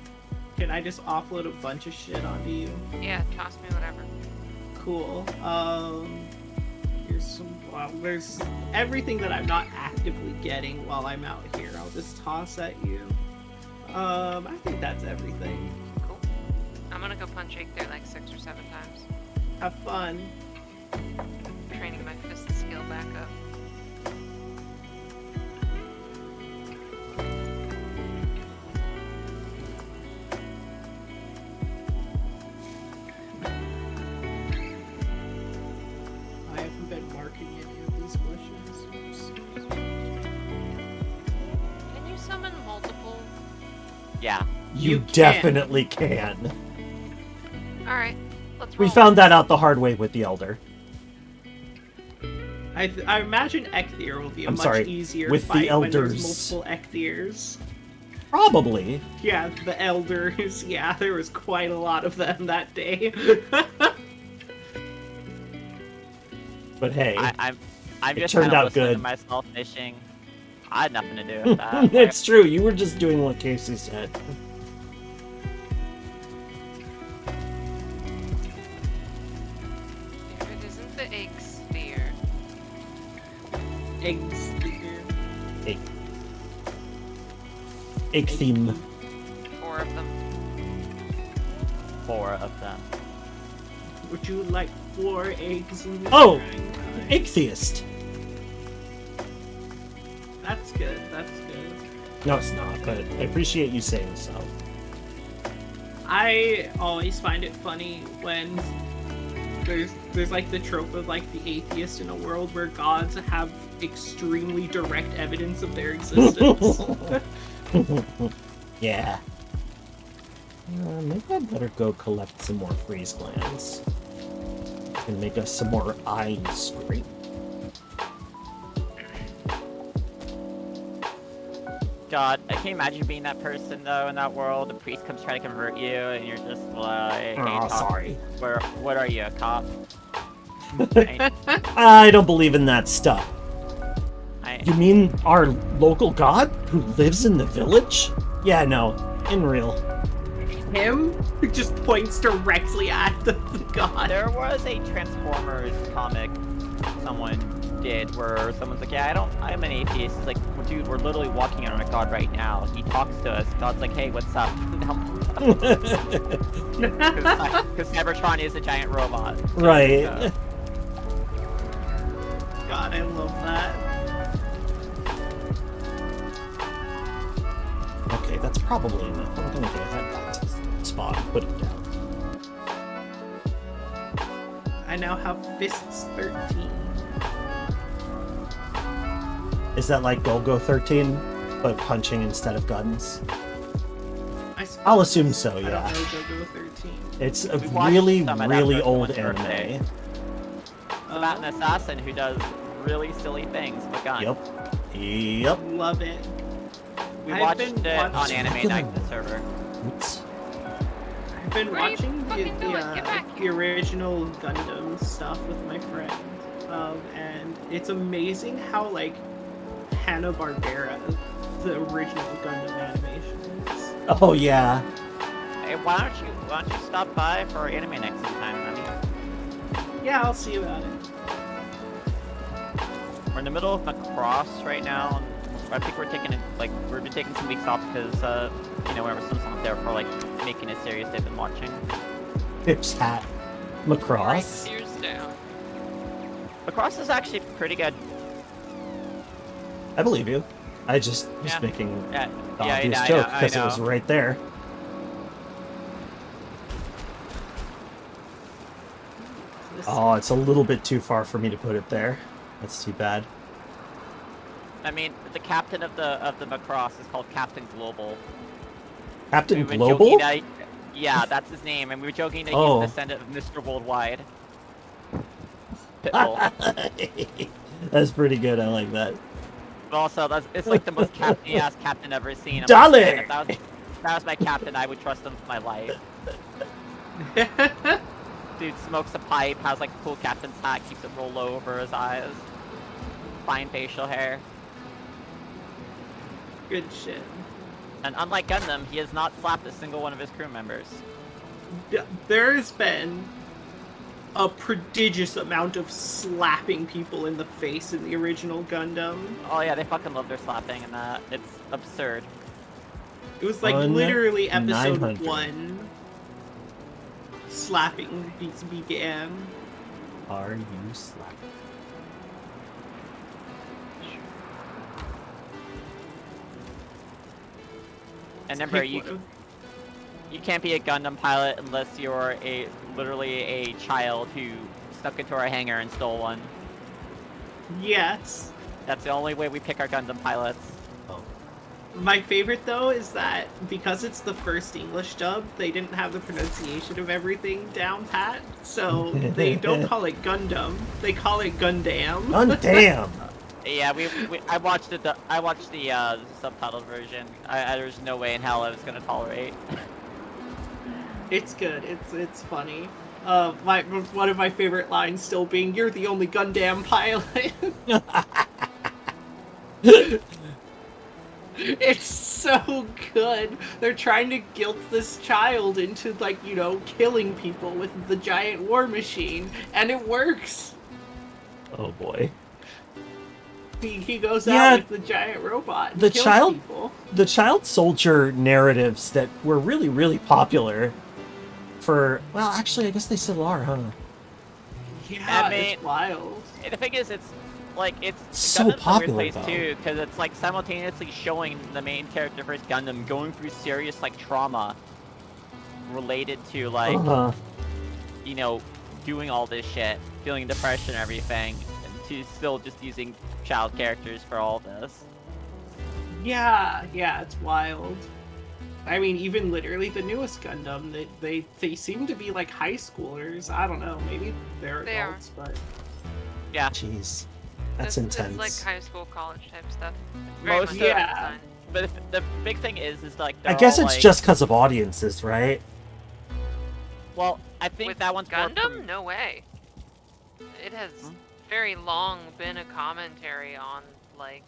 Can I just offload a bunch of shit onto you? Yeah, toss me whatever. Cool. Here's some. Wow, there's everything that I'm not actively getting while I'm out here. I'll just toss at you. I think that's everything. Cool. I'm gonna go punch Jake there like 6 or 7 times. Have fun. Training my fist skill back up. I haven't been marking any of these bushes. Can you summon multiple? Yeah. You can. definitely can. Alright, let's roll. We found that out the hard way with the Elder. I imagine Ecthier will be a I'm much sorry, easier with the fight when there's elders. multiple Ecthiers. Probably. Yeah, the elders. Yeah, there was quite a lot of them that day. But hey, I'm It just turned kind of out listening to good. myself fishing. I had nothing to do with that. it's true. You were just doing what Casey said. If it isn't the egg sphere. Ecthier. Ichtheme. 4 of them. 4 of them. Would you like 4 eggs in this Oh! frying pan? Ichtheist. That's good. That's good. No, it's not, but I appreciate you saying so. I always find it funny when there's like the trope of like the atheist in a world where gods have extremely direct evidence of their existence. Yeah. Maybe I better go collect some more freeze glands. And make us some more eye scrape. God, I can't imagine being that person though in that world. The priest comes trying to convert you, and you're just like, "Hey, Oh, sorry. What are you, a cop?" I don't believe in that stuff. I, You mean our local god who lives in the village? Yeah, no, in real. Him just points directly at the god. there was a Transformers comic someone did where someone's like, "Yeah, I'm an atheist." It's like, well, dude, we're literally walking on a god right now. He talks to us. God's like, "Hey, what's up?" Because Cybertron is a giant robot. Right. God, I love that. Okay, that's probably enough. I'm gonna go head back to the spot and put it down. I now have fists 13. Is that like Go-Go 13, but punching instead of guns? I'll assume so, yeah. I don't know Go-Go 13. It's a We watched really, some of that really for old someone's anime. birthday. It's about an assassin who does really silly things with a gun. Yep. Yep. Love it. We I've watched been it on watching- Anime Night the server. Oops. I've been Where are you watching fucking going? Get back the here. original Gundam stuff with my friend, and it's amazing how like Hanna-Barbera the original Gundam animation is. Oh yeah. Hey, why don't you stop by for Anime Night sometime? I mean, Yeah, I'll see about it. we're in the middle of Macross right now. And I think we've been taking some weeks off because whenever someone's there for like making a series they've been watching. Pips hat. Right, Macross. ears down. Macross is actually pretty good. I believe you. I just was Yeah. making Yeah, the yeah, obvious I joke know, I because it was know. right there. This- Oh, it's a little bit too far for me to put it there. That's too bad. I mean, the captain of the Macross is called Captain Global. Captain We've been Global? joking that yeah, that's his name, and we were joking that Oh. he's a descendant of Mr. Worldwide. Pitbull. That's pretty good. I like that. But also, it's like the most captain-ass captain I've ever seen. I'm Dale! like, man, if that was my captain, I would trust him for my life. Dude smokes a pipe, has like a cool captain's hat, keeps it rolled low over his eyes. Fine facial hair. Good shit. And unlike Gundam, he has not slapped a single one of his crew members. There has been a prodigious amount of slapping people in the face in the original Gundam. Oh yeah, they fucking love their slapping and that. It's absurd. It was like Un- literally episode 900. 1. Slapping began. Are you slapping? And remember, Like, you what a- you can't be a Gundam pilot unless you're literally a child who snuck into our hangar and stole one. Yes. That's the only way we pick our Gundam pilots. Oh. My favorite though is that because it's the first English dub, they didn't have the pronunciation of everything down pat, so they don't call it Gundam, they call it Gundam. Gundam! Yeah, I watched the subtitled version. There's no way in hell I was gonna tolerate. It's good. It's funny. One of my favorite lines still being, "You're the only Gundam pilot." It's so good. They're trying to guilt this child into, like, you know, killing people with the giant war machine, and it works. Oh boy. He goes Yeah, out with the giant robot and the kills child- people. The child soldier narratives that were really, really popular for, well, actually, I guess they still are, huh? Yeah, I mean- it's wild. And the thing is, it's like it's So Gundam's a weird popular, place though. too, because it's like simultaneously showing the main character for his Gundam going through serious like trauma related to like Uh-huh. you know doing all this shit, feeling depression and everything, and to still just using child characters for all this. Yeah, it's wild. I mean, even literally the newest Gundam, they seem to be like high schoolers. I don't know, maybe they're They are. adults, but Yeah, Jeez. That's It's intense. like high school, college type stuff. Most much of- Yeah. design. but the big thing is like I they're guess all, it's like- just because of audiences, right? well, I think With that one's more Gundam? No way. It has Hmm? very long been a commentary on like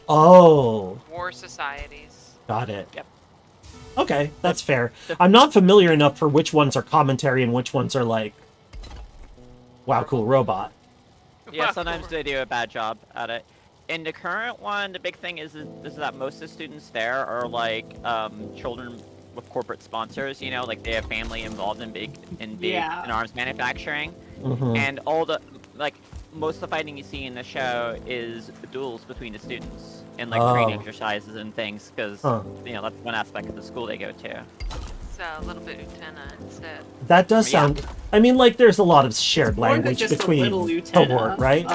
Oh, war societies. got it. Yep. Okay, that's fair. the- I'm not familiar enough for which ones are commentary and which ones are like, wow, cool robot. Yeah, sometimes they do a bad job at it. In the current one, the big thing is that most of the students there are like children with corporate sponsors. You know, like they have family involved in Yeah. in arms manufacturing, Mhm. and all the like most of the fighting you see in the show is duels between the students and like training Oh. exercises and things because Huh. you know that's one aspect of the school they go to. It's a little bit Utena instead. That does Yeah. sound. I mean, like, there's a lot of shared more than language just a between little the lieutenant. work, right?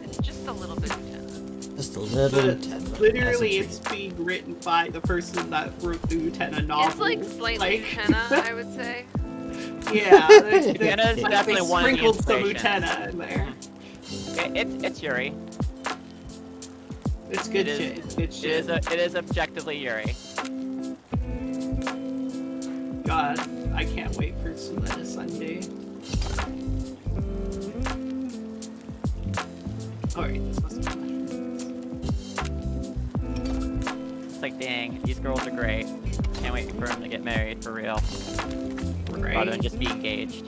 It's just a little bit Utena. Just a little. But Nintendo literally, as a it's being written by the person that wrote the Lieutenant novel. It's like slightly Utena, I would say. Yeah, Utena's like definitely they one of the sprinkled some inspirations. Lieutenant in there. It's Yuri. It's good It is- shit. It's good shit. It is objectively Yuri. God, I can't wait for Suletta Sunday. Alright, this must be mushrooms. It's like, dang, these girls are great. Can't wait for them to get married for real, rather Right? than just be engaged.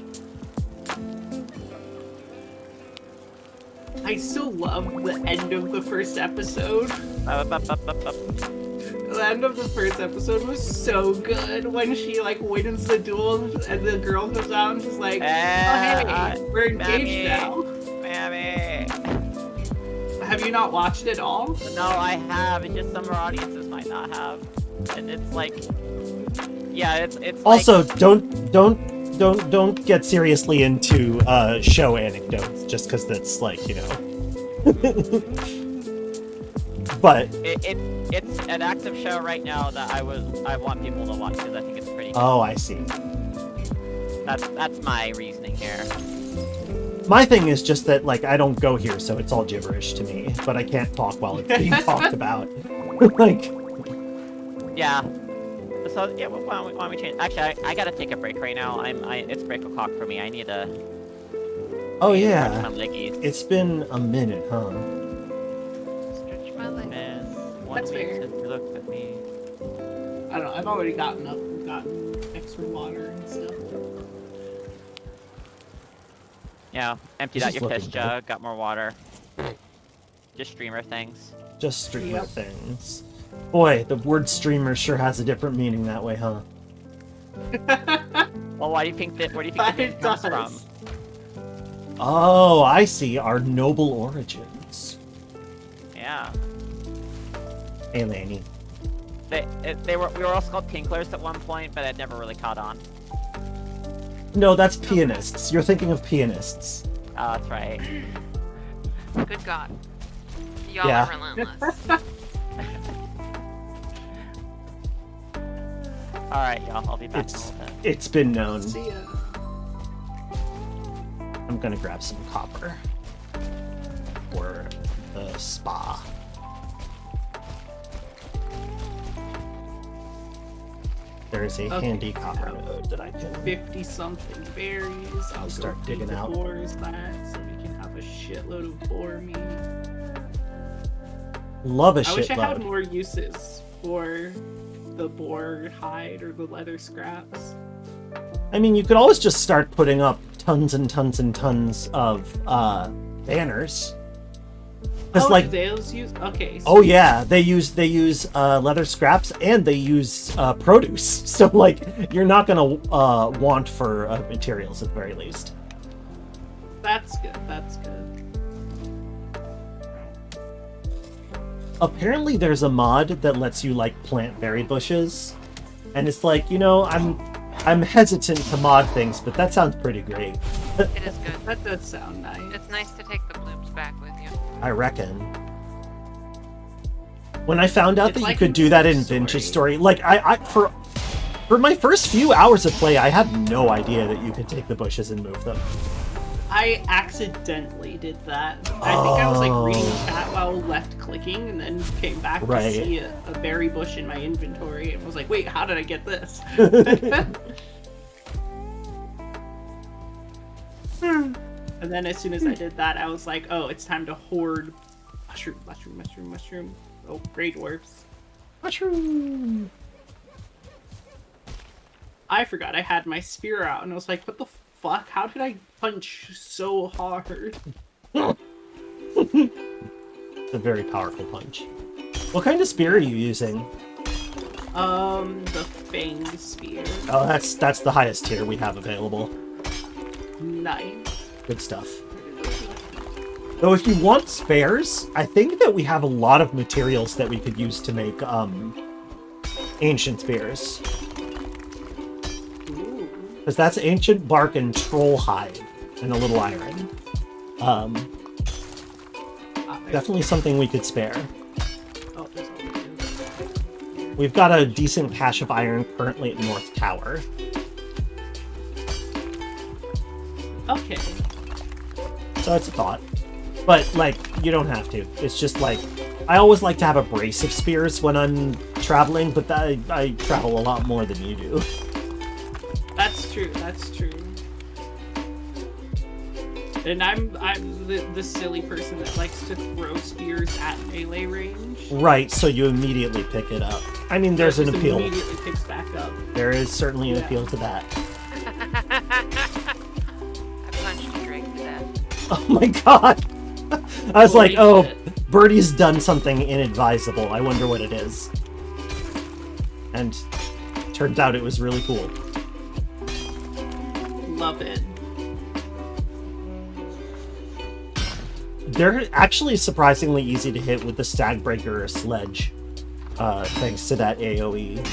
I still love the end of the first episode. The end of the first episode was so good when she like wins the duel and the girl comes out and she's like, "Oh hey, we're engaged Mammy. now." Mammy. right. Have you not watched it all? No, I have. It's just some of our audiences might not have. And it's like, yeah, it's Also, like, don't get seriously into show anecdotes just because that's like, you know. But it's an active show right now that I want people to watch because I think it's pretty good. oh, I see. That's my reasoning here. My thing is just that like I don't go here, so it's all gibberish to me. But I can't talk while it's being talked about. Like, Yeah. So yeah, why don't we change? Actually, I gotta take a break right now. It's break o'clock for me. I need to. oh stretch yeah, my leggies. it's been a minute, huh? Stretch my legs. And one That's week fair. since you looked at me. I don't know. I've already gotten up and gotten extra water and stuff. Yeah, emptied This out is your looking fish good. jug, got more water. Just streamer things. Just streamer Yep. things. Boy, the word streamer sure has a different meaning that way, huh? Well, why do you think that? Where do you think the name It comes does. from? Oh, I see. Our noble origins. Yeah. Hey, Laney. We were also called tinklers at one point, but it never really caught on. No, that's pianists. You're thinking of pianists. Oh, that's right. Good God. Y'all Yeah. are relentless. All right, y'all. I'll be back in a It's little bit. it's been known. See ya. I'm gonna grab some copper for the spa. There is a Okay. handy copper node that I can. 50-something berries. I'll Start go feed digging the out. boars that so we can have a shitload of boar meat. Love a I wish I had shitload. more uses for the boar hide or the leather scraps. I mean, you could always just start putting up tons and tons and tons of banners. Because Oh, like, do those use? Okay. oh yeah, they use leather scraps and they use produce. So like, you're not gonna want for materials at the very least. That's good. That's good. Apparently, there's a mod that lets you like plant berry bushes, and it's like, you know, I'm hesitant to mod things, but that sounds pretty great. It is good. That does sound nice. It's nice to take the blooms back with you. I reckon. When I found out It's that you like could in do that in Story. Vintage Story, like for my first few hours of play, I had no idea that you could take the bushes and move them. I accidentally did that. I think I was like reading Oh. chat while left clicking and then came back Right. to see a berry bush in my inventory and was like, wait, how did I get this? And then as soon as I did that, I was like, oh, it's time to hoard mushroom. Oh, Grey Dwarfs. Mushroom. I forgot I had my spear out and I was like, what the fuck? How did I punch so hard? It's a very powerful punch. What kind of spear are you using? The Fang Spear. Oh, that's the highest tier we have available. Nice. Good stuff. Though if you want spares, I think that we have a lot of materials that we could use to make ancient spears. Ooh. Because that's ancient bark and troll hide and a little iron. Definitely something we could spare. Oh, there's all the We've got a decent cache of iron currently at North Tower. Okay. So it's a thought. But, like, you don't have to. It's just like, I always like to have a brace of spears when I'm traveling, but I travel a lot more than you do. That's true. And I'm the silly person that likes to throw spears at melee range. Right, so you immediately pick it up. I mean, there's an Just appeal. Immediately picks back up. There is certainly an Yeah. appeal to that. I punched a drake to death. Oh my god! I was like, Holy oh, shit. Birdie's done something inadvisable. I wonder what it is. And turns out it was really cool. Love it. they're actually surprisingly easy to hit with the Stag Breaker or Sledge, thanks to that AoE.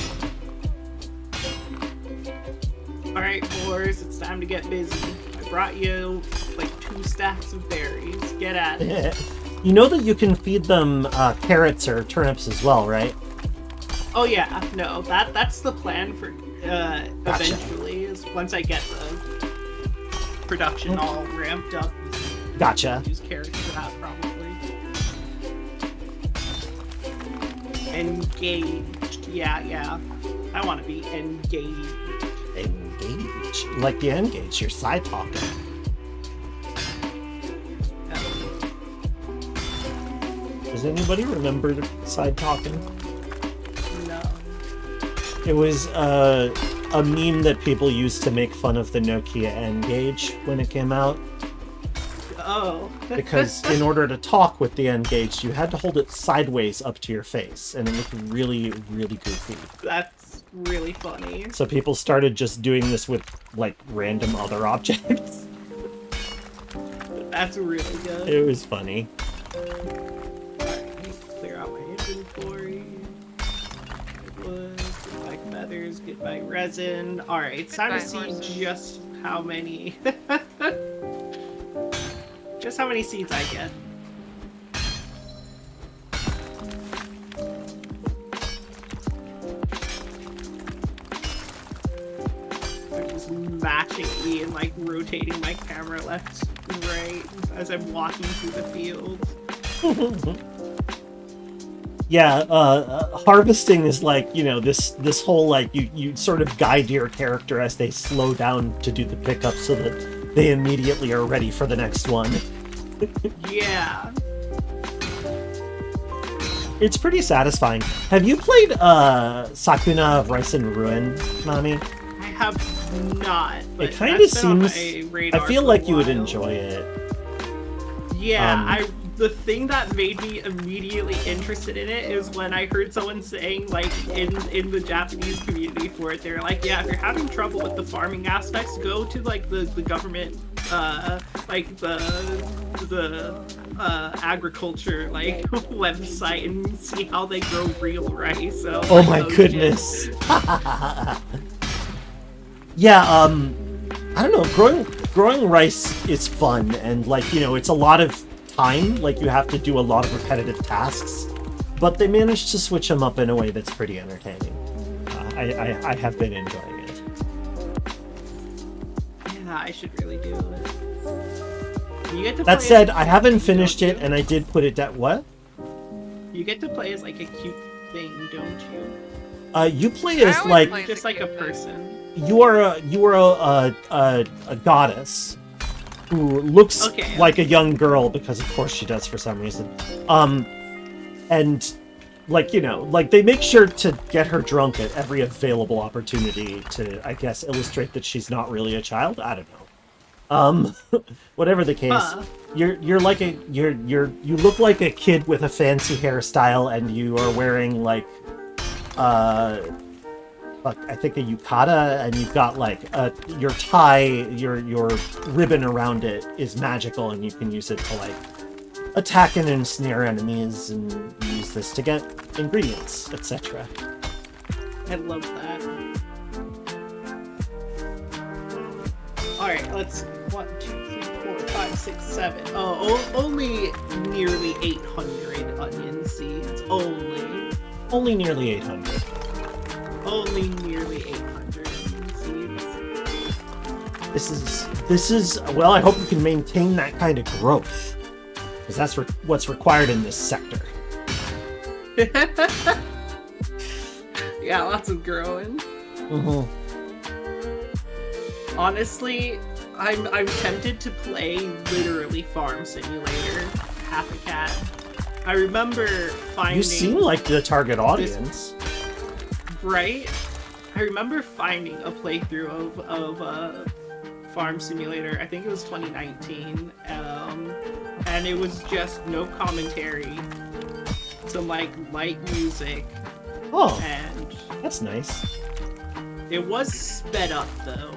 Alright, boys, it's time to get busy. I brought you like 2 stacks of berries. Get at it. You know that you can feed them carrots or turnips as well, right? Oh yeah, no, that's the plan for Gotcha. eventually, is once I get the production all ramped up. Gotcha. Use carrots for that, probably. Engaged. Yeah. I want to be engaged. Engage. Like the Engage, you're side talking. Does anybody remember side talking? No. It was a meme that people used to make fun of the Nokia N-Gage when it came out. Oh. Because in order to talk with the N-Gage, you had to hold it sideways up to your face, and it looked really, really goofy. That's really funny. So people started just doing this with, like, random other objects. That's really good. It was funny. Clear out my inventory. Get wood, get my feathers, get my resin. Alright, it's time to see horses. just how many just how many seeds I get. I'm just matching E and like rotating my camera left and right as I'm walking through the field. Yeah, harvesting is like, you know, this whole, like, you sort of guide your character as they slow down to do the pickup so that they immediately are ready for the next one. Yeah. It's pretty satisfying. Have you played Sakuna of Rice and Ruin, Nami? I have not. But It kind of that's been on seems... my radar I feel for a like you would while. enjoy it. Yeah, the thing that made me immediately interested in it is when I heard someone saying, like, in the Japanese community for it, they're like, yeah, if you're having trouble with the farming aspects, go to, like, the government, like, the agriculture, like, website and see how they grow real rice. So, Oh like, my shit. goodness. Yeah, I don't know, growing rice is fun, and, like, you know, it's a lot of time, like, you have to do a lot of repetitive tasks, but they managed to switch them up in a way that's pretty entertaining. I have been enjoying it. Yeah, I should really do it. You get to That play said, as I a haven't cute, finished don't it, you? and I did put it down. What? You get to play as, like, a cute thing, don't you? You play I as, always like, play as Just a like a cute thing. person. you are a goddess who looks Okay. like a young girl, because of course she does for some reason. And, like, you know, like, they make sure to get her drunk at every available opportunity to, I guess, illustrate that she's not really a child. I don't know. Whatever the case, Huh. you're like you look like a kid with a fancy hairstyle, and you are wearing, like, I think a yukata, and you've got, like, your tie, your ribbon around it is magical, and you can use it to, like, attack and ensnare enemies, and use this to get ingredients, etc. I love that. Alright, let's 1, 2, 3, 4, 5, 6, 7. Oh, only nearly 800 onion seeds. Only nearly 800. Only nearly 800 onion seeds. This is well, I hope you can maintain that kind of growth, because that's what's required in this sector. Yeah, lots of growing. Mm-hmm. Honestly, I'm tempted to play literally Farm Simulator, half a cat. I remember finding... You seem like the target audience. Right? I remember finding a playthrough of Farm Simulator, I think it was 2019, and it was just no commentary, some, like, light music, Oh, and that's nice. it was sped up, though.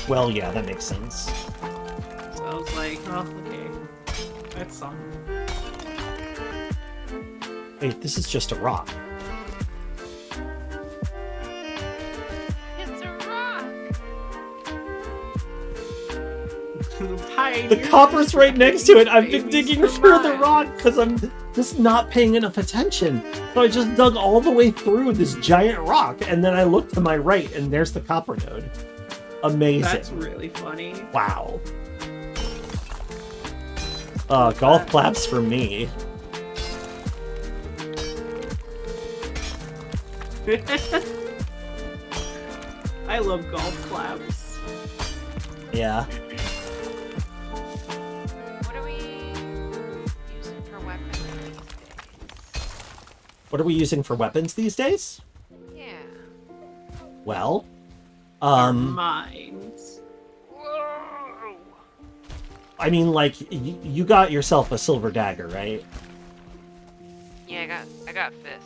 Well, yeah, that makes sense. So I was like, oh, okay. That song. Wait, this is just a rock. It's a rock. The copper's right next to it. I've been digging for the rock because I'm just not paying enough attention. So I just dug all the way through this giant rock, and then I looked to my right, and there's the copper node. Amazing. That's really funny. Wow. Golf claps for me. I love golf claps. Yeah. What are we using for weapons these days? What are we using for weapons these days? Yeah. Well, Mines. Whoa. I mean, like, you got yourself a silver dagger, right? Yeah, I got fists.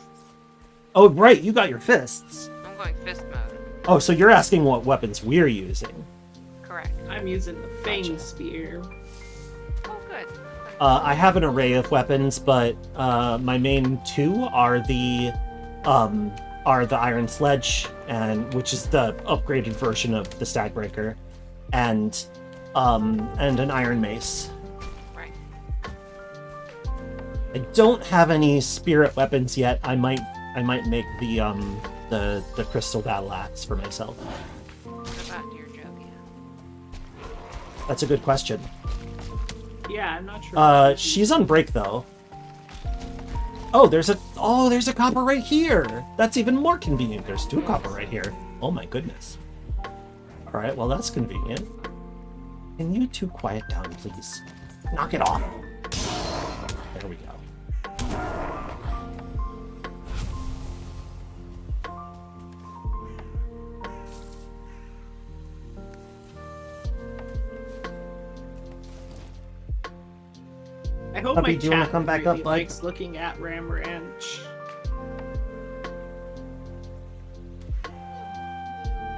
Oh, right, you got your fists. I'm going fist mode. Oh, so you're asking what weapons we're using. Correct. I'm using the Fang Spear. Oh, good. I have an array of weapons, but my main two are the Iron Sledge, which is the upgraded version of the Stagbreaker, and an Iron Mace. Right. I don't have any spirit weapons yet. I might make the crystal battle axe for myself. What about your Jogia? That's a good question. Yeah, I'm not sure. She's on break though. Oh, there's a copper right here. That's even more convenient. There's two copper right here. Oh my goodness. All right, well that's convenient. Can you two quiet down, please? Knock it off. There we go. I hope Puppy, my do you wanna chat come back really up, bud? likes looking at Ram Ranch.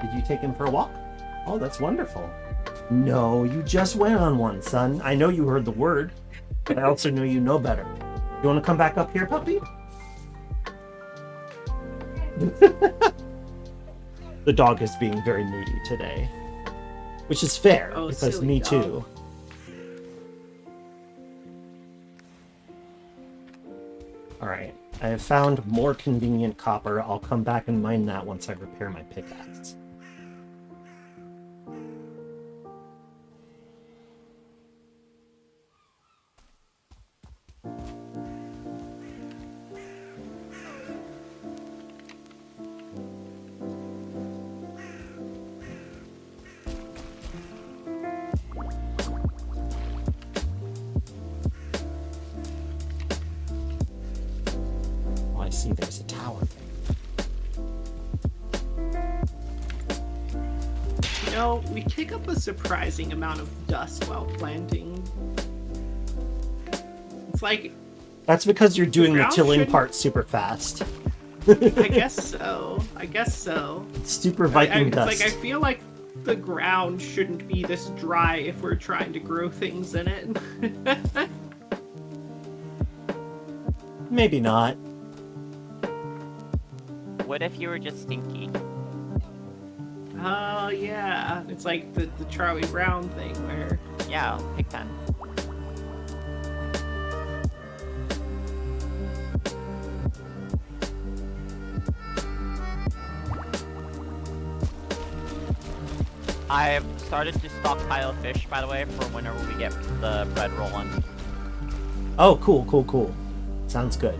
Did you take him for a walk? Oh, that's wonderful. No, you just went on one, son. I know you heard the word, but I also know you know better. You want to come back up here, puppy? The dog is being very moody today, which is fair, Oh, because silly me dog. too. Alright, I have found more convenient copper. I'll come back and mine that once I repair my pickaxe. Oh, I see there's a tower there. You know, we kick up a surprising amount of dust while planting. It's like, That's because you're doing the ground tilling shouldn't- part super fast. I guess so. I guess so. It's super Viking It's dust. like, I feel like the ground shouldn't be this dry if we're trying to grow things in it. Maybe not. What if you were just stinky? Oh, yeah. It's like the Charlie Brown thing where... Yeah, pick 10. I've started to stockpile fish, by the way, for whenever we get the bread rolling. Oh, cool, cool, cool. Sounds good.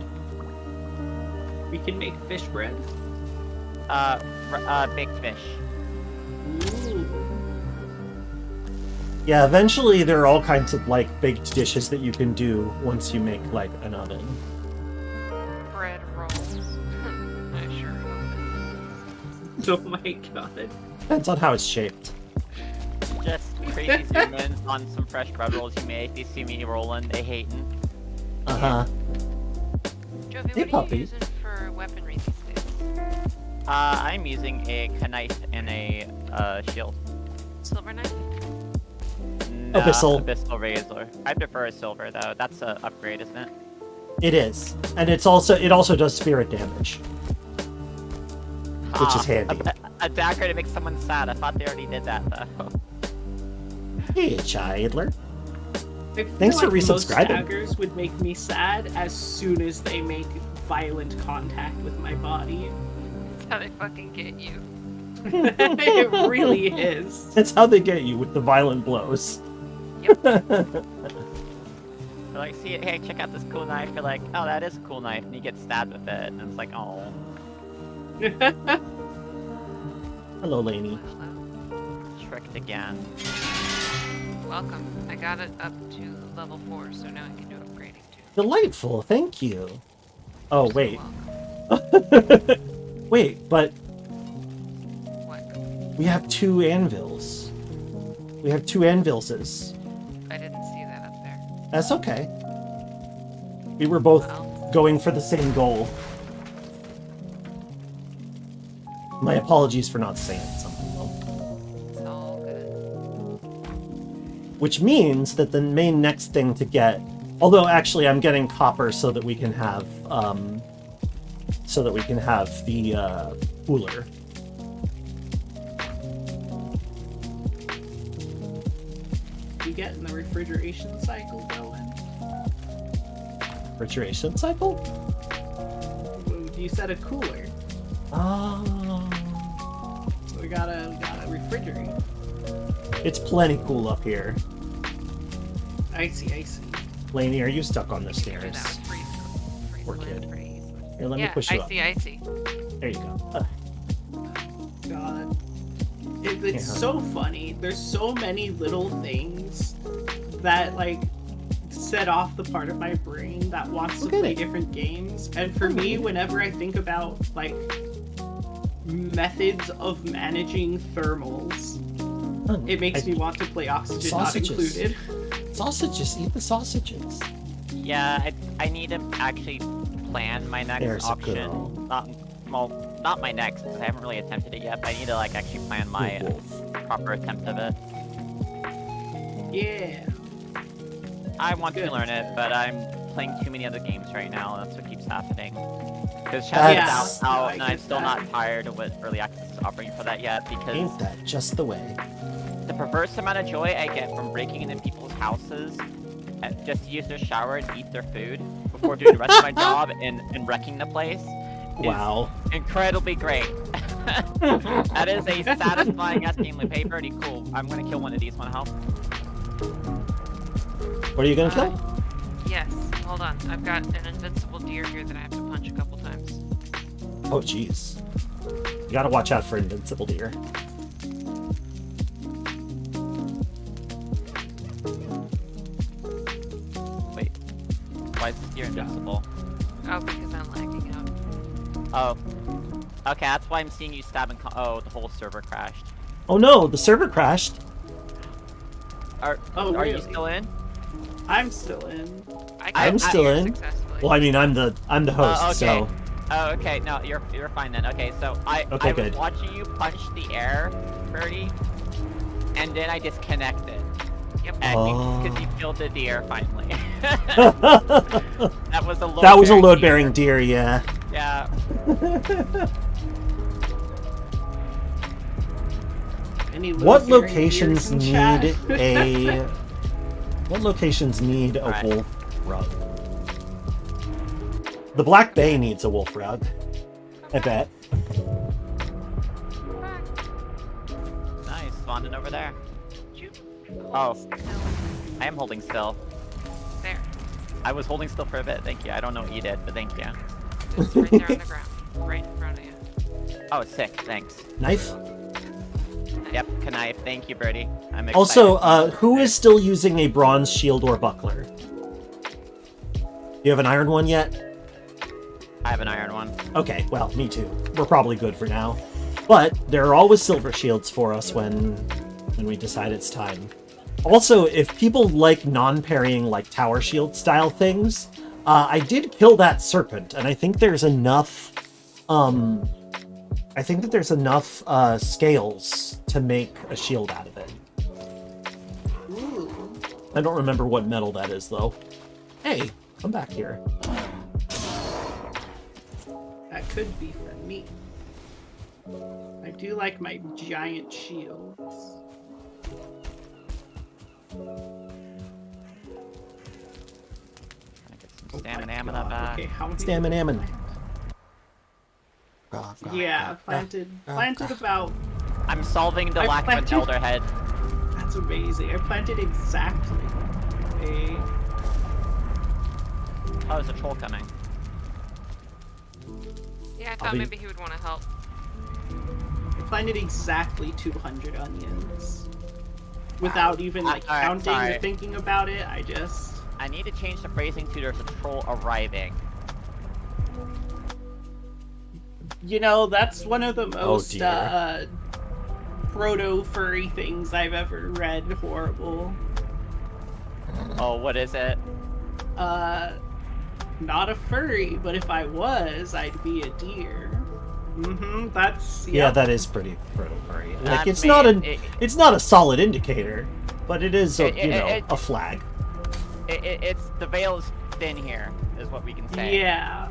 we can make fish bread. Baked fish. Ooh. Yeah, eventually there are all kinds of like baked dishes that you can do once you make like an oven. Bread rolls. I sure hope Oh my god. Depends on how it's shaped. Just crazy humans on some fresh bread rolls. You may, if they see me rolling, they hating. Uh-huh. Jovi, Hey, what are puppy. you using for weaponry these days? I'm using a knife and a shield. Silver knife? Abyssal. Abyssal Razor. I prefer a silver though. That's a upgrade, isn't it? It is, and it also does spirit damage, which is handy. A dagger to make someone sad. I thought they already did that though. Hey, Chidler. I feel Thanks for like most resubscribing. daggers would make me sad as soon as they make violent contact with my body. That's how they fucking get you. It really is. That's how they get you with the violent blows. They're like, see, hey, check out this cool knife. You're like, oh, that is a cool knife, and you get stabbed with it, and it's like, oh. Hello, Lainey. Hello. Tricked again. Welcome. I got it up to level 4, so now I can do upgrading too. Delightful, thank you. Oh, You're so wait. welcome. Wait, but What? we have 2 anvils. We have 2 anvilses. I didn't see that up there. That's okay. We were both Well, going for the same goal. My apologies for not saying something, though. it's all good. Which means that the main next thing to get... Although, actually, I'm getting copper so that we can have, the, cooler. You getting the refrigeration cycle going? Refrigeration cycle? You said a cooler, Oh. so we gotta refrigerate. It's plenty cool up here. I see. Lainey, are you stuck on the You can do that stairs? with freeze Poor land kid. pretty easily. Here, let me Yeah, push you up. I see. There you go. God. It's Yeah. so funny. There's so many little things that, like, set off the part of my brain that wants to Look at play it. different games. And for me, whenever I think about, like, methods of managing thermals, Oh, it makes me want to play Oxygen Not Sausages. Included. Sausages, eat the sausages. Yeah, I need to actually plan my next There's a option. girl. Not my next, because I haven't really attempted it yet, but I need to, like, actually plan my Wolf. proper attempt of it. Yeah. I want Good. to learn it, but I'm playing too many other games right now, and that's what keeps happening. Because That's- Shadow's out, and I I'm get still that. not tired of what early access is offering for that yet, because Ain't that just the way? the perverse amount of joy I get from breaking into people's houses and just to use their shower and eat their food before doing the rest of my job and wrecking the place is Wow. incredibly great. That is a satisfying ass game loop. Hey, Birdie, cool. I'm gonna kill one of these. Wanna help? What are you gonna kill? Yes. Hold on. I've got an invincible deer here that I have to punch a couple times. Oh, jeez. You gotta watch out for invincible deer. Wait. Why is this deer invincible? Oh, because I'm lagging out. Oh. Okay, that's why I'm seeing you stab and oh, the whole server crashed. Oh no, the server crashed. Are Oh, are you really? still in? I'm still in. I'm still deer in. Successfully. Well, I mean, I'm the host, okay. so Oh, okay. No, you're fine then. Okay, so I Okay, was good. watching you punch the air, Birdie, and then I disconnected. Yep. And because you killed the deer finally. that That was a load. was a load-bearing deer, yeah. Yeah. Any little What fearing locations ears in need chat? a? What locations need a Alright. wolf rug? The Black Bay needs a wolf rug. I bet. Nice. Spawned over there. Shoot. Oh. Still. I am holding still. There. I was holding still for a bit. Thank you. I don't know what you did, but thank you. It's right there on the ground. Right in front of you. Oh, sick. Thanks. Knife. Yep. Knife. Thank you, Birdie. I'm excited. Also, who is still using a bronze shield or buckler? You have an iron one yet? I have an iron one. Okay, well, me too. We're probably good for now. But there are always silver shields for us when we decide it's time. Also, if people like non-parrying, like tower shield style things, I did kill that serpent, and I think there's enough. I think that there's enough scales to make a shield out of it. Ooh. I don't remember what metal that is, though. Hey, come back here. That could be for me. I do like my giant shields. Get some Oh my stamina God. back. Okay, how many? Stamina. Yeah, planted about. I'm solving the I lack of an planted- elder head. That's amazing. I planted exactly a. Oh, there's a troll coming. Yeah, I I'll thought be- maybe he would want to help. I planted exactly 200 onions. Without even like Alright, counting or sorry. thinking about it, I just. I need to change the phrasing to there's a troll arriving. You know, that's one of the most dear. proto furry things I've ever read. Horrible. Oh, what is it? Not a furry, but if I was, I'd be a deer. Mm-hmm. That's Yeah, yep. that is pretty furry. Like I it's not mean, it's not a solid indicator, but it is a, It- a flag. It's the veil is thin here, is what we can say. Yeah.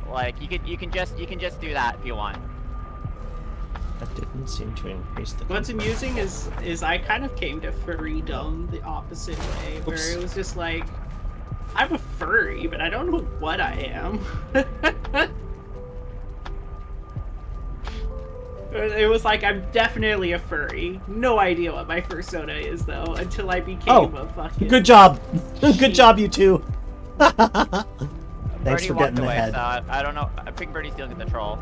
Like you can just do that if you want. That didn't seem to increase the. What's amusing is I kind of came to furrydom the opposite way, where Oops. it was just like, I'm a furry, but I don't know what I am. It was like, I'm definitely a furry. No idea what my persona is, though, until I became a fucking... Good job, good job, you two. Thanks Birdie for walked getting away, ahead. so I don't know. I think Birdie's dealing with the troll.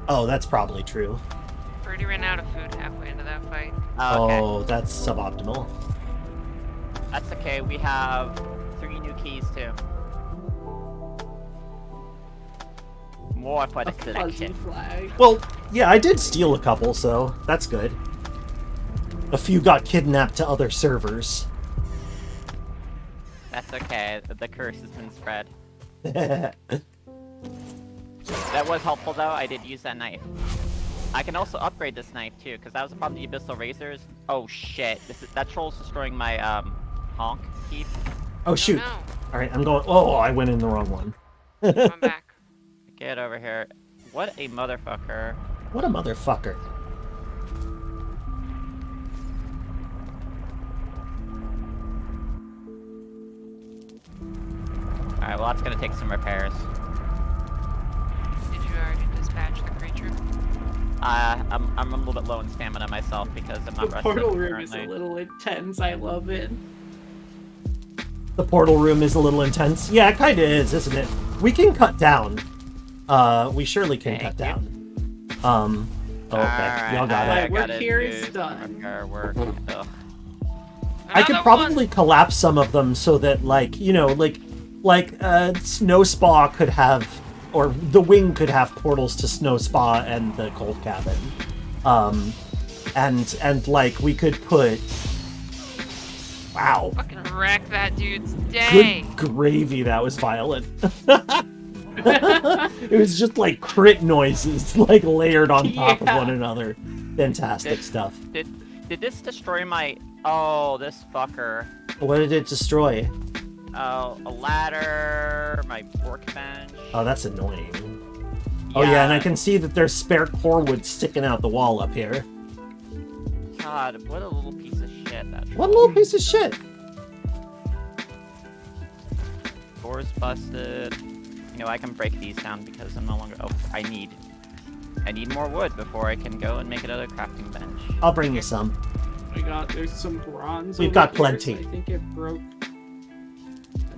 Oh, that's probably true. Birdie ran out of food halfway into that fight. Oh, okay. Oh, that's suboptimal. That's okay. We have 3 new keys too. More for the a fuzzy collection. flag. Well, yeah, I did steal a couple, so that's good. A few got kidnapped to other servers. That's okay. The curse has been spread. That's That was helpful though. I did use that knife. I can also upgrade this knife too, because that was the problem with the abyssal razors. Oh shit! That troll's destroying my honk keep. Oh shoot! No, All right, I'm going. Oh, I went in the wrong one. I'm back. Get over here! What a motherfucker! What a motherfucker! All right, well that's gonna take some repairs. Did you already dispatch the creature? I'm a little bit low in stamina myself because I'm not The rested portal room is currently. a little intense. I love it. The portal room is a little intense. Yeah, it kind of is, isn't it? We can cut down. We surely can cut Thank down. Oh, okay. Alright, Y'all got My it. work gotta here do is some done. repair work. Ugh. I could Another probably one. collapse some of them so that, like, you know, like Snow Spa could have, or the Wing could have portals to Snow Spa and the Cold Cabin. And like, we could put... Wow. Fucking wreck that dude's day. Good gravy, that was violent. It was just like crit noises, like layered on top of Yeah. one another. Fantastic stuff. Did this destroy my? Oh, this fucker. What did it destroy? Oh, a ladder, my workbench. Oh, that's annoying. Oh yeah, and I can see that there's spare core wood sticking out the wall up here. God, what a little piece of shit that What a little piece of shit. door's busted. You know, I can break these down because I'm no longer. Oh, I need more wood before I can go and make another crafting bench. I'll bring you some. Oh my god, there's some bronze. We've over got here, plenty. so I think it broke.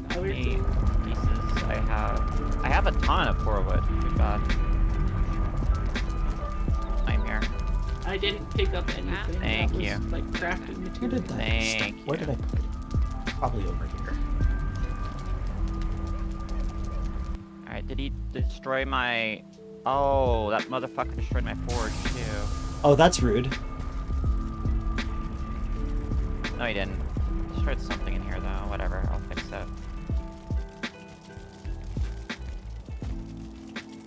How Another many thing. pieces I have? I have a ton of core wood. Good God. I'm here. I didn't pick up anything. Thank that was, you. Like crafting Where material. did that Thank Where did I put it? Probably over here. Alright, did he destroy my... Oh, that motherfucker destroyed my forge, too. Oh, that's rude. No, he didn't. Destroyed something in here, though. Whatever, I'll fix it.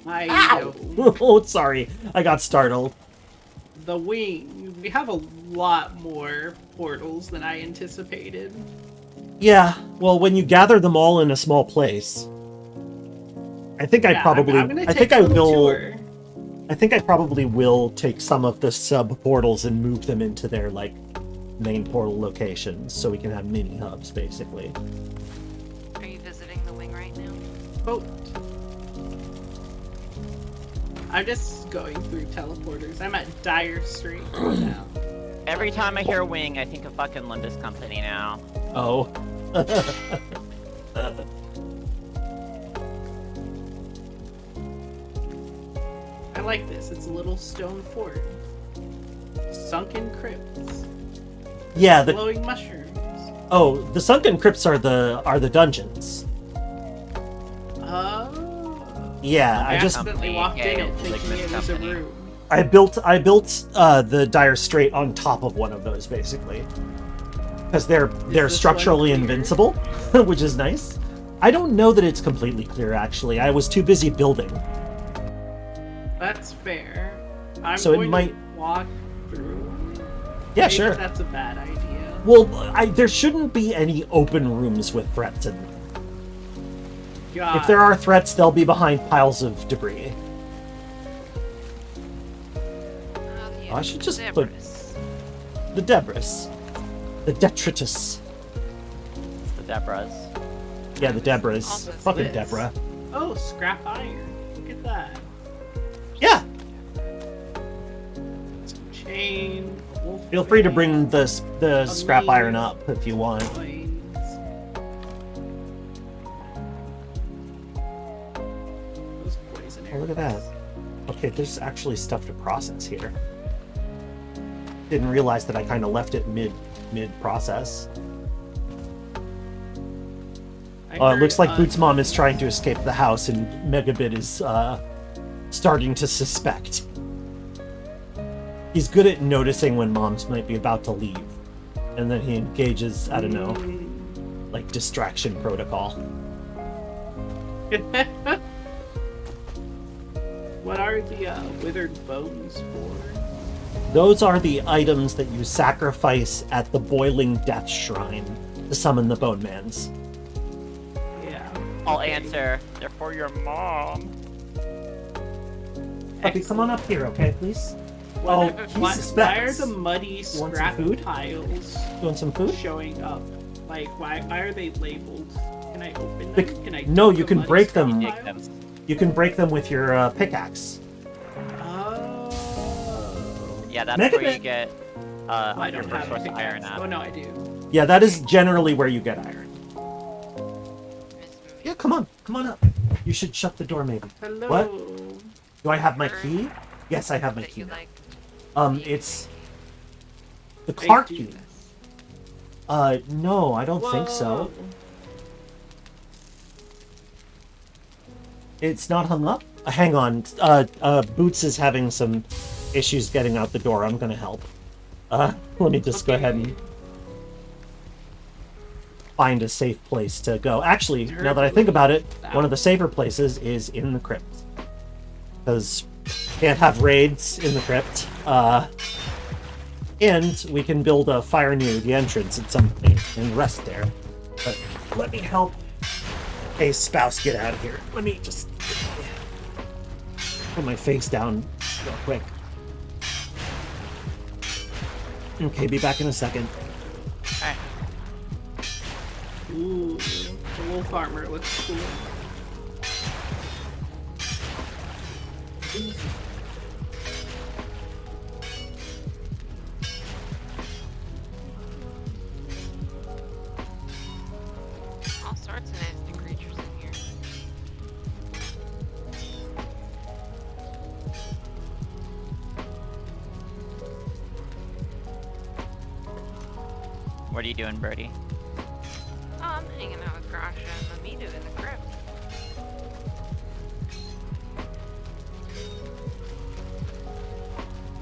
I Ow! know. Oh, sorry. I got startled. The wing we have a lot more portals than I anticipated. Yeah, well, when you gather them all in a small place, I think Yeah, I'm gonna I take think a I little will, tour. I think I probably will take some of the sub portals and move them into their like main portal locations, so we can have mini hubs, basically. Are you visiting the wing right now? Boat. I'm just going through teleporters. I'm at Dire Street right now. Every time I hear wing, I think of fucking Limbus Company now. Oh. I like this. It's a little stone fort. Sunken crypts. Yeah, the Glowing mushrooms. the sunken crypts are the dungeons. Oh. Yeah, I I just accidentally Company, walked in yeah, it like thinking Miss it was a Company. room. I built the Dire Strait on top of one of those, basically, because they're this one structurally clear? invincible, which is nice. I don't know that it's completely clear, actually. I was too busy building. That's fair. I'm So it going might- to walk through. Yeah, Maybe sure. That's a bad idea. Well, there shouldn't be any open rooms with threats in them. God. If there are threats, they'll be behind piles of debris. Oh, I should just put- Zebras. The debris. The detritus. The Debras. Yeah, the Debras. Also Fucking this. Deborah. Oh, scrap iron. Look at that. Yeah! Some chain. Wolf Feel free to frame, bring the scrap iron up if you want. coins. Those poison Oh, look at arrows. that. Okay, there's actually stuff to process here. Didn't realize that I kind of left it mid process. I It looks heard, like Boots' mom is trying to escape the house, and Megabit is starting to suspect. He's good at noticing when moms might be about to leave, and then he engages, I don't know, like distraction protocol. What are the withered bones for? Those are the items that you sacrifice at the boiling death shrine to summon the Bone Mans. Yeah. I'll okay. answer. They're for your mom. Puppy, come on up here, okay, please? Why, Oh, he why are suspects. the muddy Want some scrap food? piles You want some food? showing up? Like, why are they labeled? Can I open them? Bec- Can I no, dig you the can muddy break scrap them. Dig piles? You can break them with your pickaxe. Oh. Yeah, that's Megabit. where you get I your don't first have source a of iron pickaxe. at. Oh no, I do. Yeah, that is generally where you get iron. Miss Yeah, come on up. You should shut the door, maybe. Hello. What? Do I have my key? Yes, I have my that key. you like. It's the They car do key. this. No, I don't think so. Whoa. It's not hung up? Hang on. Boots is having some issues getting out the door. I'm gonna help. Let me just go ahead and find a safe place to go. Actually, now that I think about it, one of the safer places is in the crypt. Because can't have raids in the crypt. And we can build a fire near the entrance at some point and rest there. But let me help a spouse get out of here. Let me just put my face down real quick. Okay, be back in a second. Alright. Ooh, the wolf armor looks cool. All sorts of nasty creatures in here. What are you doing, Birdie? Oh, I'm hanging out with Grasha and Mamitu in the crypt.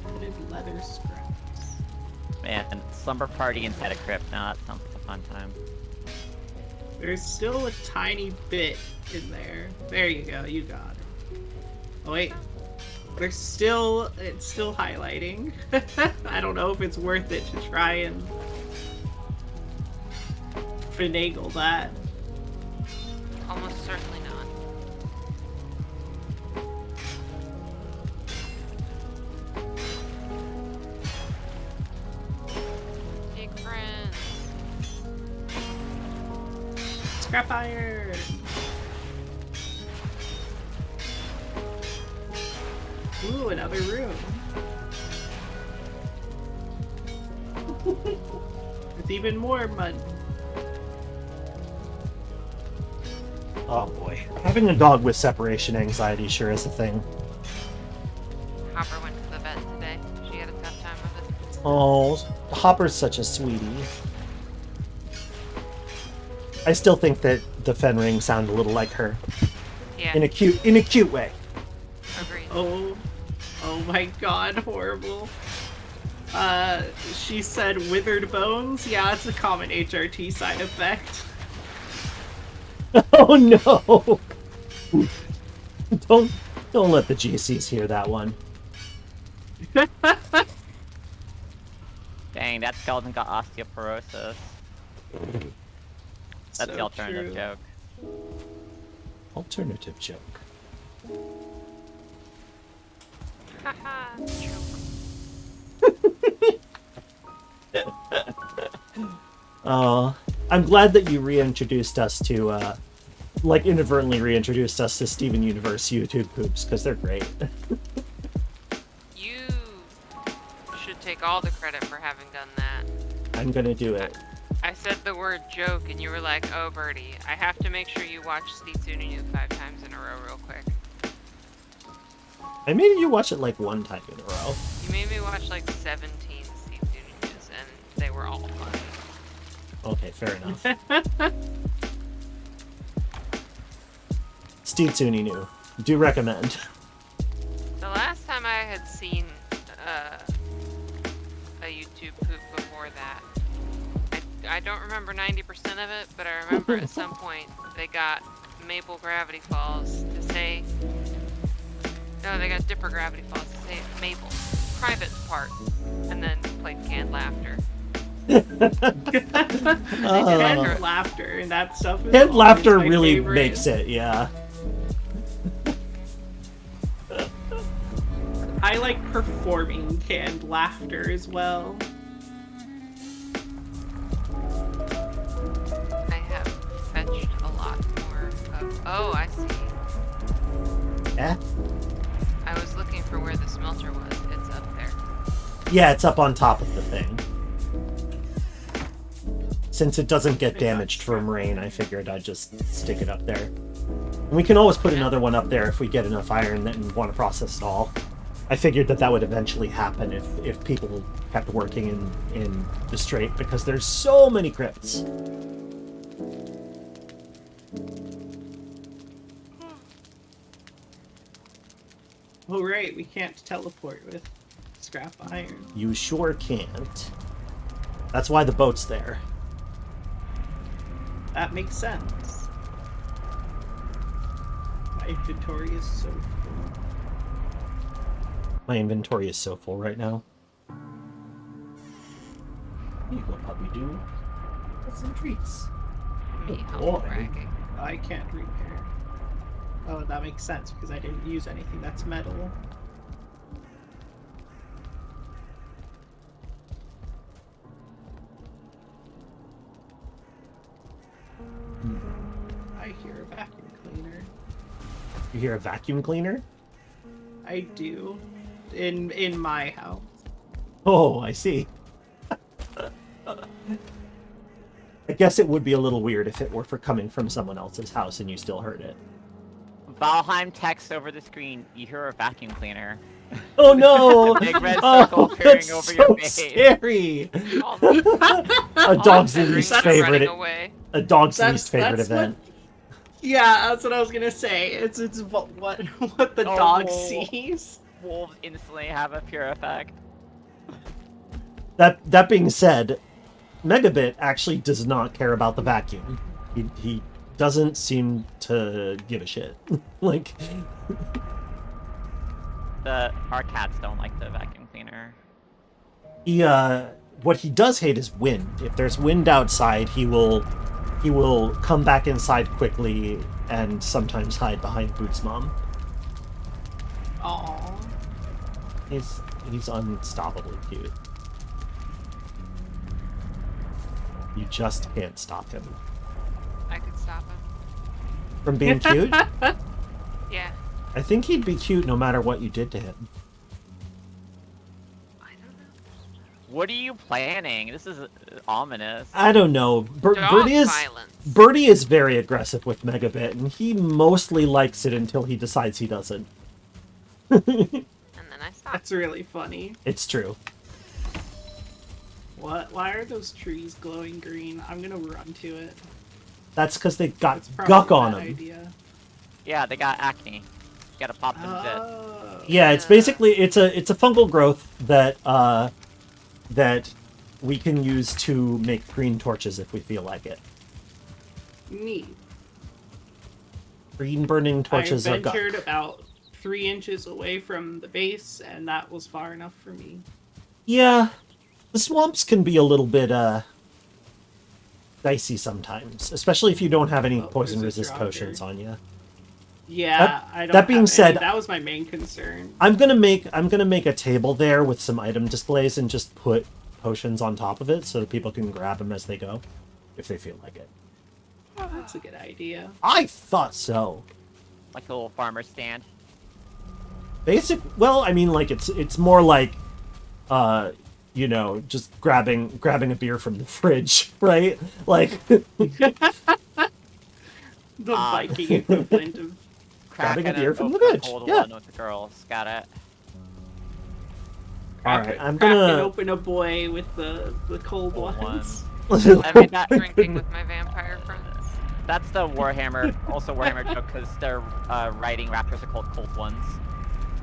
Hooded leather scraps. Man, slumber party inside a crypt. Now that sounds like a fun time. There's still a tiny bit in there. There you go, you got it. Oh wait. it's still highlighting. I don't know if it's worth it to try and finagle that. Almost certainly not. Big friends. Scrap iron. Ooh, another room. With even more mud. Oh boy. Having a dog with separation anxiety sure is a thing. Hopper went to the vet today. She had a tough time with it. Oh, Hopper's such a sweetie. I still think that the Fenring sound a little like her. Yeah, In a cute way. agreed. Oh my god, horrible. She said withered bones. Yeah, it's a common HRT side effect. Oh no! Don't let the GCs hear that one. Dang, that skeleton got osteoporosis. That's So the alternative true. joke. Alternative joke. Haha, joke. I'm glad that you reintroduced us to, inadvertently reintroduced us to Steven Universe YouTube poops, because they're great. You should take all the credit for having done that. I'm gonna do it. I said the word joke and you were like, oh Birdie, I have to make sure you watch Stetsune 5 times in a row real quick. I made you watch it like one time in a row. You made me watch like 17 Stetsune and they were all fun. Okay, fair enough. Steve Tsuninu. Do recommend. The last time I had seen a YouTube poop before that, I don't remember 90% of it, but I remember at some point they got Maple Gravity Falls to say, no, they got Dipper Gravity Falls to say Maple, private part, and then played Canned Laughter. Canned laughter and that stuff is Canned always laughter my really favorite. makes it, yeah. I like performing canned laughter as well. I have fetched a lot more of, oh, I see. Eh? I was looking for where the smelter was. It's up there. Yeah, it's up on top of the thing. Since it doesn't get damaged from rain, I figured I'd just stick it up there. And we can always put another one up there if we get enough iron and want to process it all. I figured that would eventually happen if people kept working in the Strait, because there's so many crypts. Oh right, we can't teleport with scrap iron. You sure can't. That's why the boat's there. That makes sense. My inventory is so full. My inventory is so full right now. Here you go, puppy dude. Get some treats. Me Oh, humble boy. bragging. I can't repair. Oh, that makes sense because I didn't use anything that's metal. I hear a vacuum cleaner. You hear a vacuum cleaner? I do. In my house. Oh, I see. I guess it would be a little weird if it were for coming from someone else's house and you still heard it. Valheim text over the screen. You hear a vacuum cleaner. Oh no! A big red circle Oh, appearing that's over so your face. scary! All the A dog's Henry's least running favorite. away. A dog's That's- least favorite that's event. Yeah, that's what I was gonna say. It's what the dog Oh. sees. Wolves instantly have a pure effect. That being said, Megabit actually does not care about the vacuum. He doesn't seem to give a shit. Like, our cats don't like the vacuum cleaner. What he does hate is wind. If there's wind outside, he will come back inside quickly and sometimes hide behind Boots' mom. Aww. He's unstoppably cute. You just can't stop him I could stop him. from being cute. Yeah. I think he'd be cute no matter what you did to him. I don't know. What are you planning? This is ominous. I don't know. Dog Birdie violence. is very aggressive with Megabit, and he mostly likes it until he decides he doesn't. And then I stop. That's really funny. It's true. What? Why are those trees glowing green? I'm gonna run to it. That's because they got It's probably guck a on bad them. idea. Yeah, they got acne. You gotta pop them zit. Oh. Yeah, it's basically it's a fungal growth that that we can use to make green torches if we feel like it. Neat. Green burning torches I of guck. ventured about 3 inches away from the base, and that was far enough for me. Yeah, the swamps can be a little bit dicey sometimes, especially if you don't have any Oh, poison there's a resist jogger. potions on you. Yeah, I don't. that being have said- any. That was my main concern. I'm gonna make a table there with some item displays and just put potions on top of it so that people can grab them as they go, if they feel like it. Oh, that's a good idea. I thought so. Like a little farmer stand. Well, I mean, like it's more like, you know, just grabbing a beer from the fridge, right? Like The Viking equivalent of. Grabbing a Cracking beer an from the open fridge, cold yeah. one with the girls. Got it. all right, I'm Cracking gonna. open a boy with the cold Cold ones. I mean, Drinking with my vampire friends. that's the Warhammer, also Warhammer joke, because they're riding raptors are called cold ones.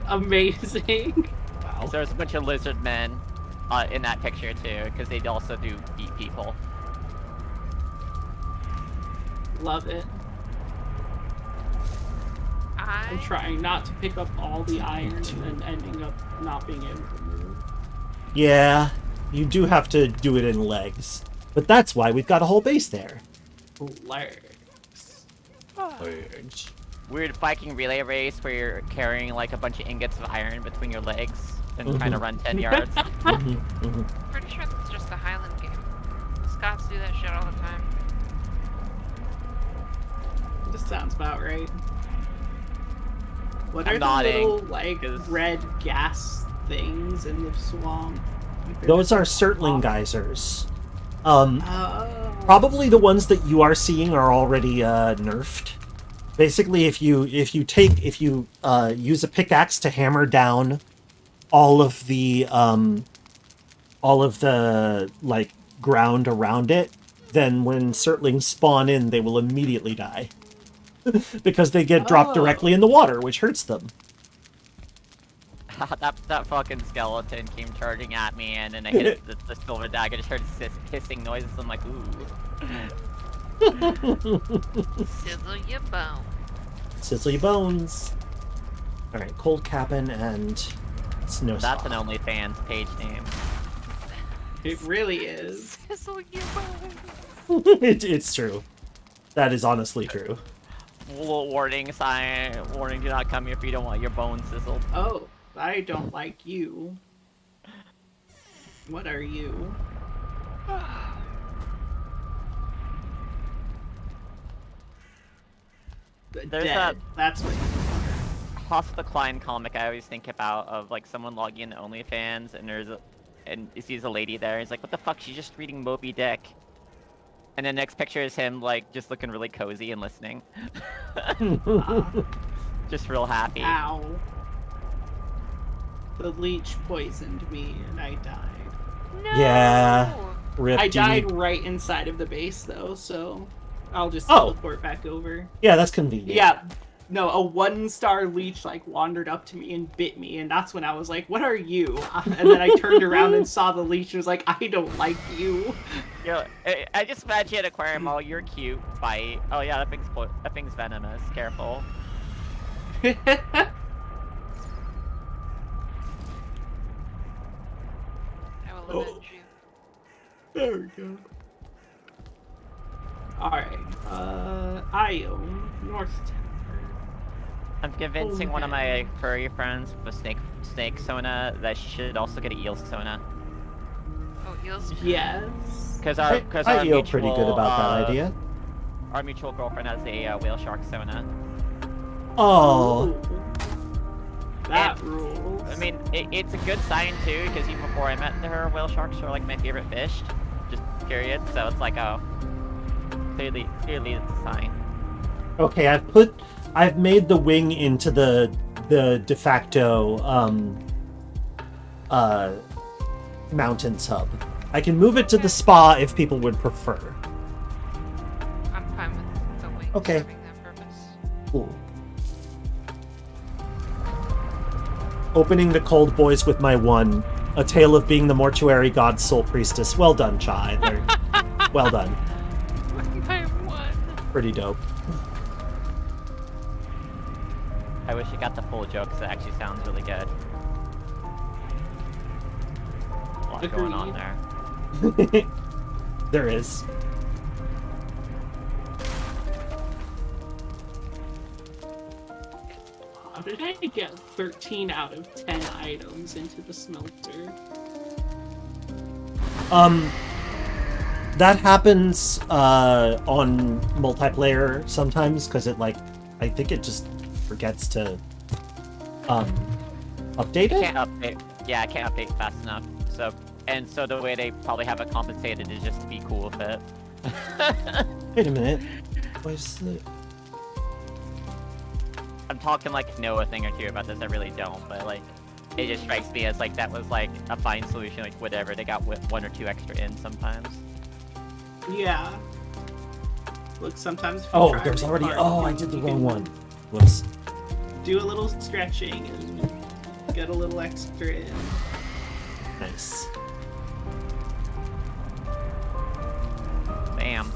Amazing. Wow. There's a bunch of lizard men in that picture too, because they also do eat people. Love it. I'm I trying not to pick up all the iron and then ending up not being able to move. Yeah, you do have to do it in legs, but that's why we've got a whole base there. Legs. Legs. Weird Viking relay race where you're carrying like a bunch of ingots of iron between your legs and trying to run 10 yards. pretty sure that's just a Highland game. Scots do that shit all the time. This sounds about right. What I'm are nodding, the little, like, 'cause- red gas things in the swamp? Those are Surtling geysers. Oh. Probably the ones that you are seeing are already nerfed. Basically, if you use a pickaxe to hammer down all of the like ground around it, then when Surtlings spawn in, they will immediately die because they get dropped Oh. directly in the water, which hurts them. that fucking skeleton came charging at me, and then I hit it, the silver dagger. Just heard hissing noises. I'm like, ooh. Sizzle your bone. Sizzle your bones. All right, cold cabin and snow. That's an OnlyFans page name. It really is. Sizzle your bone. It's true. That is honestly true. Little warning sign. Warning: do not come here if you don't want your bones sizzled. Oh, I don't like you. What are you? There's Dead. that- That's what. Hoss the Klein comic I always think about of like someone logging into OnlyFans and he sees a lady there. He's like, "What the fuck? She's just reading Moby Dick." And the next picture is him like just looking really cozy and listening, just real happy. Ow. The leech poisoned me and I died. No. Yeah. Rip, I do you died need- right inside of the base though, so I'll just Oh. teleport back over. Yeah, that's convenient. Yeah. No, a 1-star leech like wandered up to me and bit me, and that's when I was like, "What are you?" And then I turned around and saw the leech and was like, "I don't like you." Yo, I just imagine an aquarium. Oh, you're cute. Bite. Oh yeah, that thing's venomous. Careful. There we go. Alright, Io, North Tower. I'm convincing one of my furry friends with snake Sona that she should also get a eel Sona. Oh, heels. Yes. Because I our feel pretty good about that idea. Our mutual girlfriend has a whale shark Sona. Oh, Ooh. That And- rules. I mean, it's a good sign too, because even before I met her, whale sharks were like my favorite fish, just period. So it's like, oh, clearly it's a sign. okay. I've made the wing into the de facto mountain tub. I can move it to the spa if people would prefer. I'm fine with the wing Okay. serving that purpose. Cool. Opening the cold boys with my one. A tale of being the mortuary god's soul priestess. Well done, Chai. Well done. My one. Pretty dope. I wish you got the full joke, because it actually sounds really good. A lot going on Agreed. there. There is. How did I get 13 out of 10 items into the smelter? That happens on multiplayer sometimes because it I think it just forgets to update I it. can't update. Yeah, I can't update fast enough. So the way they probably have it compensated is just to be cool with it. Wait a minute. Where's the? I'm talking like I know a thing or two about this. I really don't, but like, it just strikes me as like that was like a fine solution. Like whatever, they got one or two extra in sometimes. Yeah. Look, sometimes if you Oh, try there's really already. hard, Oh, I you did the can wrong one. Whoops. Do a little stretching and get a little extra in. Nice. Bam.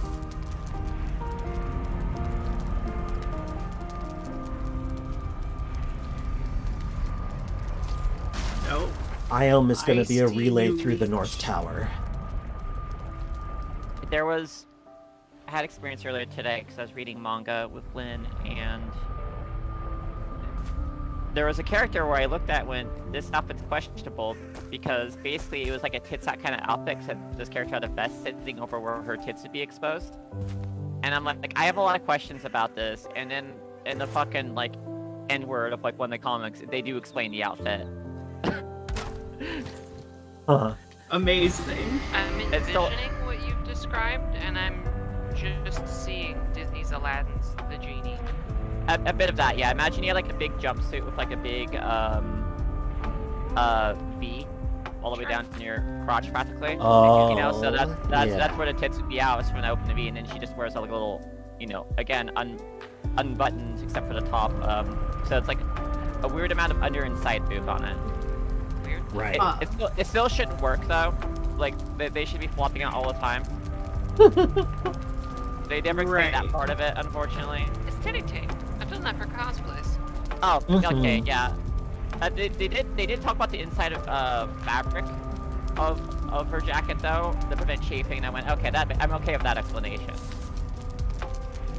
Nope. Iom is going to be a Ice-T relay you through the reach. North Tower. I had experience earlier today because I was reading manga with Lynn, and there was a character where I looked at when this outfit's questionable because basically it was like a tits out kind of outfit, except this character had a vest sitting over where her tits would be exposed. And I'm like, I have a lot of questions about this, and then in the fucking like N-word of like one of the comics, they do explain the outfit. Huh. Amazing. I'm It's still- envisioning what you've described, and I'm just seeing Disney's Aladdin's the genie. A bit of that, yeah. Imagine you had like a big jumpsuit with like a big V all the way down to your crotch practically. Oh, You know, so yeah. that's where the tits would be out, is when I open the V, and then she just wears like a little, you know, again unbuttoned except for the top. So it's like a weird amount of under and side boob on it. Weird. Right. It still shouldn't work though. Like they should be flopping out all the time. They never explain that Right. part of it, unfortunately. It's titty taped. I've done that for cosplays. Oh, okay, Mhm. yeah. They did talk about the inside of fabric of her jacket though, to prevent chafing. And I went, okay, I'm okay with that explanation.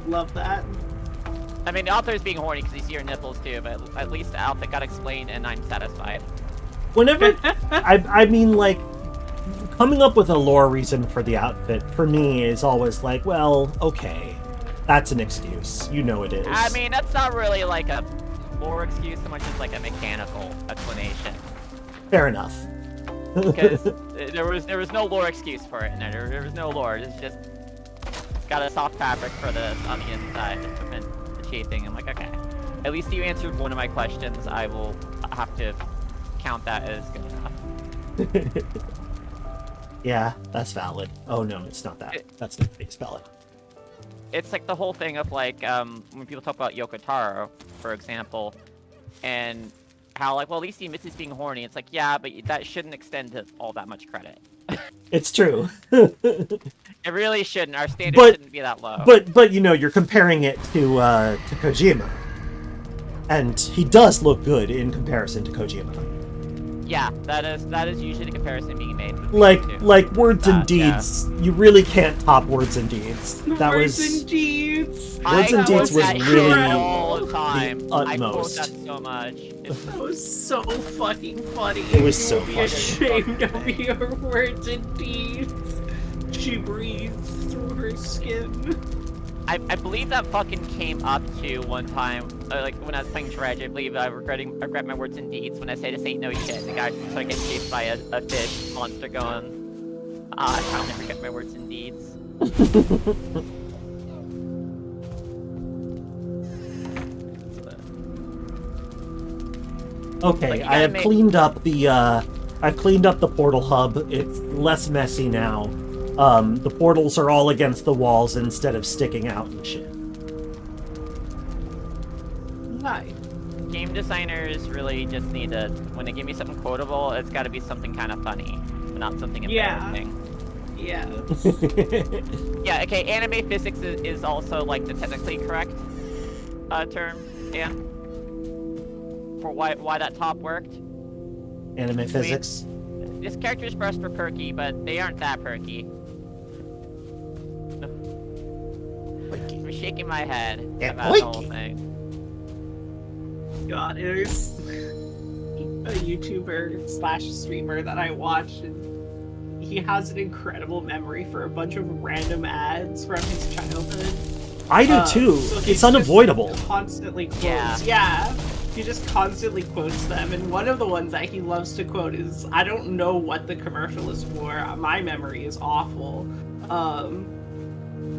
Love that. I mean, the author is being horny because you see her nipples too, but at least the outfit got explained, and I'm satisfied. Whenever, I mean, like, coming up with a lore reason for the outfit for me is always like, well, okay, that's an excuse. You know it is. I mean, that's not really like a lore excuse so much as like a mechanical explanation. fair enough. Because there was no lore excuse for it. No, there was no lore. It's just got a soft fabric for the on the inside to prevent the chafing. I'm like, okay, at least you answered one of my questions. I will have to count that as good enough. Yeah, that's valid. Oh no, it's not that. That's not face valid. It's like the whole thing of like when people talk about Yoko Taro, for example, and how like, well, at least he admits he's being horny. It's like, yeah, but that shouldn't extend to all that much credit. It's true. It really shouldn't. Our standards But- shouldn't be that low. But you know, you're comparing it to Kojima, and he does look good in comparison to Kojima. Yeah, that is usually the comparison being made. between the Like two. words and Yeah. deeds. You really can't top words and deeds. That Words was and deeds. Words and I Deeds quote was that shit really all the time. I quote utmost. that so much. It's That was so fucking funny. It was You so would be funny. ashamed of your words and deeds. She breathes through her skin. I believe that fucking came up to one time, like when I was playing Dredge. I believe I regret my words and deeds when I say this ain't no shit. The guy started getting chased by a fish monster going, I finally regret my words and deeds. Okay, Like, you I have gotta cleaned up the I've cleaned up the portal hub. It's less messy now. The portals are all against the walls instead of sticking out and shit. Nice. Game designers really just need to, when they give me something quotable, it's got to be something kind of funny, not something Yeah. embarrassing. Yeah. Yeah, okay, anime physics is also, like, the technically correct term, yeah? For why that top worked. Anime physics. This character's breasts were perky, but they aren't that perky. I'm shaking my head Yeah, about the whole perky. thing. God, there's a YouTuber slash streamer that I watch, and he has an incredible memory for a bunch of random ads from his childhood. I do too. So he It's unavoidable. just constantly quotes. Yeah. Yeah. He just constantly quotes them, and one of the ones that he loves to quote is, I don't know what the commercial is for. My memory is awful.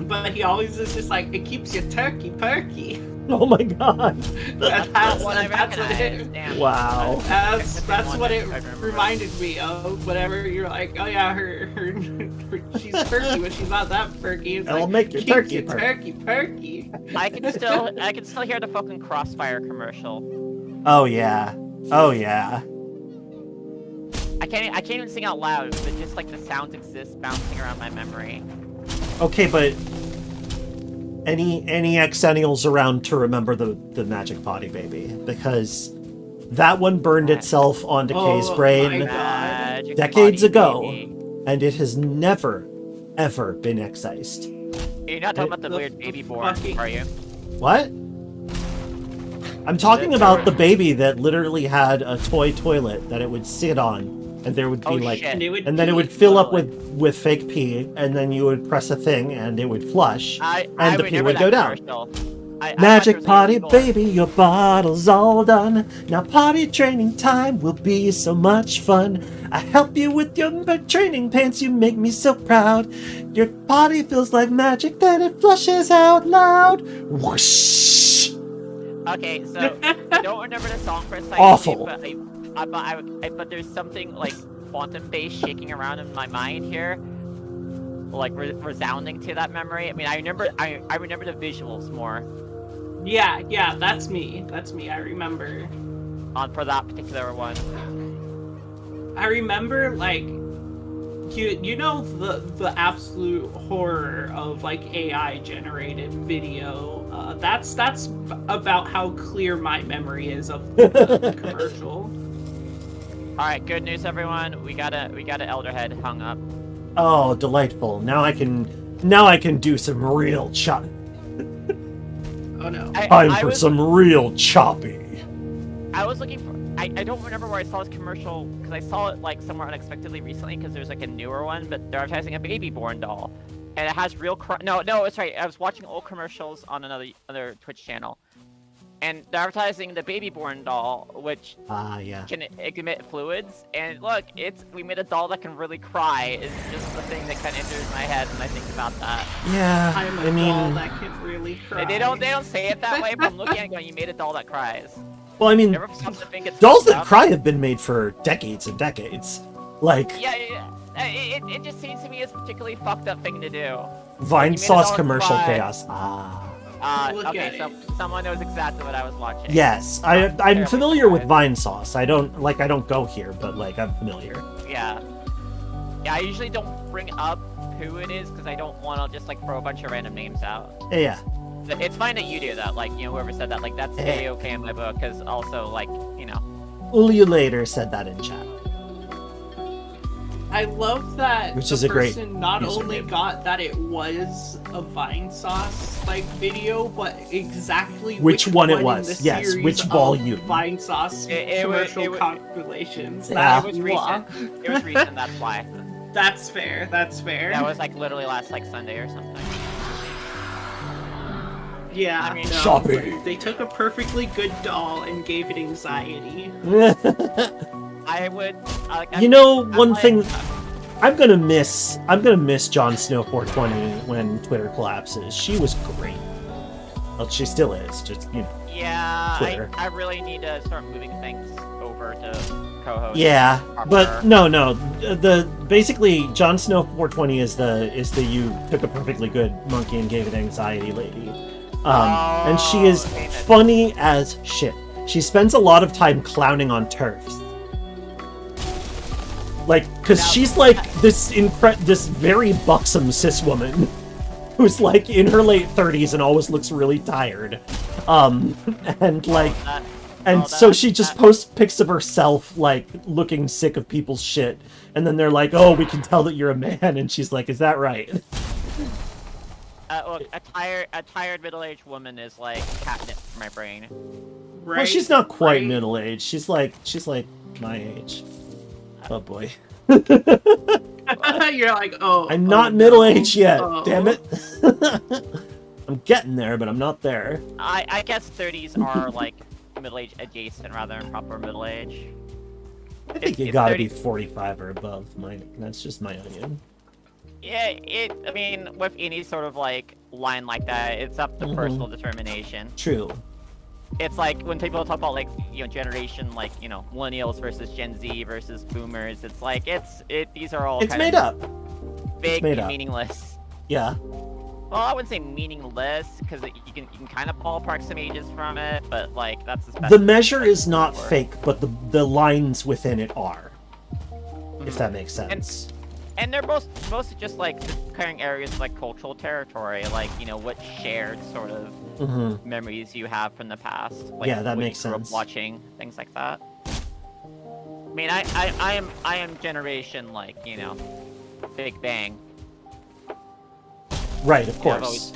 But he always is just like, it keeps your turkey perky. Oh my god. That's What I what recognize, it, damn. Wow. that's what it I remember. reminded me of. Whenever you're like, oh yeah, her she's perky, but she's not that perky. It's It'll like, make your keeps turkey your perky. turkey. I can still hear the fucking Crossfire commercial. Oh yeah. Oh yeah. I can't even sing out loud, but just like the sounds exist bouncing around my memory. Okay, but any Xennials around to remember the Magic Potty Baby, because that one burned itself onto Kay's Oh my brain God. Magic decades Body ago, Baby. and it has never, ever been excised. You're not talking about the The weird baby born, fucking- are you? What? I'm talking about the baby that literally had a toy toilet that it would sit on, and there would be Oh, like, shit. and then it would fill up with fake pee, and then you would press a thing, and it would flush, I and the pee remember would that go down. commercial. I thought there Magic was a potty evil- baby, your bottle's all done. Now potty training time will be so much fun. I help you with your training pants, you make me so proud. Your potty feels like magic, then it flushes out loud. Whoosh! Okay, so I don't remember the song precisely, Awful. but there's something like quantum bass shaking around in my mind here, like resounding to that memory. I mean, I remember the visuals more Yeah, that's me. That's me. I remember. for that particular one. I remember like you know the absolute horror of like AI generated video. That's about how clear my memory is of the commercial. All right, good news, everyone. We got a Elderhead hung up. Oh, delightful. Now I can do some real chop. Oh no. Time for some real choppy. I was looking for. I don't remember where I saw this commercial because I saw it like somewhere unexpectedly recently because there's like a newer one, but they're advertising a baby born doll, and it has real. No, it's right. I was watching old commercials on another Twitch channel, and they're advertising the baby born doll, which Yeah. can emit fluids. And look, we made a doll that can really cry. Is just the thing that kind of enters my head when I think about that. Yeah, I'm a I doll mean, that can really cry. They don't say it that way, but I'm looking at it going, you made a doll that cries. well, I mean, Never stopped to think it's dolls fucked that up. cry have been made for decades and decades. Like, Yeah. It just seems to me it's a particularly fucked up thing to do. Vine made a sauce doll commercial cry. chaos. Look Okay, at so it. someone knows exactly what I was watching. Yes, I'm Terribly familiar with surprised. Vine sauce. I don't go here, but like I'm familiar. Yeah. Yeah, I usually don't bring up who it is because I don't want to just like throw a bunch of random names out. Yeah. It's fine that you do that, like, you know, whoever said that, like, that's Yeah. A-okay in my book, because also, like, you know. You later said that in chat. I love that Which the is a great person not only username. got that it was a Vine Sauce like video, but exactly Which one it in was. the Yes, series which of volume. Vine Sauce It was- commercial compilations. Yeah. It was recent. It was recent, that's why. That's fair. That's fair. That was like literally last like Sunday or something. yeah. I mean, no, Shopping. They took a perfectly good doll and gave it anxiety. I would. You know, I'm one like- thing I'm gonna miss Jon Snow 420 when Twitter collapses. She was great. Well, she still is. Just Yeah, Twitter. I really need to start moving things over to co-host. yeah. But proper- no. The basically Jon Snow 420 is the you took a perfectly good monkey and gave it anxiety lady. And she is okay, that's- funny as shit. She spends a lot of time clowning on turfs. Like, because Now- she's like this very buxom cis woman who's like in her late 30s and always looks really tired. And like, that- and oh, so that- she just that- posts pics of herself like looking sick of people's shit. And then they're like, "Oh, we can tell that you're a man," and she's like, "Is that right?" Look, a tired middle-aged woman is like catnip for my brain. Right. Well, she's not quite right? middle aged. She's like my age. Oh boy. You're like, oh. I'm oh, not no. middle aged yet. Oh. Damn it. I'm getting there, but I'm not there. I guess 30s are like middle-age adjacent rather than proper middle-age. I think you It's gotta 30 be 45 or above. That's just my onion. Yeah, I mean, with any sort of like line like that, it's up to Mhm. personal determination. True. It's like when people talk about like generation like millennials versus Gen Z versus boomers. It's like these are all It's kind made of up. vague made and up. meaningless. Yeah. Well, I wouldn't say meaningless because you can kind of ballpark some ages from it, but like that's as best The as measure I is can not for it. fake, but the lines within it are. If Mhm. that makes sense. And they're mostly just like declaring areas of, like cultural territory, like what shared sort of hmm memories you have from the past. Like, Yeah, that when makes you grew up sense. watching things like that. I mean, I am generation like Big Bang. Right, of I've course. always,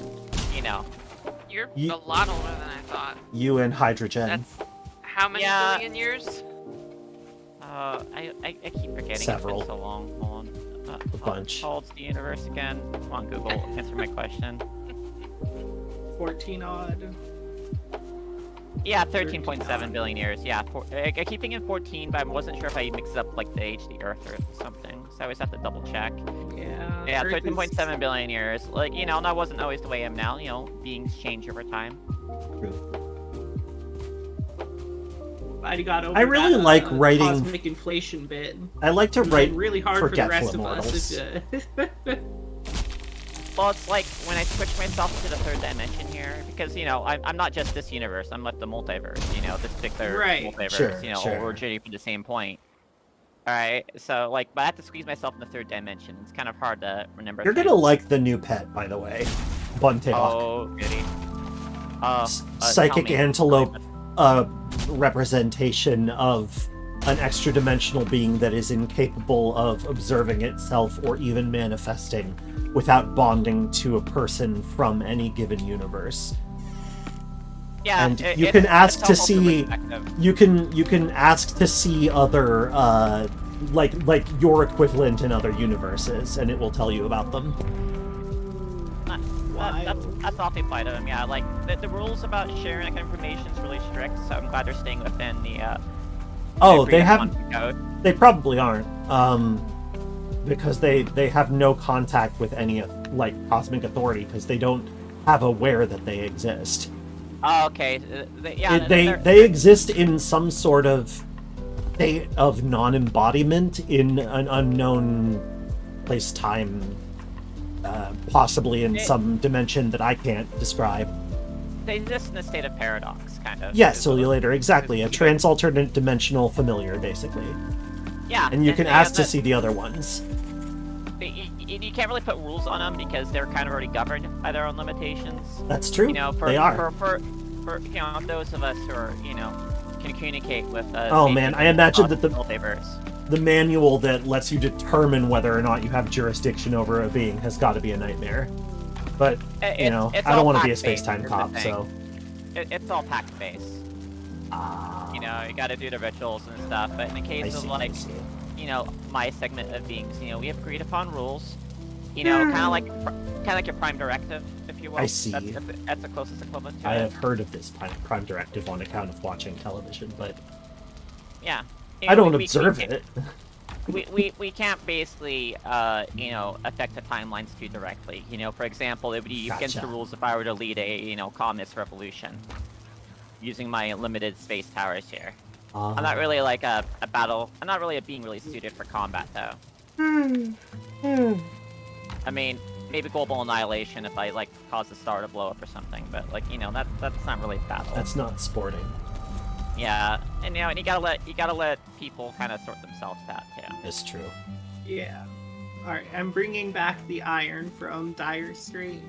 You're Ye- a lot older than I thought. You and hydrogen. That's how many Yeah. billion years? I keep forgetting. Several. It's been so long. Hold on. A bunch. How old's the universe again? Come on, Google, answer my question. 14 odd. Yeah, 13.7 billion years. Yeah, I keep thinking 14, but I wasn't sure if I mixed up like the age of the Earth or something. So I always have to double check. Yeah. Yeah, Earth 13.7 billion years. Like, that wasn't always the way I am now. Beings change over time. True. I got over I really that, like writing- cosmic inflation bit. I like to It was write really hard for the forgetful rest of us. If, Well, it's like when I switch myself to the third dimension here, because I'm not just this universe. I'm like the multiverse. This particular Right. multiverse. Sure, All sure. originating from the same point. All right. So but I have to squeeze myself in the third dimension. It's kind of hard to remember. You're gonna things. like the new pet, by the way. Buntail. Oh, goody. Psychic tell me. antelope representation of an extra dimensional being that is incapable of observing itself or even manifesting without bonding to a person from any given universe. Yeah, And you can ask to it's helpful see- perspective. You can ask to see other like your equivalent in other universes, and it will tell you about them. That's awfully fine of them. Yeah, like the rules about sharing that kind of information is really strict. So I'm glad they're staying within the. Oh, they agreed have. upon code. They probably aren't, because they have no contact with any like cosmic authority because they don't have aware that they exist. Oh, okay. Yeah. They exist in some sort of state of non-embodiment in an unknown place-time, possibly in some dimension that I can't describe. They exist in a state of paradox, kind of. Yeah, is cellular, exactly. A trans-alternate dimensional familiar, basically. Yeah. And you can they ask have to that- see the other ones. You can't really put rules on them because they're kind of already governed by their own limitations. That's true. For, they are. For those of us who are, can communicate with us. Oh, man, I imagine that the- multiverse. the manual that lets you determine whether or not you have jurisdiction over a being has got to be a nightmare. But, you know, it's I don't all want to be a pact-based, space-time is the cop, thing. so... It's all pact-based. You know, you gotta do the rituals and stuff, but in the case of, like, you know, my segment of beings, you know, we have agreed upon rules. You know, kind of like your Prime Directive, if you will. I see. That's the closest equivalent to I it. have heard of this Prime Directive on account of watching television, but Yeah. You I know, don't observe can't- it. We can't basically, you know, affect the timelines too directly. You know, for example, it would be against the Gotcha. rules if I were to lead a, you know, communist revolution. Using my limited space powers here. I'm not really like a battle. I'm not really being really suited for combat though. I mean, maybe global annihilation if I like cause the star to blow up or something, but like you know that's not really battle. That's not sporting. Yeah, and you know, and you gotta let people kind of sort themselves out too. It's true. Yeah. Alright, I'm bringing back the iron from Dire Strait.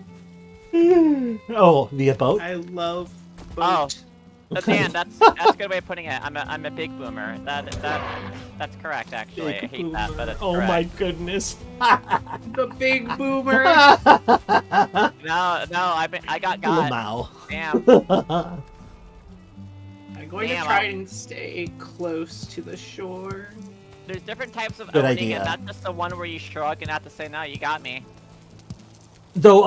Oh, the boat? I love Oh, boat. but Dan, that's a good way of putting it. I'm a big boomer. That's correct actually. Big I hate that, but it's Oh correct. my goodness. The big boomer! No, I got Lamau. Damn. I'm going Damn, to try and stay close to the shore. There's different types of Good owning, idea. and not just the one where you shrug and have to say, no, you got me. Though,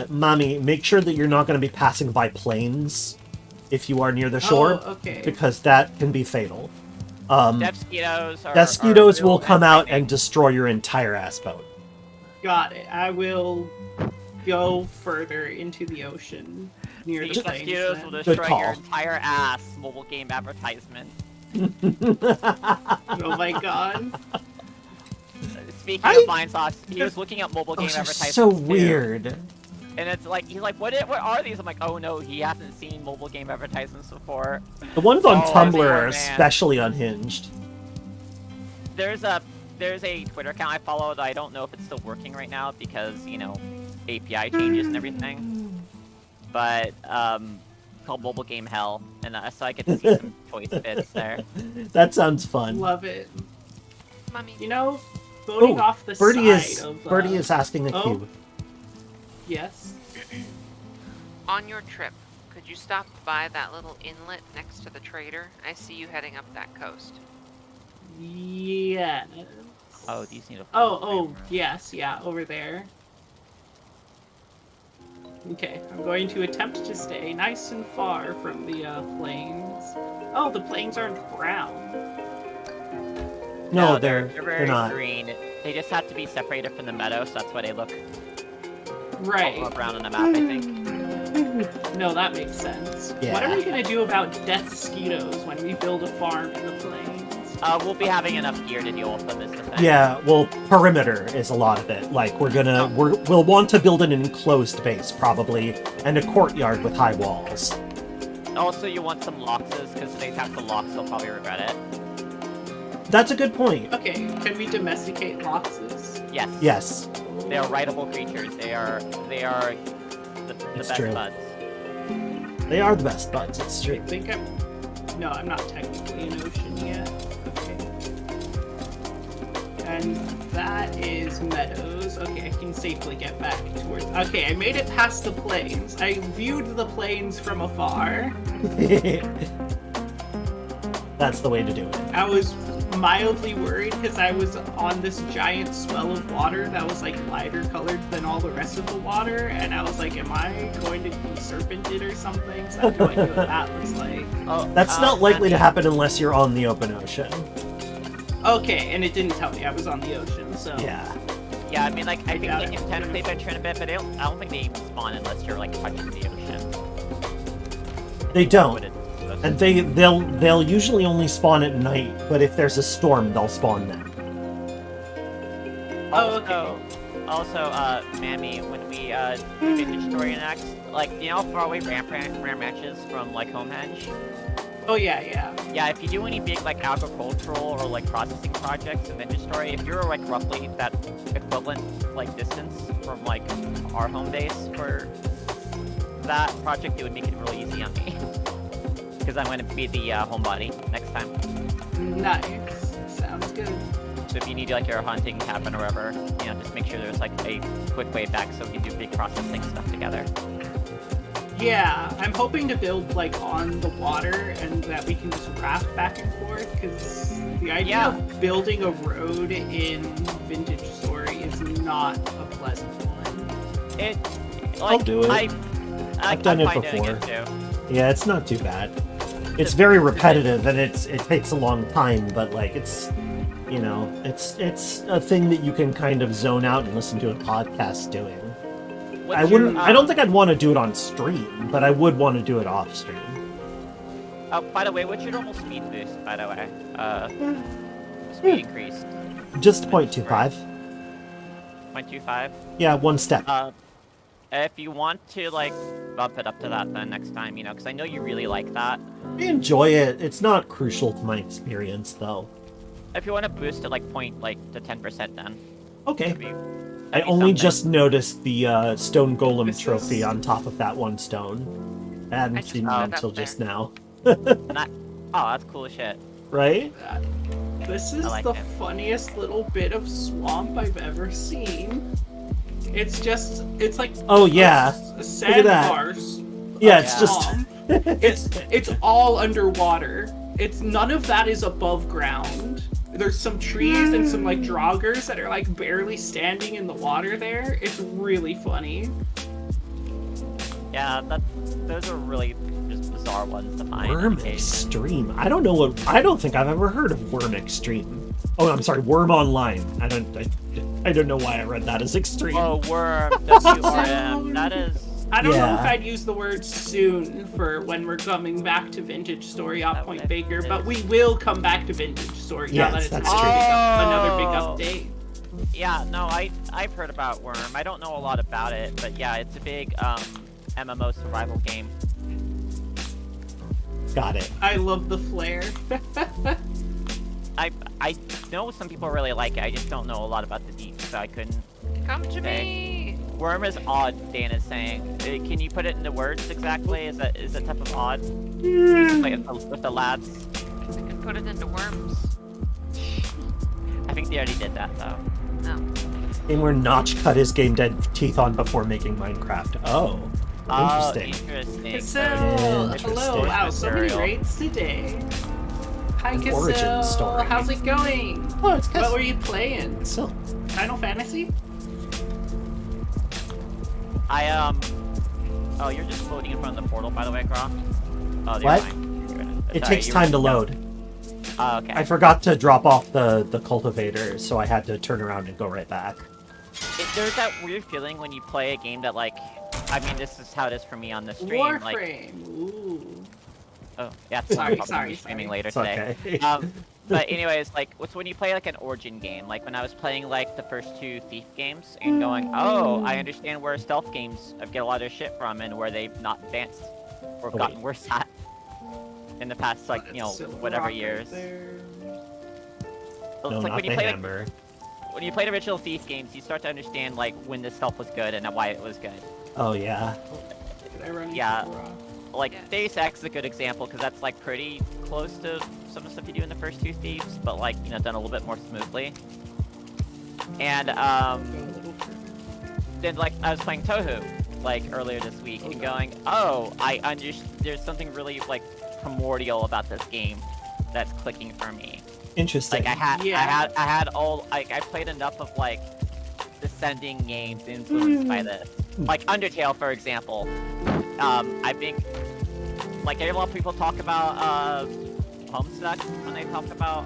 Mommy, make sure that you're not going to be passing by planes if you are near the shore, Oh, okay. because that can be fatal. Deathsquitos Will come out and destroy your entire ass boat. Got it. I will go further into the ocean near the plains. Deathsquitos will then. destroy call. your entire ass mobile game advertisement. Oh my god. Speaking I- of Vinesauce, he was looking at mobile game Those are advertisements so too. weird. And it's like, he's like, what are these? I'm like, oh no, he hasn't seen mobile game advertisements before. The ones on Oh, Tumblr poor are man. especially unhinged. There's a Twitter account I follow that I don't know if it's still working right now because, you know, API changes and everything. But, called Mobile Game Hell, and so I get to see some choice bits there. That sounds fun. Love it. Mummy, You know, voting Oh, off the Birdie side of... Birdie is asking a oh. cube. Yes. on your trip, could you stop by that little inlet next to the trader? I see you heading up that coast. Yes. Oh, these need a Oh, yes, yeah, over there. Okay, I'm going to attempt to stay nice and far from the plains. Oh, the plains aren't brown. No, they're they're very not. green. They just have to be separated from the meadow, so that's why they look Right. brown on the map, I think. No, that makes sense. Yeah. What are we gonna do about death mosquitoes when we build a farm in the plains? We'll be having enough gear to deal with them, is the thing. Yeah, well, perimeter is a lot of it. Like, we'll want to build an enclosed base, probably, and a courtyard with high walls. Also, you want some loxes, because if they have the lox, they'll probably regret it. That's a good point. Okay, can we domesticate loxes? Yes. Yes. They are rideable creatures. They are the It's best true. buds. They are the best buds, it's I true. think I'm... No, I'm not technically an ocean yet. Okay. And that is meadows. Okay, I can safely get back towards... Okay, I made it past the plains. I viewed the plains from afar. That's the way to do it. I was mildly worried because I was on this giant swell of water that was like lighter colored than all the rest of the water, and I was like, am I going to be serpented or something? So I have no idea what that was like. Oh, That's not likely to happen unless you're on the open ocean. Okay, and it didn't tell me I was on the ocean, so... Yeah. Yeah, I mean, like, I think got they it. can technically venture in a bit, but I don't think they spawn unless you're, like, touching the ocean. They don't. Would it- And they'll usually only spawn at night, but if there's a storm, they'll spawn then. Oh, okay. Also, Mammy, when we do Vintage Story next, like, you know how far away Ram Ranch is from, like, Homehenge? Oh, yeah, yeah. Yeah, if you do any big, like, agricultural or, like, processing projects in Vintage Story, if you're, like, roughly that equivalent, like, distance from, like, our home base for that project, it would make it really easy on me. Because I'm going to be the homebody next time. Nice. Sounds good. So if you need like your hunting cabin or whatever, you know, just make sure there's like a quick way back so we can do big processing stuff together. Yeah, I'm hoping to build like on the water and that we can just raft back and forth, because the idea of building a road in Vintage Story is not a pleasant one. It, like, I'll do it. I've done it fine before. doing it too. Yeah, it's not too bad. It's very repetitive and it takes a long time, but like it's, you know, it's a thing that you can kind of zone out and listen to a podcast doing. I don't think I'd want to do it on stream, but I would want to do it off stream. By the way, what's your normal speed boost, by the way? Speed increase. Just 0.25. 0.25? Yeah, one step. If you want to, like, bump it up to that then next time, you know, because I know you really like that. I enjoy it. It's not crucial to my experience, though. If you want to boost it, like, to 10% then. Okay. That'd be I only something. just noticed the stone golem This trophy is- on top of that one stone. I hadn't I just seen put it it until up there. just now. Oh, that's cool as shit. Right? This is I like the it. funniest little bit of swamp I've ever seen. It's like Oh, yeah. a Look at sandbars. Yeah, of it's just... swamp. it's all underwater. It's none of that is above ground. There's some trees and some like joggers that are like barely standing in the water there. It's really funny. Yeah, those are really just bizarre ones to find. Worm on occasion. Extreme. I don't think I've ever heard of Worm Extreme. Oh, I'm sorry, Worm Online. I don't know why I read that as extreme. Oh, worm. W-R-M. That is... I don't know Yeah. if I'd use the word soon for when we're coming back to Vintage Story That at Point would- Baker, but we will come back to Vintage Story now Yes, that it's that's another big true. another big update. Yeah, no, I've heard about Worm. I don't know a lot about it, but yeah, it's a big MMO survival game. Got it. I love the flare. I know some people really like it. I just don't know a lot about the deets, so I couldn't. Come to Okay. me. Worm is odd. Dan is saying. Can you put it into words exactly? Is that type of odd? Like with the lads. I can put it into worms. I think they already did that though. No. And where Notch cut his game dead teeth on before making Minecraft. Oh, interesting. Interesting. So, Interesting. hello. Wow, so many Material. raids today. Hi, An origin Cassell. story. How's it going? Oh, it's What were you playing? So, Final Fantasy? Oh, you're just floating in front of the portal, by the way, Graw. Oh, never What? mind. You're gonna- it sorry, takes you were- time to load. Oh, okay. I forgot to drop off the cultivator, so I had to turn around and go right back. There's that weird feeling when you play a game that, like, I mean, this is how it is for me on the stream. Like, Warframe. Ooh. oh, yeah, Sorry, I'll sorry, be streaming sorry. later It's today. okay. But anyways, like, it's when you play like an origin game. Like when I was playing like the first two Thief games and going, oh, I understand where stealth games get a lot of their shit from and where they've not advanced or Oh, gotten wait. worse at in the past, like, you know, That's a whatever rock right years. there. It's No, like not when you the play hammer. when you play the original Thief games, you start to understand like when the stealth was good and why it was good. Oh, yeah. Did I run into Yeah. the rock? Like Yeah. Deus Ex is a good example because that's like pretty close to some of the stuff you do in the first two Thieves, but like, you know, done a little bit more smoothly. And Go a little further. then like I was playing Touhou like earlier this week and going, oh, I understand. There's something really like primordial about this game that's clicking for me. Interesting. Like I Yeah. had all like I played enough of like descending games influenced by this. Like Undertale, for example. I think like a lot of people talk about Homestuck when they talk about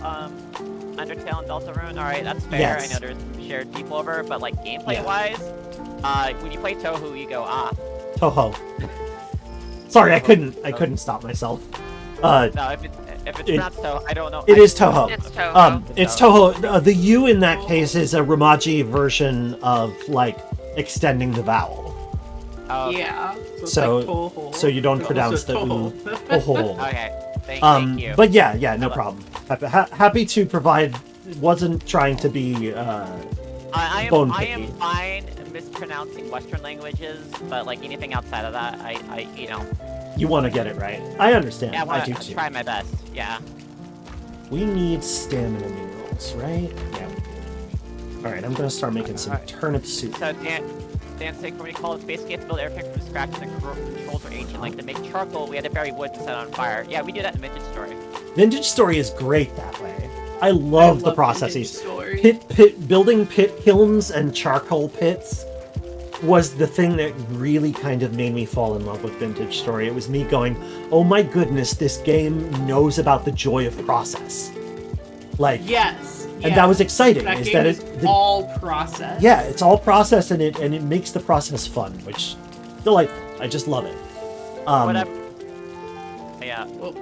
Undertale and Deltarune. All right, that's fair. Yes. I know there's some shared people over, but like gameplay Yeah. wise, when you play Touhou, you go Toho. Sorry, I couldn't stop myself. no, if it's It- pronounced Touhou, I don't know. It is Toho. It's Toho. It's Toho. The U in that case is a Romaji version of like extending the vowel. Oh, okay. Yeah. It's So- like Toho. so you don't But pronounce also the Toho. Toho. Okay. Thank you. But yeah, no problem. Happy to provide. Wasn't trying to be. I bone am picky. fine mispronouncing Western languages, but like anything outside of that, I you know, You want to get it right. I understand. yeah, I do I too. try my best. Yeah. We need stamina mineral. pickles, right? Yeah. All right, I'm gonna start making some Alright. turnip soup. So Dan's saying, what we call it, basically you have to build everything from scratch, and the controls are ancient. Like to make charcoal, we had to bury wood to set on fire. Yeah, we do that in Vintage Story. Vintage Story is great that way. I love the Vintage processes. Story. Building pit kilns and charcoal pits was the thing that really kind of made me fall in love with Vintage Story. It was me going, oh my goodness, this game knows about the joy of process. Like, Yes. and that was exciting. That is game that is all process. Yeah, it's all process, and it makes the process fun, which delightful. I just love it. Whatever. Yeah. Well,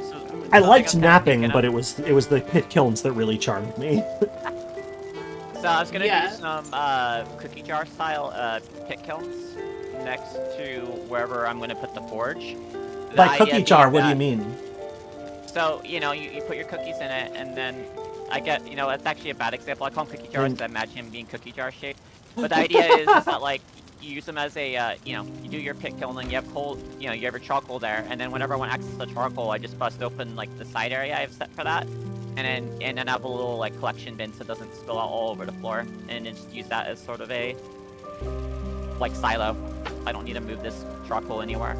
I So liked I got napping, thinking but of- it was the pit kilns that really charmed me. So I was gonna Yeah. do some cookie jar style pit kilns next to wherever I'm gonna put the forge. The By idea cookie jar, being what do you that- mean? So, you put your cookies in it, and then I get, it's actually a bad example. I call them cookie jars because I imagine them being cookie jar shaped. But the idea is that, like, you use them as a, you do your pit kiln, and you have coal, you have your charcoal there, and then whenever I want access to the charcoal, I just bust open, like, the side area I've set for that, and then I have a little, like, collection bin so it doesn't spill out all over the floor, and then just use that as sort of a, like, silo. I don't need to move this charcoal anywhere.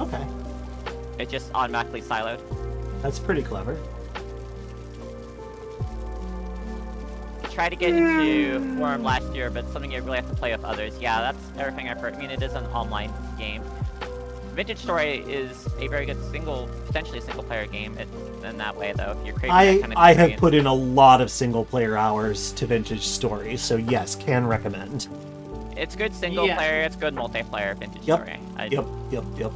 Okay, It just automatically siloed. that's pretty clever. Tried to get into Worm last year, but something you really have to play with others. Yeah, that's everything I've heard. I mean, it is an online game. Vintage Story is a very good potentially single-player game in that way, though. If you're craving that kind of I have experience. put in a lot of single player hours to Vintage Story, so yes, can recommend. It's good single-player. It's good multiplayer. Vintage Yep. Story. Yep.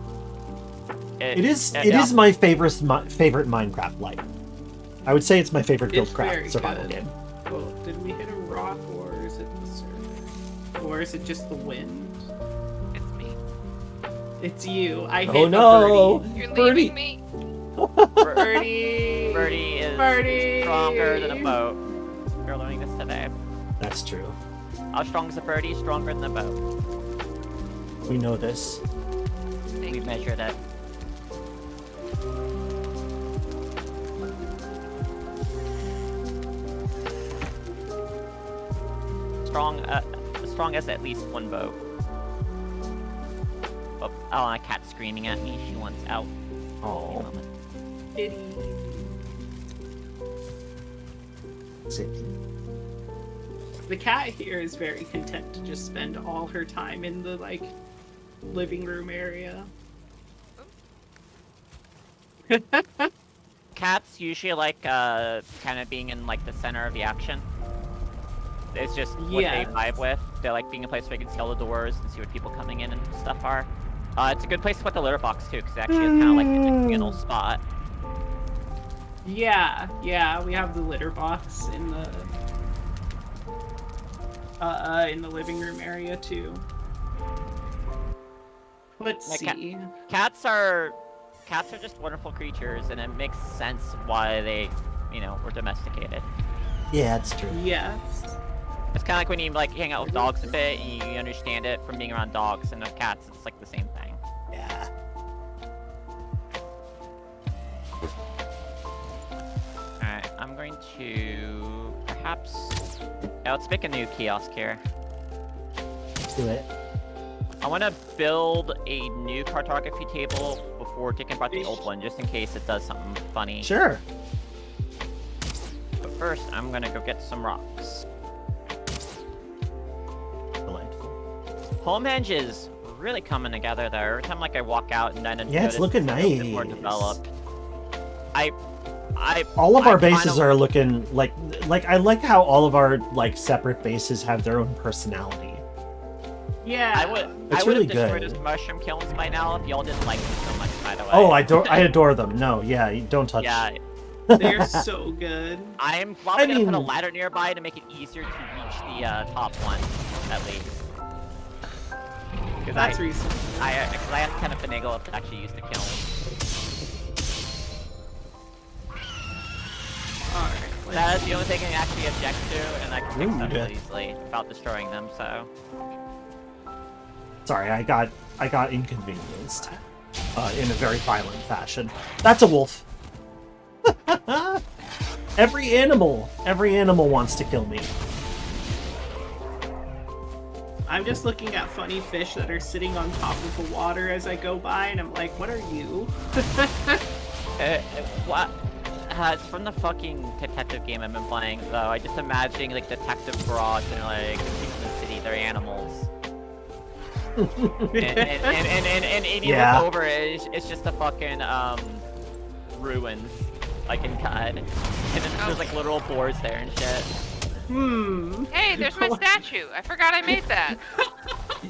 It It is my favorite Minecraft like. I would say it's my favorite It's very Buildcraft survival good. game. Oh, did we hit a rock, or is it the surf? Or is it just the wind? It's me. It's you. I hit Oh no! a birdie. You're Birdie. leaving me. Birdie. Birdie is Birdie. stronger than a boat. We're learning this today. That's true. How strong is a birdie? Stronger than a boat. We know this. We've measured it. Strong as at least one boat. Oh, my cat's screaming at me. She wants out. Oh, Kitty. The cat here is very content to just spend all her time in the living room area. Cats usually like kind of being in like the center of the action. It's just what Yeah. they vibe with. They like being a place where they can see all the doors and see what people coming in and stuff are. It's a good place to put the litter box too, because actually it's kind of like a communal spot. Yeah, we have the litter box in the living room area too. Let's Like, see. Cats are just wonderful creatures, and it makes sense why they, were domesticated. yeah, it's true. Yes. It's kind of like when you like hang out with dogs a bit, and you understand it from being around dogs, and with cats, it's like the same thing. Yeah. Alright, I'm going to perhaps. Yeah, let's make a new kiosk here. Let's do it. I want to build a new cartography table before taking apart the old one, just in case it does something funny. Sure. But first, I'm gonna go get some rocks. Delightful. Homehenge is really coming together there. Every time like I walk out and then Yeah, it's looking a little bit more nice. developed. All of our I'm bases kinda- are looking like I like how all of our separate bases have their own personality. Yeah. I would It's have really destroyed good. his mushroom kilns by now if y'all didn't like them so much, by the way. Oh, I adore them. No, yeah, you don't touch. Yeah, They're so good. I am probably gonna put a mean- ladder nearby to make it easier to reach the top one, at least. Because That's reasonable. I have to kind of finagle to actually use the kiln. Alright. That is the only thing I can actually object to, and I can fix them Rude. really easily without destroying them. So Sorry, I got inconvenienced in a very violent fashion. That's a wolf. Every animal wants to kill me. I'm just looking at funny fish that are sitting on top of the water as I go by, and I'm like, what are you? What? It's from the fucking detective game I've been playing, though. I just imagining like detective garage and like people in the city, they're animals. and you look over it, it's just the fucking ruins, like in CUD, and then there's like literal boars there and shit. Hey, there's my statue. I forgot I made that.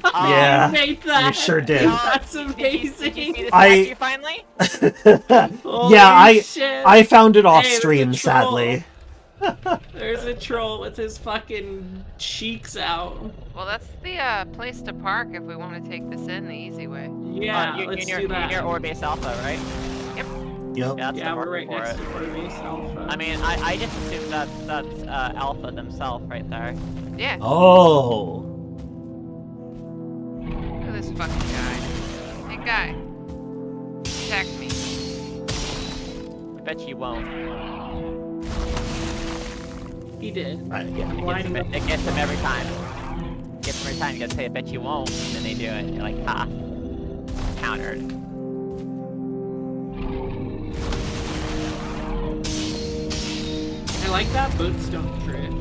Yeah, You made that. you sure did. That's amazing. Did you see the statue finally? Holy shit. I found it off Hey, there's a stream, troll. sadly. There's a troll with his fucking cheeks out. Well, that's the place to park if we want to take this in the easy way. Yeah, let's do that. You're Orbase Alpha, right? Yep. Yeah, that's Yeah, the we're marker right for next it. to Orbase Alpha. I mean, I just assume that's Alpha themselves right there. Yeah. Oh. Look at this fucking guy. Hey, guy. Attack me. I bet you won't. He did. Yeah. I'm lining up. It gets him every time. Gets him every time. You gotta say, I bet you won't. And then they do it. You're like, ha. Countered. I like that boots don't drift.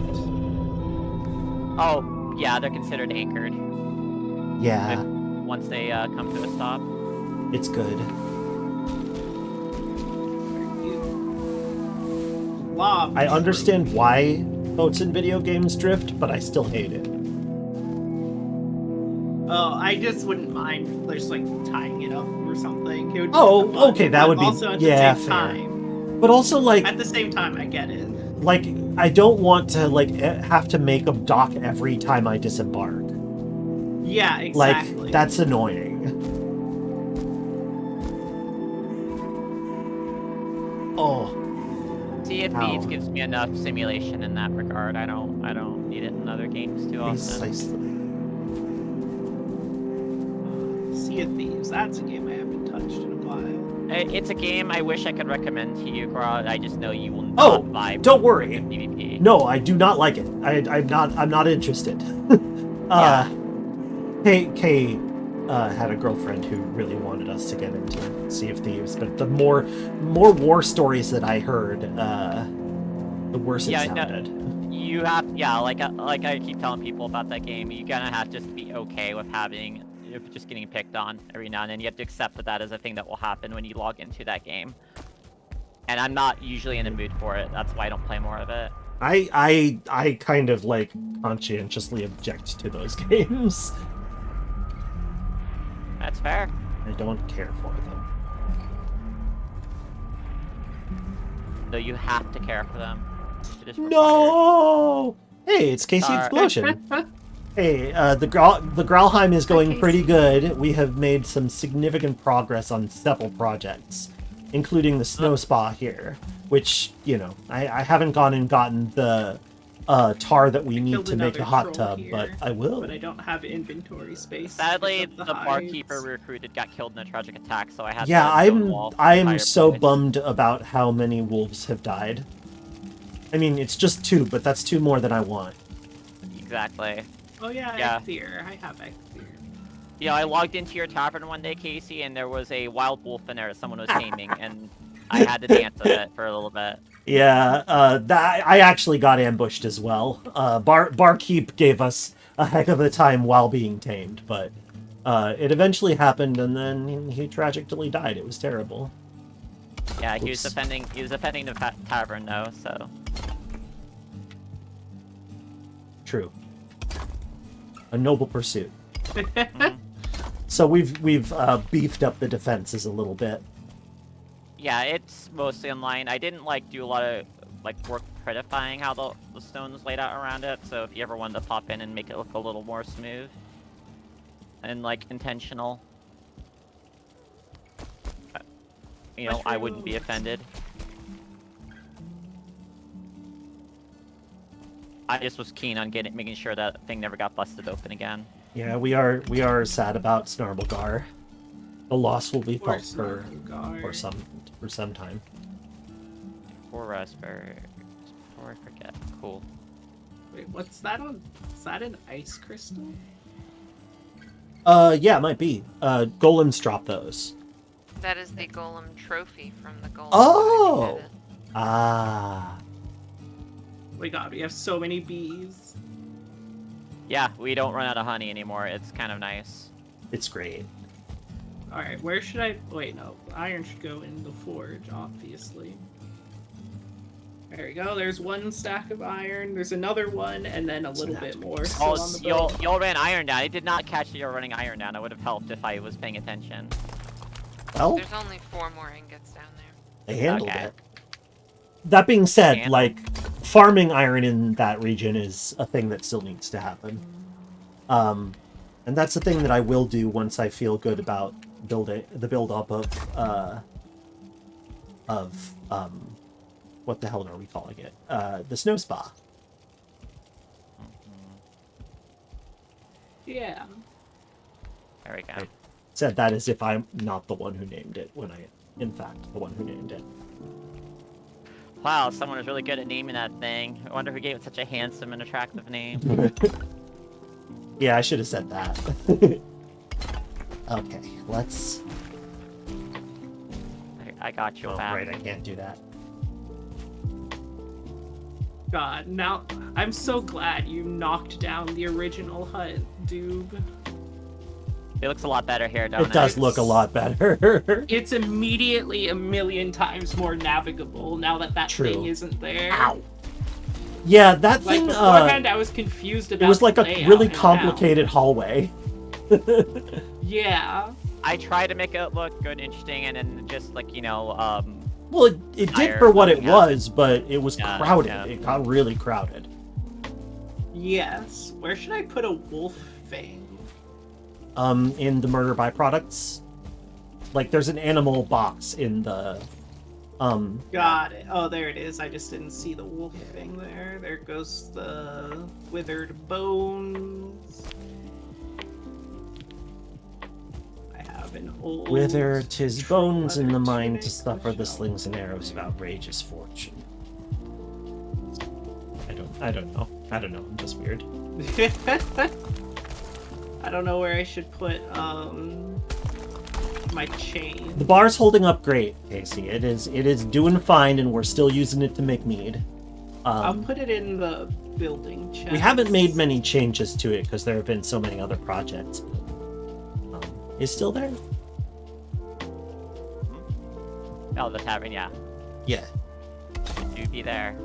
Oh, yeah, they're considered anchored. Yeah, Once they come to a stop. it's good. Lob. I understand why boats in video games drift, but I still hate it. Oh, I just wouldn't mind just like tying it up or something. It would be Oh, fun, okay, that but would be- also at yeah, the same fair. time. But also, like, At the same time, I get it. I don't want to have to make them dock every time I disembark. Yeah, exactly. Like, that's annoying. Oh, Sea of Thieves gives me enough simulation in that regard. I don't need it in other games too often. precisely. Sea of Thieves. That's a game I haven't touched in a while. It's a game I wish I could recommend to you, Grod. I just know you will Oh, not vibe. don't worry. with PvP. No, I do not like it. I'm not interested. Kay had a girlfriend who really wanted us to get into Sea of Thieves, but the more war stories that I heard, the worse it sounded. You have, like I keep telling people about that game, you're gonna have to just be okay with just getting picked on every now and then. You have to accept that is a thing that will happen when you log into that game. And I'm not usually in the mood for it. That's why I don't play more of it. I kind of like conscientiously object to those games. That's fair. I don't care for them. Though you have to care for them. It is required. No! Hey, it's Casey Sorry. Explosion. Hey, the Gralheim is going pretty good. We have made some significant progress on several projects, including the snow spa here, which, you know, I haven't gone and gotten the tar that we need killed to make a another hot troll tub, here, but I will. But I don't have inventory space. Sadly, because of the hides. barkeeper we recruited got killed in a tragic attack, so I had Yeah, to build a wall I for am so fireplace. bummed about how many wolves have died. I mean, it's just 2, but that's 2 more than I want. Exactly. Oh yeah, Yeah. Ecthier. I have Ecthier. Yeah, I logged into your tavern one day, Casey, and there was a wild wolf in there that someone was taming, and I had to dance with it for a little bit. Yeah, I actually got ambushed as well. Barkeep gave us a heck of a time while being tamed, but it eventually happened, and then he tragically died. It was terrible. Yeah, he was Oops. defending the tavern though, so True. A noble pursuit. So we've beefed up the defenses a little bit. yeah, it's mostly in line. I didn't do a lot of work prettifying how the stone was laid out around it, so if you ever wanted to pop in and make it look a little more smooth and intentional, you know, I wouldn't be offended. I just was keen on making sure that thing never got busted open again. Yeah, we are sad about Snarblgar. The loss will be Poor felt for Snarblgar. some time. Poor Raspberry. before I forget. Cool. Wait, what's that on? Is that an ice crystal? Yeah, it might be. Golems drop those. That is the golem trophy from the golem. Oh! Ah. My god, we have so many bees. Yeah, we don't run out of honey anymore. It's kind of nice. It's great. Alright, where should I... Wait, no. Iron should go in the forge, obviously. There we go. There's one stack of iron. There's another one, and then a little bit more still on the boat. Y'all ran iron down. I did not catch that you were running iron down. I would have helped if I was paying attention. Well, There's only 4 more ingots down there. they handled Okay. it. That being said, Handled. like, farming iron in that region is a thing that still needs to happen. And that's the thing that I will do once I feel good about the build-up of what the hell are we calling it? The snow spa. Yeah. There we go. Right. Said that as if I'm not the one who named it, when I, in fact, the one who named it. Wow, someone is really good at naming that thing. I wonder who gave it such a handsome and attractive name. Yeah, I should have said that. Okay, let's... I got you Oh, back. right, I can't do that. God, now I'm so glad you knocked down the original hut, dude. It looks a lot better here, don't it? It does look a lot better. It's immediately a million times more navigable now that that True. thing isn't there. Ow. Yeah, that Like thing, beforehand, I was confused about it was like the a layout, really and now- complicated hallway. Yeah. I tried to make it look good and interesting, and then just like, Well, it did Higher for what it something was, but it was Yeah, crowded. yeah. It got really crowded. Yes. Where should I put a wolf fang? In the murder byproducts, like there's an animal box in the, Got it. Oh, there it is. I just didn't see the wolf thing there. There goes the withered bones. I have an old... Wither 'tis bones in the mind to tunic suffer the with slings and arrows of outrageous fortune. I don't know. I'm just weird. I don't know where I should put my chain. The bar's holding up great, Casey. It is doing fine, and we're still using it to make mead. I'll put it in the building chest. We haven't made many changes to it because there have been so many other projects. Is still there? oh, the tavern, yeah. Yeah, Do be there.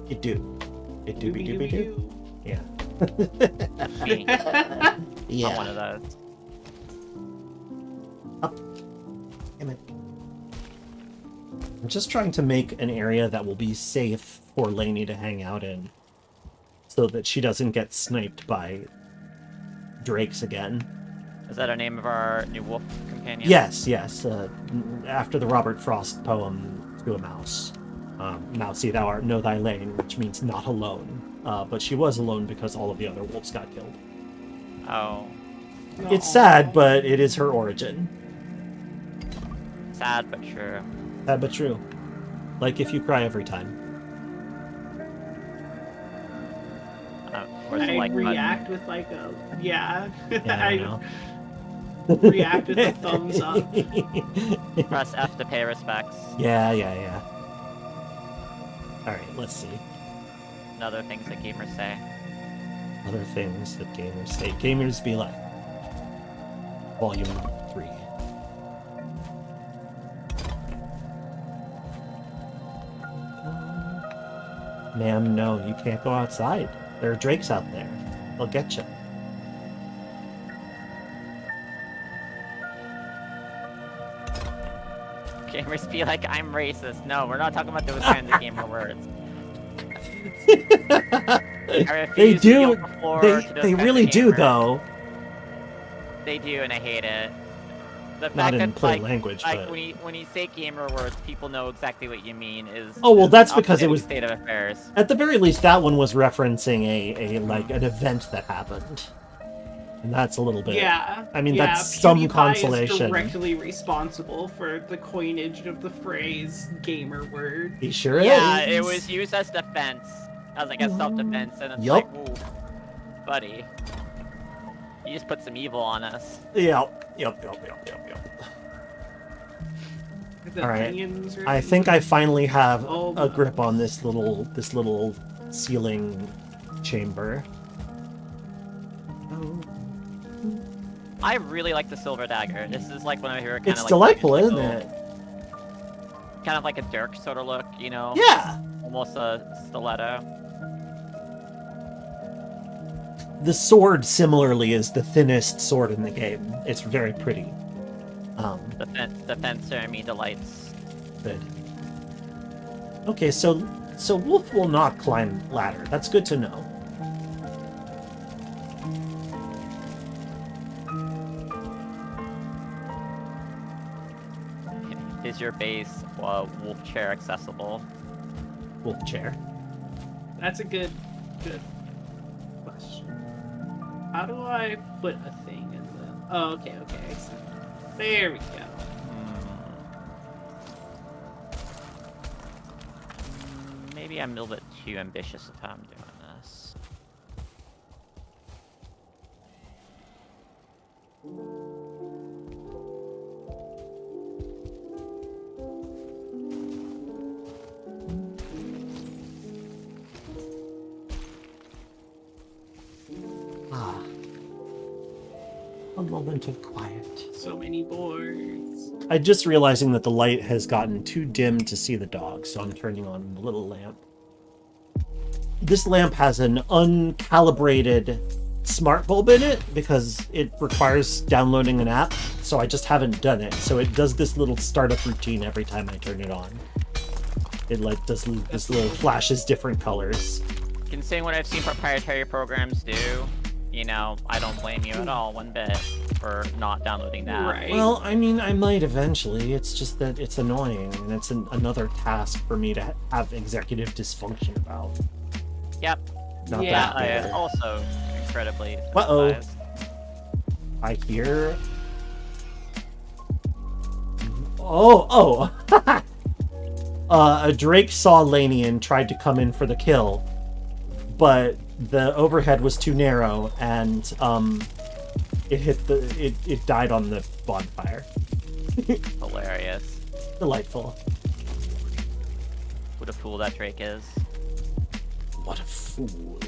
it do. It do be do. Yeah. Me. Yeah. I'm one of those. Damn it. I'm just trying to make an area that will be safe for Lainey to hang out in, so that she doesn't get sniped by drakes again. Is that our name of our new wolf companion? Yes. After the Robert Frost poem To a Mouse. Mousey, thou art know thy lane, which means not alone. But she was alone because all of the other wolves got killed. Oh. It's sad, but it is her origin. Sad but true. Sad but true. Like if you cry every time. Where's the I like button? react with like a... Yeah. Yeah, I know. react with a thumbs up. Press F to pay respects. Yeah. Alright, let's see. And other things that gamers say. Other things that gamers say. Gamers be like. Volume 3. Ma'am, no, you can't go outside. There are drakes out there. They'll get you. Gamers be like, I'm racist. No, we're not talking about those kinds of gamer words. I They refuse to do. yield the floor to those They kinds really of do, gamers. though. They do, and I hate it. The Not fact in that, plain like, language, like but. when you say gamer words, people know exactly what you mean. Is Oh, well, is that's because it upsetting was- state of affairs. At the very least, that one was referencing a like an event that happened. And that's a little bit... Yeah. I mean, yeah, that's some PewDiePie consolation. Is directly responsible for the coinage of the phrase gamer word. He sure Yeah, is. it was used as defense, as like a self-defense, and it's Yup. like, ooh, buddy, you just put some evil on us. Yep. The All right. onions are- I think I finally have Oh a my. grip on this little ceiling chamber. Oh. I really like the silver dagger. This is like one of my favorite kind It's of like delightful, like, isn't it? Kind of like a Dirk sort of look, you know? Yeah. Almost a stiletto. The sword, similarly, is the thinnest sword in the game. It's very pretty. The fencer in me delights. Good. Okay, so Wolf will not climb ladder. That's good to know. Is your base wolf chair accessible? Wolf chair. That's a good question. How do I put a thing in the... Oh, okay. I see. There we go. Maybe I'm a little bit too ambitious if I'm doing this. Ah. A moment of quiet. So many boards. I'm just realizing that the light has gotten too dim to see the dog, so I'm turning on the little lamp. This lamp has an uncalibrated smart bulb in it because it requires downloading an app, so I just haven't done it. So it does this little startup routine every time I turn it on. It like does this little flashes different colors. Considering what I've seen proprietary programs do, you know, I don't blame you at all one bit for not downloading that. Right. Well, I mean, I might eventually. It's just that it's annoying, and it's another task for me to have executive dysfunction about. Yep. Not Yeah, that I big. am also incredibly Uh-oh. sympathized. I hear... Oh! A Drake saw Laney and tried to come in for the kill, but the overhead was too narrow, and it died on the bonfire. Hilarious. Delightful. What a fool that Drake is. What a fool.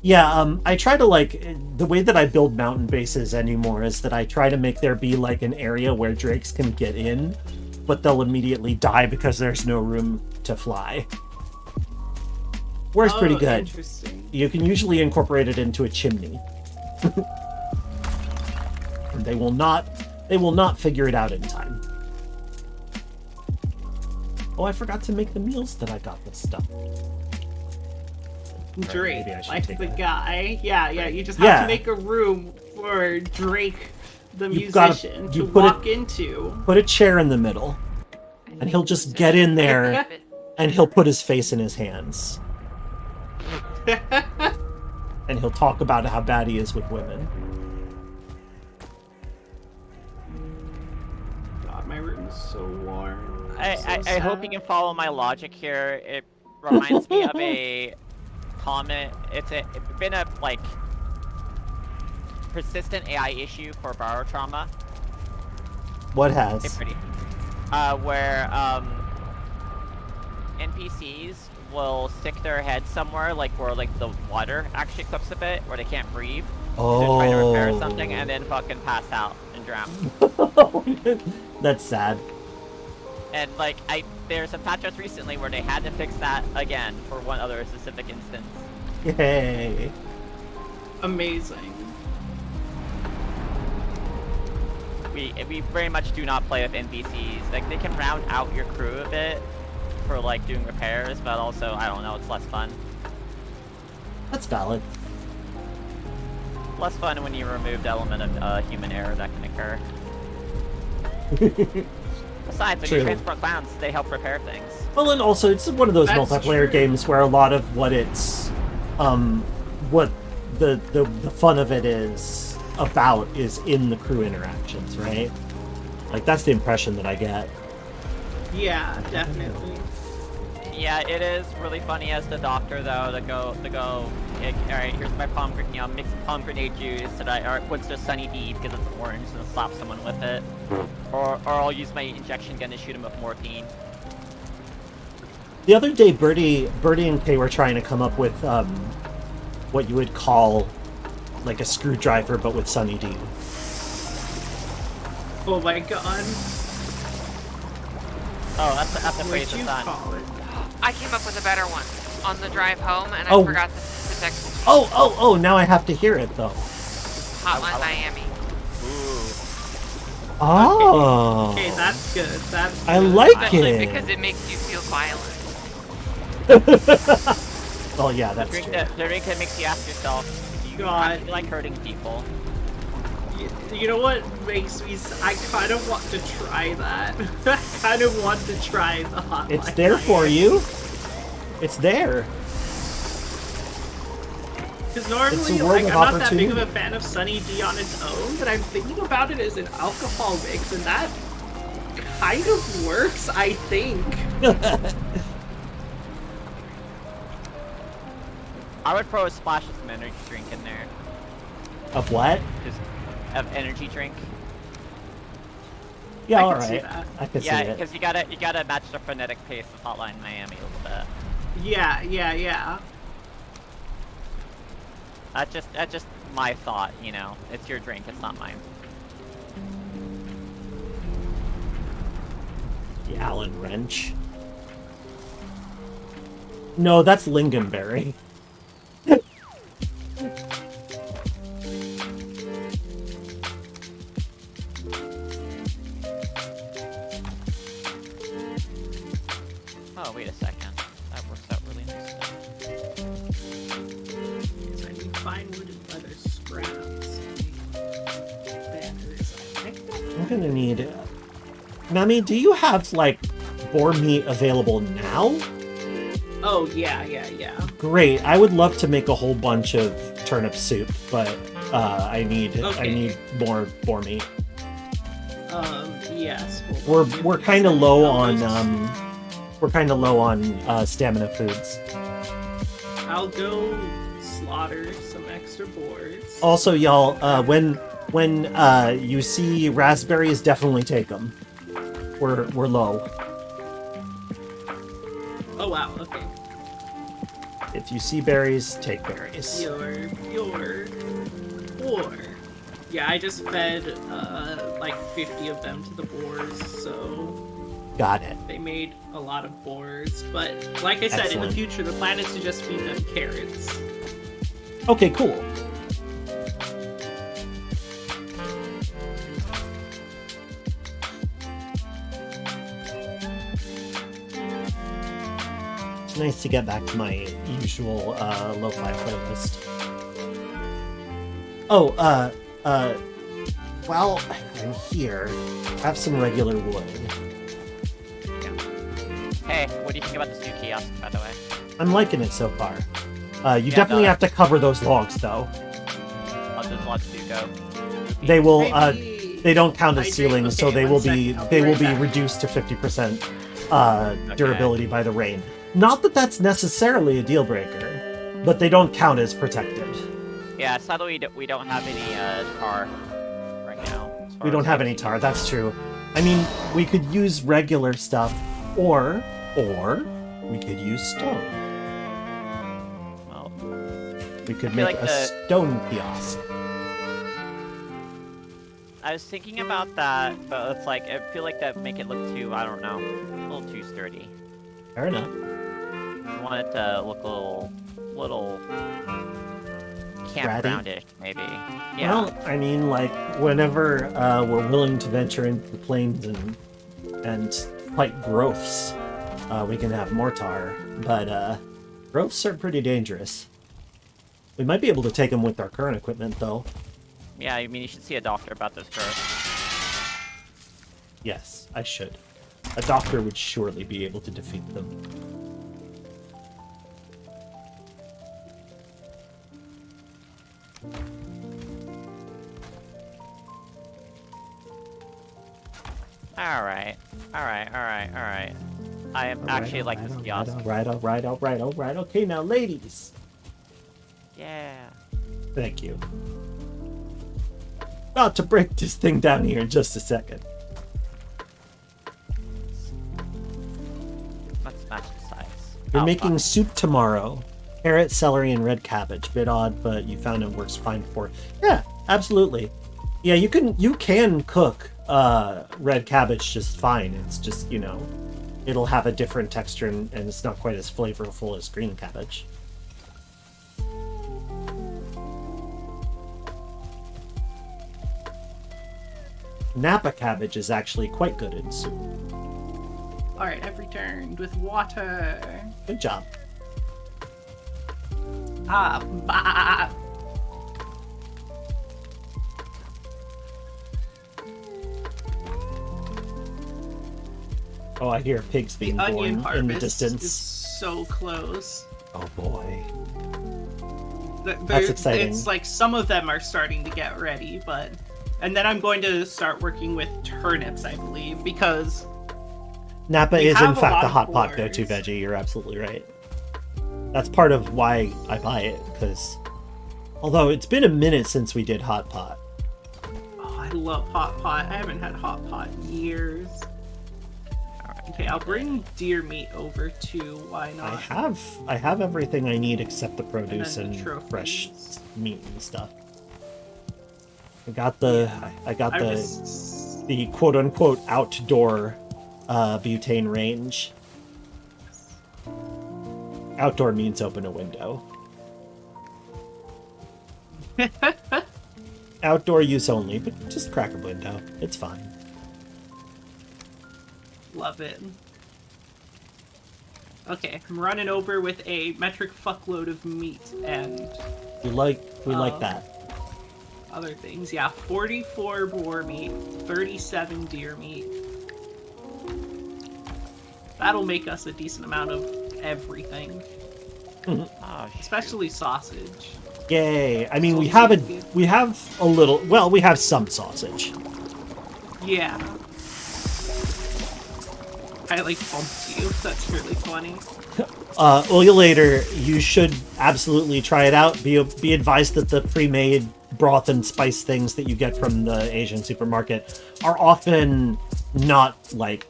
Yeah, I try to, like, the way that I build mountain bases anymore is that I try to make there be, like, an area where drakes can get in, but they'll immediately die because there's no room to fly. Works pretty good. Interesting. You can usually incorporate it into a chimney. And they will not figure it out in time. Oh, I forgot to make the meals that I got with stuff. Drake, maybe I should like take the that. guy. Yeah, you just have Yeah. to make a room for Drake, the You've gotta- musician, you to put it- walk into. Put a chair in the middle, and he'll just get in there, and he'll put his face in his hands. And he'll talk about how bad he is with women. God, my room is so warm. I hope you can follow my logic here. It reminds me of a comment. It's been a like persistent AI issue for borrow trauma. What Okay, has? pretty. Where NPCs will stick their head somewhere like where like the water actually cooks a bit, where they can't breathe. They're trying to repair something and then fucking pass out and drown. That's sad. And like there's a patch just recently where they had to fix that again for one other specific instance. Yay. Amazing. We very much do not play with NPCs. Like they can round out your crew a bit for like doing repairs, but also I don't know, it's less fun. That's valid. Less fun when you remove the element of human error that can occur. Besides, when True. you transport clowns, they help repair things. Well, and also it's one of those That's multiplayer true. games where a lot of what it's, what the fun of it is about is in the crew interactions, right? Like, that's the impression that I get. Yeah, definitely. Yeah, it is really funny as the doctor though to go. All right, here's my mix palm grenade juice that or puts just Sunny D because it's orange and slap someone with it, or I'll use my injection gun to shoot him with morphine. The other day, Birdie and Kay were trying to come up with what you would call like a screwdriver, but with Sunny D. Oh my god. Oh, that's the What'd phrase you it's on. call it? I came up with a better one on the drive home, and Oh. I forgot to text Oh! Now I have to hear it though. Hotline Miami. Ooh. Oh. Okay, that's good. That's good. I like Especially it. because it makes you feel violent. Well, yeah, that's The true. drink that makes you ask yourself, do you God. actually like hurting people? You know what makes me? I kind of want to try that. I kind of want to try the hotline. It's there for you. It's there. Because normally, It's a world like, of I'm not that big of a opportunity. fan of Sunny D on its own, but I'm thinking about it as an alcohol mix, and that kind of works, I think. I would throw a splash of some energy drink in there. Of what? Just of energy drink. Yeah, I all can see right. that. I can see Yeah, it. because you gotta match the frenetic pace of Hotline Miami a little bit. Yeah. That's just my thought, you know. It's your drink, it's not mine. The Allen wrench. No, that's lingonberry. Oh, wait a second. That works out really nicely. So I need fine wood and leather scraps. Banners. I picked up. I'm gonna need... Nami, do you have, like, boar meat available now? Oh, yeah. Great. I would love to make a whole bunch of turnip soup, but I need more boar meat. Yes. We're kind of low on stamina foods. I'll go slaughter some extra boards. Also, y'all, when you see raspberries, definitely take them. We're low. Oh wow. Okay. If you see berries, take berries. Your boar. Yeah, I just fed like 50 of them to the boars, so Got it. they made a lot of boars. But like I said, in the Excellent. future, the plan is to just feed them carrots. Okay, cool. It's nice to get back to my usual lo-fi playlist. Oh, well, I'm here. Have some regular wood. Hey, what do you think about this new kiosk, by the way? I'm liking it so far. You Yeah, definitely no. have to cover those logs, though. There's lots to go. They will. Maybe They don't count as hydrate- ceilings, so okay, they one will second, be. I'll They be will right be back. reduced to 50% durability by the rain. Not that that's necessarily a deal breaker, but they don't count as protected. Yeah, sadly we don't have any tar right now. as far We don't as have I any see. tar. That's true. I mean, we could use regular stuff, or we could use stone. Well, We could feel make like a the- stone kiosk. I was thinking about that, but it's like I feel like that make it look too, I don't know, a little too sturdy. Fair enough. I want it to look a little campgroundish, maybe. Yeah. Well, I mean, like, whenever we're willing to venture into the plains and fight growths, we can have more tar. But growths are pretty dangerous. We might be able to take them with our current equipment, though. Yeah, I mean, you should see a doctor about this growth. Yes, I should. A doctor would surely be able to defeat them. Alright. I actually like this kiosk. All right. Okay, now, ladies. Yeah. Thank you. About to break this thing down here in just a second. Let's match the size. You're Oh, making fuck. soup tomorrow. Carrot, celery, and red cabbage. Bit odd, but you found it works fine for. Yeah, absolutely. Yeah, you can cook red cabbage just fine. It's just, it'll have a different texture and it's not quite as flavorful as green cabbage. Napa cabbage is actually quite good in soup. Alright, I've returned with water. Good job. Bah. Oh, I hear pigs The being onion born in the harvest distance. is so close. Oh boy. That's exciting. It's like some of them are starting to get ready, but... And then I'm going to start working with turnips, I believe, because... Napa We is in have a fact lot the of hot pot go-to boars. veggie. You're absolutely right. That's part of why I buy it, because although it's been a minute since we did hot pot. Oh, I love hot pot. I haven't had hot pot in years. Okay, I'll bring deer meat over too. Why not? I have everything I need except the produce And and, then the trophies. fresh meat and stuff. I got the I was... the quote unquote outdoor butane range. Outdoor means open a window. Outdoor use only, but just crack a window. It's fine. Love it. Okay, I'm running over with a metric fuckload of meat and We like that. other things. Yeah, 44 boar meat, 37 deer meat. That'll make us a decent amount of everything, Oh, shoot. especially sausage. Yay! I mean, we have a little. Well, we have some sausage. Yeah. I like bumped you. That's really funny. Later, you should absolutely try it out. Be advised that the pre-made broth and spice things that you get from the Asian supermarket are often not like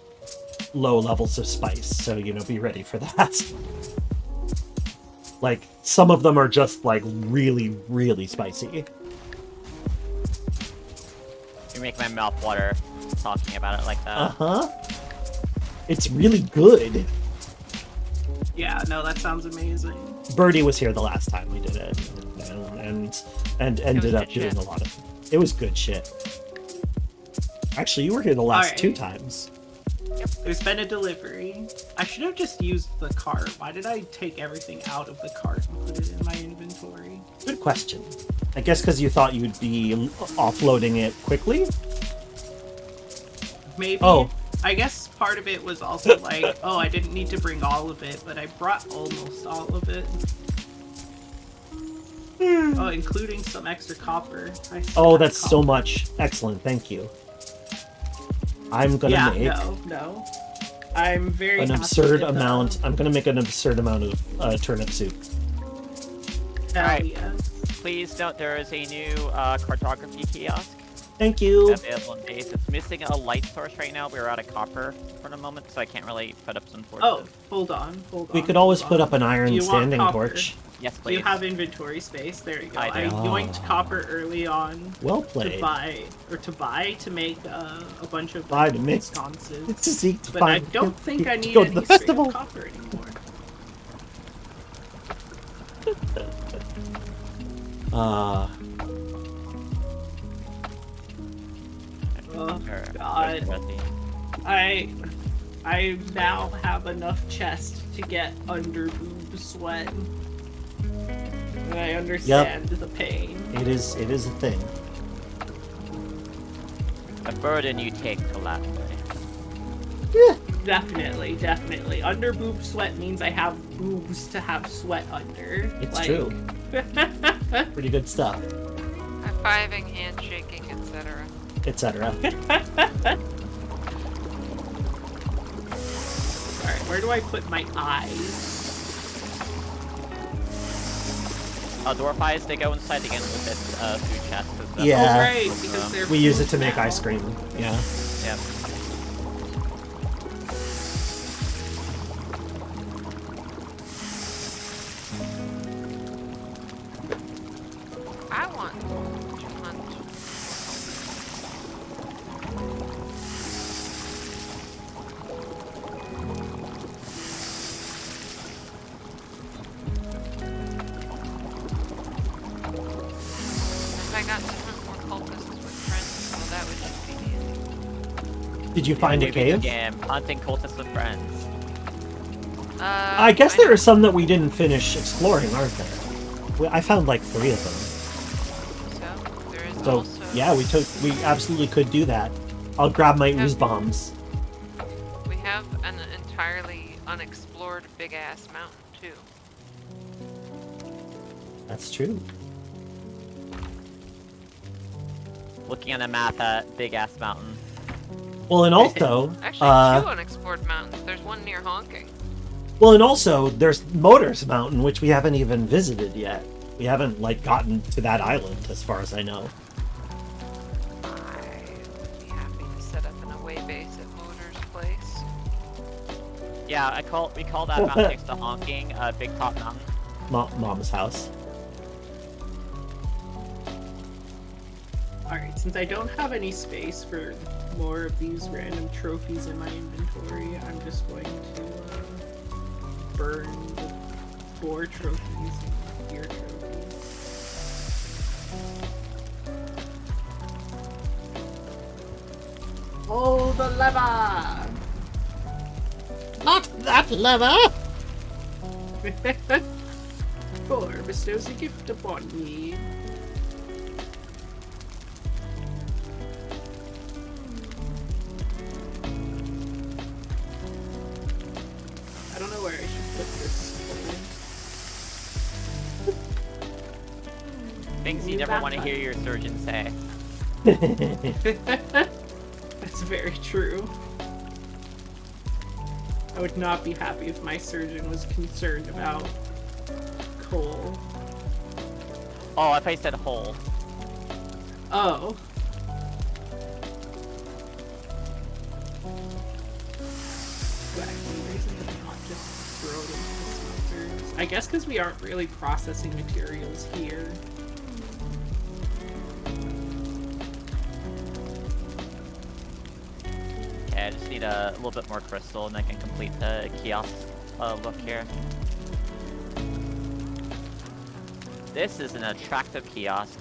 low levels of spice, so be ready for that. Like some of them are just like really, really spicy. You make my mouth water talking about it like that. Uh-huh. It's really good. Yeah, no, that sounds amazing. Birdie was here the last time we did it, and ended up good doing shit. a lot of. It was good shit. Actually, you were here the last Alright. 2 times. There's been a delivery. I should have just used the cart. Why did I take everything out of the cart and put it in my inventory? Good question. I guess because you thought you'd be offloading it quickly. Maybe. Oh. I guess part of it was also like, oh, I didn't need to bring all of it, but I brought almost all of it. Oh, including some extra copper. I still Oh, have that's so copper. much. Excellent. Thank you. I'm gonna Yeah, make no. I'm very an happy absurd with, amount. I'm gonna make an absurd amount of turnip soup. Hell Alright. yes. Please note there is a new cartography kiosk Thank you. available in base. It's missing a light source right now. We're out of copper for the moment, so I can't really put up some torches. Oh, hold on. We could always hold put on. up an Do iron you want standing copper? torch. Yes, Do please. you have inventory space? There you go. I I do. yoinked Ah. copper early on Well to played. buy to make a bunch of Buy to make- sconces. It's to seek to But I find. don't think I to need go to any the straight festival. up copper anymore. Uh, Oh Or- God. Interesting. I now have enough chest to get under boob sweat. And I understand the pain. it is a thing. A burden you take gladly. Definitely. Under boob sweat means I have boobs to have sweat under. It's Like- true. Pretty good stuff, High-fiving, handshaking, etc. etc. Where do I put my eyes? Dwarf eyes, they go inside the animal food chest. Yeah. Oh, right, because they're We use it to food make now. ice cream. Yeah. Yeah. I want to hunt. If I got to hunt more cultists with friends, so that would just be easy. Did you find a New video cave? game, hunting cultists with friends. I guess there are some that we didn't finish exploring, aren't there? I found like 3 of them. So there is So also. yeah, we absolutely could do that. I'll grab my Yeah. ooze bombs. We have an entirely unexplored big ass mountain too. That's true. Looking at a map at Big Ass Mountain. Well, and also, Actually, 2 unexplored mountains. There's one near Honking. there's Motors Mountain, which we haven't even visited yet. We haven't like gotten to that island, as far as I know. I would be happy to set up an away base at Motor's place. Yeah, we call that mountain next to Honking, Big Top Mountain. Mom's house. Alright, since I don't have any space for more of these random trophies in my inventory, I'm just going to burn the 4 trophies and gear trophies. Oh, the lever! Not that lever! 4 bestows a gift upon me. I don't know where I should put this. Things you never want to hear your surgeon say. That's very true. I would not be happy if my surgeon was concerned about coal. Oh, if I said hole. Oh. Wacky reason to not just throw it into the smelters. I guess because we aren't really processing materials here. Okay, I just need a little bit more crystal and I can complete the kiosk look here. This is an attractive kiosk.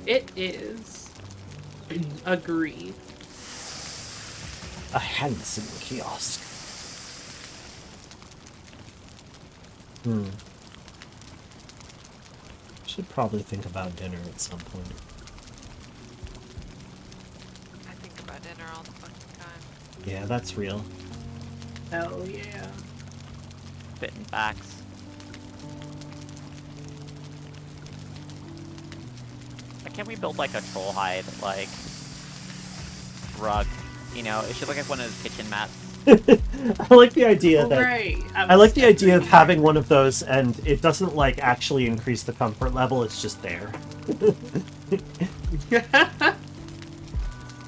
It is. Agreed. A handsome kiosk. Should probably think about dinner at some point. I think about dinner all the fucking time. Yeah, that's real. Hell yeah. Spitting facts. Why can't we build like a troll hide, like, rug? You know, it should look like one of those kitchen mats. I like the idea that Right. I like the idea of having one of those and it doesn't like actually increase the comfort level, it's just there.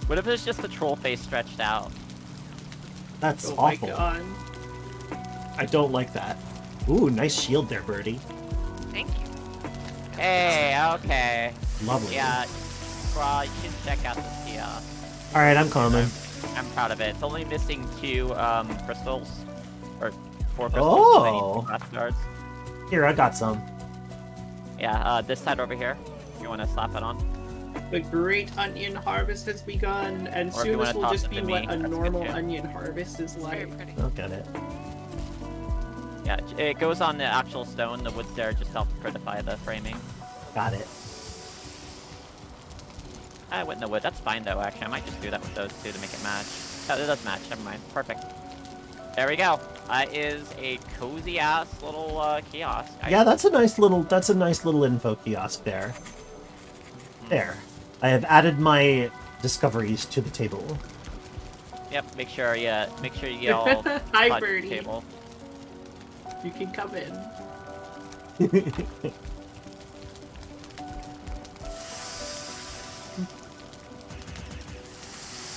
What if it's just the troll face stretched out? That's Oh my awful. god. I don't like that. Ooh, nice shield there, Birdie. Thank you. Hey, okay. Lovely. Yeah, well, you should check out this kiosk. Alright, I'm coming. I'm proud of it. It's only missing 2 crystals. Or 4 crystals. Oh. Craft cards. Here, I got some. Yeah, this side over here. You want to slap it on? The great onion harvest has begun, and Or if you soon wanna this will toss just it be to me, what a that's good normal too. onion harvest is It's very like. pretty. I'll get it. Yeah, it goes on the actual stone. The woods there just help prettify the framing. Got it. I went in the wood. That's fine though, actually. I might just do that with those 2 to make it match. Oh, it does match. Never mind. Perfect. There we go. Is a cozy ass little kiosk. Yeah, that's a nice little info kiosk there. There. I have added my discoveries to the table. Yep, make sure you get all Hi, pod Birdie. table. You can come in.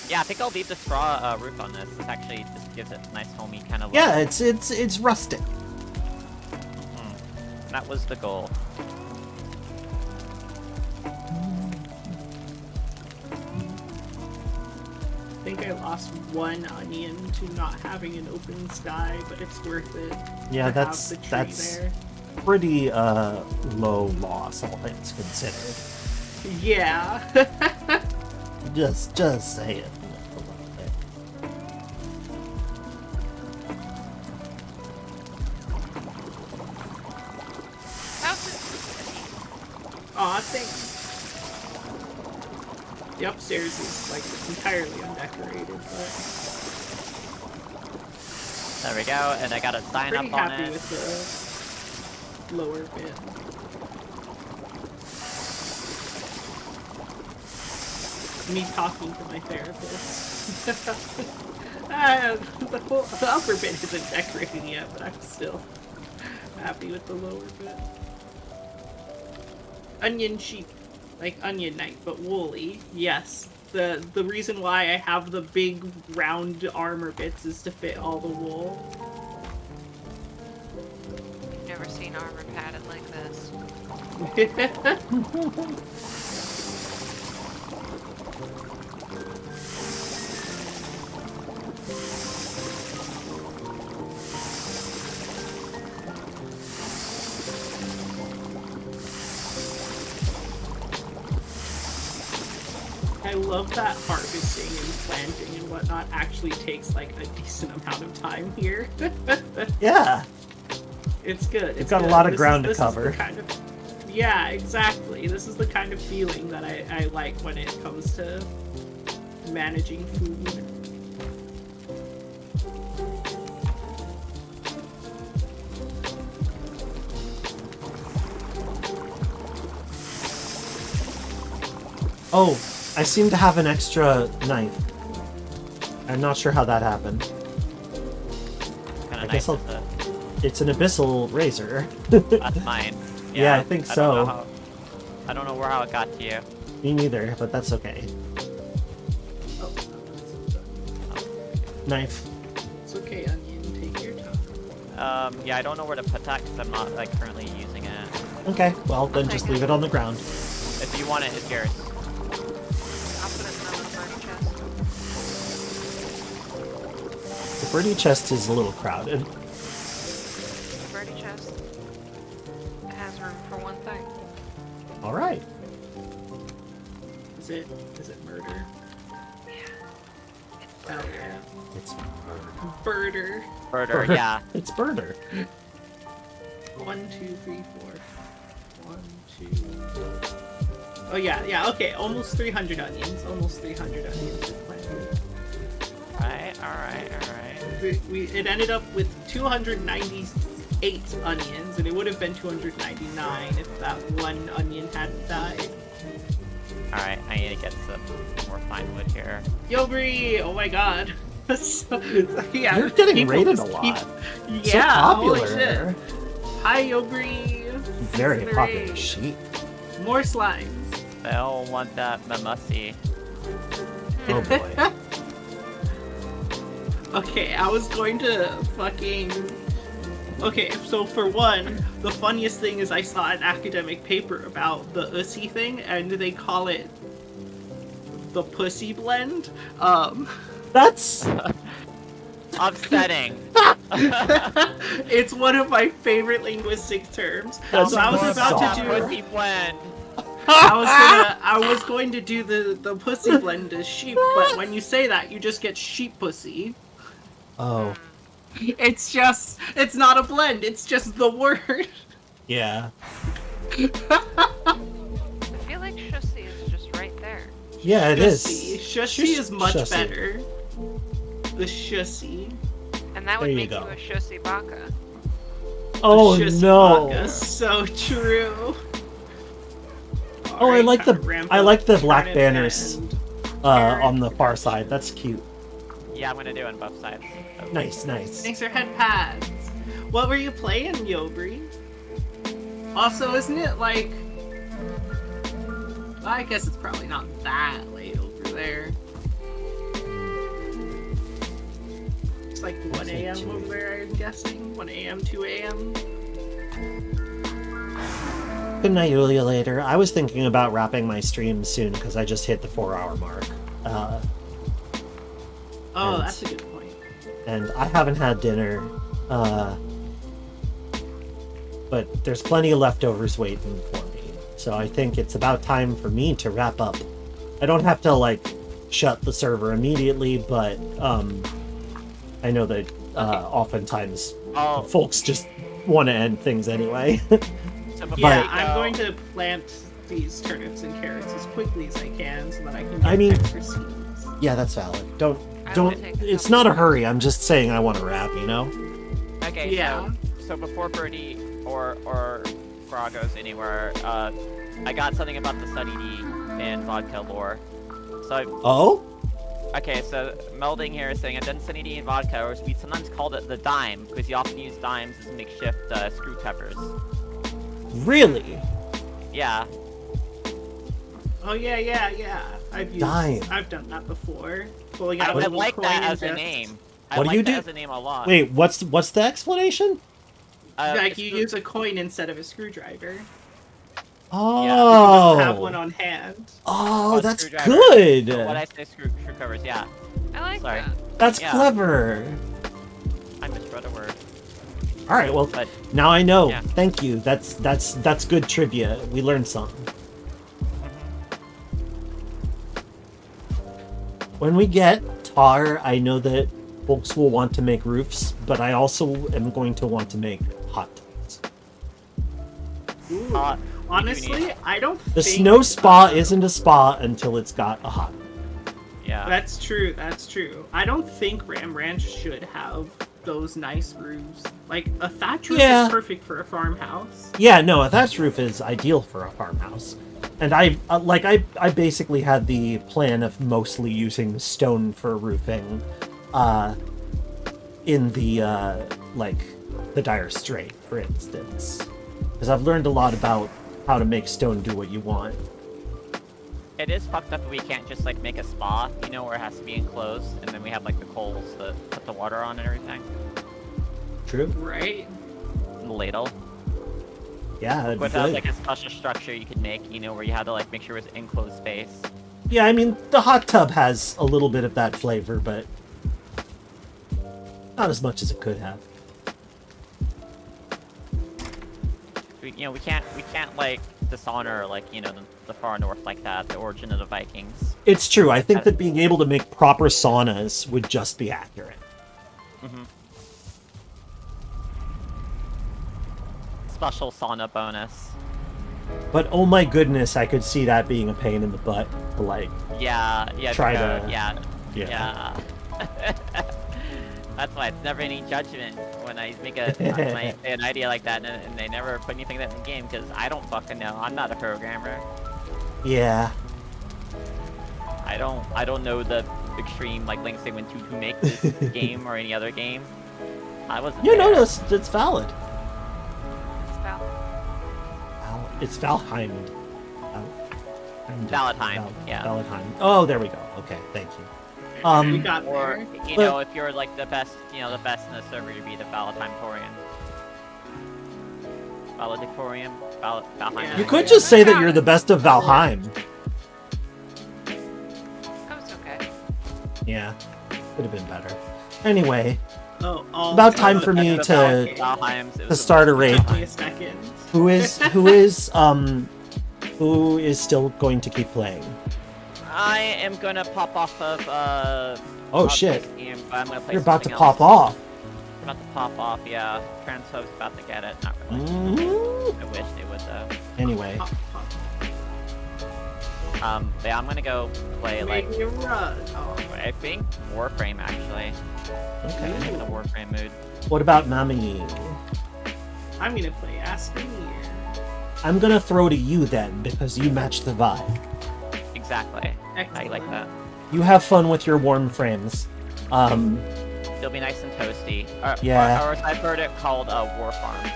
Yeah, I think I'll leave the straw roof on this. This actually just gives it a nice homey kind of look. Yeah, it's rustic. That was the goal. I think I lost 1 onion to not having an open sky, but it's worth it. Yeah, to have the tree that's there. pretty low loss, all things considered. Yeah. Just say it. House is Aw, thanks. The upstairs is like entirely undecorated, but There we go, and I got a sign pretty up on happy it. with the lower bit. Me talking to my therapist. The upper bit isn't decorated yet, but I'm still happy with the lower bit. Onion sheep, like Onion Knight, but woolly. Yes, the reason why I have the big round armor bits is to fit all the wool. never seen armor padded like this. I love that harvesting and planting and whatnot actually takes like a decent amount of time here. Yeah, It's good. It's got a lot of ground to this is the cover. kind of, yeah, exactly. This is the kind of feeling that I like when it comes to managing food. Oh, I seem to have an extra knife. I'm not sure how that happened. Kind I of guess nice. I'll- It's an abyssal razor. That's mine. Yeah, I think don't so. know how- I don't know how it got to you. Me neither, but that's okay. Oh, Knife. it's okay, Onion. Take your time. Yeah, I don't know where to put that because I'm not like currently using it. Okay, well then take just it. leave it on the ground. If you want it, it's yours. I'll put it in the birdie chest. The birdie chest is a little crowded. The birdie chest has room for one thing. All right. Is it murder? It's Hell burger. yeah. It's Birder. Birder, yeah. It's birder. 1, 2, 3, 4. 1, 2. Oh yeah. Okay, almost 300 onions. Almost 300 onions planted. Alright. It ended up with 298 onions, and it would have been 299 if that one onion hadn't died. Alright, I need to get some more pine wood here. Yo, Bree! Oh my god. Yeah, You're getting people rated a just lot. keep- So Yeah, holy popular. shit. Hi, Yo, Bree! Very Great. popular sheep. More slimes. They all want that mamussy. Oh boy. Okay, I was going to fucking... Okay, so for one, the funniest thing is I saw an academic paper about the Ussy thing, and they call it the pussy blend. That's Upsetting. It's one of my favorite linguistic terms. That's So I was more about bizarre. to do... Pussy blend. I was going to do the pussy blend as sheep, but when you say that, you just get sheep pussy. oh It's not a blend, it's just the word. yeah. I feel like Shussy is just right there. Yeah, it is. Shussy is much Shussy. better. The shussy. And that There would you make go. you a Shussy Baka. Oh Shussy no. vodka, so true. Oh, I Alright, like time to the ramp I up like the turn black it banners and- on the far side. That's cute. Yeah, I'm gonna do it on both sides. So. Nice. Thanks for head pads. What were you playing, Yobri? Also, isn't it like... Well, I guess it's probably not that late over there. It's like 1 a.m. over there, I'm guessing. 1 a.m., 2 a.m. Good night, Yulia. Later. I was thinking about wrapping my stream soon because I just hit the 4-hour mark. That's a good point. And I haven't had dinner. But there's plenty of leftovers waiting for me. So I think it's about time for me to wrap up. I don't have to, like, shut the server immediately, but I know that oftentimes folks just want to end things anyway. So before Yeah, we I'm go- going to plant these turnips and carrots as quickly as I can so that I can get I mean- extra seeds. Yeah, that's valid. I Don't. will take a It's couple. not a hurry. I'm just saying I want to wrap, you know? Okay, Yeah. so before Birdie or Gra goes anywhere, I got something about the Sunny D and vodka lore. So, Oh? okay, so melding here is saying a dense Sunny D and vodka, or we sometimes called it the dime, because you often use dimes as makeshift screw peppers. Really? Yeah. Oh yeah. Dime. I've done that before. Pulling I out a little like coin that and as a just- name. What do I you like that do? as a name a lot. Wait, what's the explanation? Like it's you the- use a coin instead of a screwdriver. Oh. Have one on hand. Oh, Oh, that's screwdriver. good. What I say, screw covers, yeah. I like Sorry. that. That's Yeah. clever. I misread a word. All right, well, But now I know. Yeah. Thank you. That's good trivia. We learned something. When we get tar, I know that folks will want to make roofs, but I also am going to want to make hot tubs. Ooh. Uh, Honestly, I don't The think snow spa isn't a spa until it's got a hot tub. yeah. That's true. I don't think Ram Ranch should have those nice roofs. Like a thatch roof Yeah. is perfect for a farmhouse. Yeah, no, a thatched roof is ideal for a farmhouse. And I basically had the plan of mostly using stone for roofing in the the Dire Strait, for instance. Because I've learned a lot about how to make stone do what you want. It is fucked up that we can't just like make a spa, you know, where it has to be enclosed, and then we have like the coals to put the water on and everything. True? Right? And the ladle. Yeah, that'd be Without good. like a special structure you could make, you know, where you had to like make sure it was enclosed space. Yeah, I mean, the hot tub has a little bit of that flavor, but not as much as it could have. We can't like dishonor like, you know, the far north like that, the origin of the Vikings. It's true. I think that being able to make proper saunas would just be accurate. Mm-hmm. Special sauna bonus. But oh my goodness, I could see that being a pain in the butt to like. Yeah, Try go, to- yeah. Yeah. That's why it's never any judgment when I make an idea like that, and they never put anything like that in the game because I don't fucking know. I'm not a programmer. Yeah. I don't know the extreme like lengths they went to make this game or any other game. I wasn't. You know, there. it's valid. It's valid. It's Valheim. Valheim, yeah. Valheim. Oh, there we go. Okay, thank you. We got Or there. you But- know, if you're like the best, you know, the best in the server, you'd be the Valedictorian. Valedictorian. Valheim. You could just say that you're the best of Valheim. That was okay. Yeah, could have been better. Anyway, Oh, all about time time for me The to Valheims, it to was start a the- raid. Give me a second. Who is still going to keep playing? I am gonna pop off of Oh of shit! this game, but I'm gonna play You're about to something pop else. off. I'm about to pop off, yeah. Transphobes about to get it. Not really. Mhm. I wish they would though. Anyway, Pop, pop. Yeah, I'm gonna go play like Make me run. Oh, I think Warframe actually. okay. I'm in a Warframe mood. What about Nami? I'm gonna play Aspenir. I'm gonna throw to you then because you match the vibe. Exactly. I Excellent. like that. You have fun with your warm frames. It'll be nice and toasty. Yeah. Or as I've heard it called War Farm.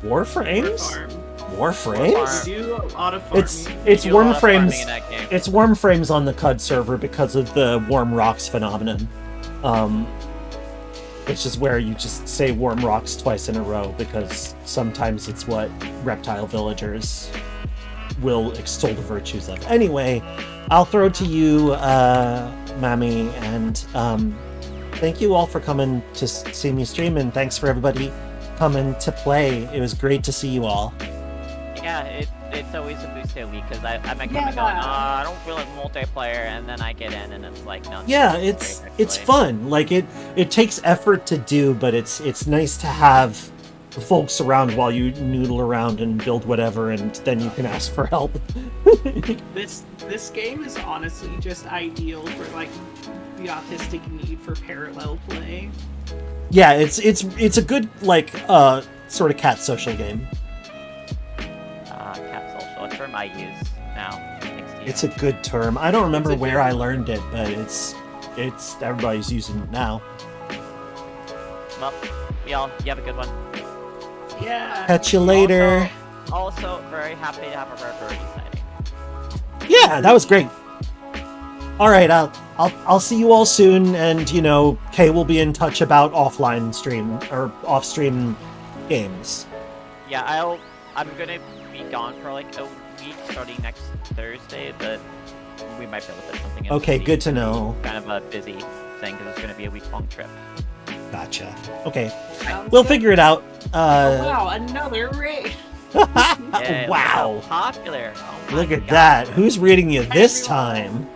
Warframes? Farm. Warframes? We do a lot of farming. It's Do a lot of farming Warframes. in that game. It's Wormframes on the CUD server because of the Warm Rocks phenomenon. Which is where you just say Warm Rocks twice in a row because sometimes it's what reptile villagers will extol the virtues of. Anyway, I'll throw to you, Mami, and thank you all for coming to see me stream, and thanks for everybody coming to play. It was great to see you all. Yeah, it's always a boost to a week because I'm coming going, I don't feel like multiplayer, and then I get in and it's like, no. Yeah, it's it's fun. Like it takes effort to do, but it's nice to have folks around while you noodle around and build whatever, and then you can ask for help. This game is honestly just ideal for like the autistic need for parallel play. Yeah, it's a good like sort of cat social game. Cat social, a term I use now. Thanks to you. It's a good term. I don't remember It's a where good I one. learned it, but it's everybody's using it now. Well, you have a good one. Yeah. Catch you later. Also, very happy to have a rare birdie sighting. Yeah, that was great. All right, I'll see you all soon, and you know, Kay will be in touch about offline stream or off-stream games. Yeah, I'm gonna be gone for like a week starting next Thursday, but we might be able to fit something in. Okay, between. good to know. Kind of a busy thing because it's gonna be a week-long trip. Gotcha. Okay, Sounds we'll good. figure it out. Oh, wow, another raid. Yeah, Wow. so popular. Oh my Look at God. that. Who's reading you this time?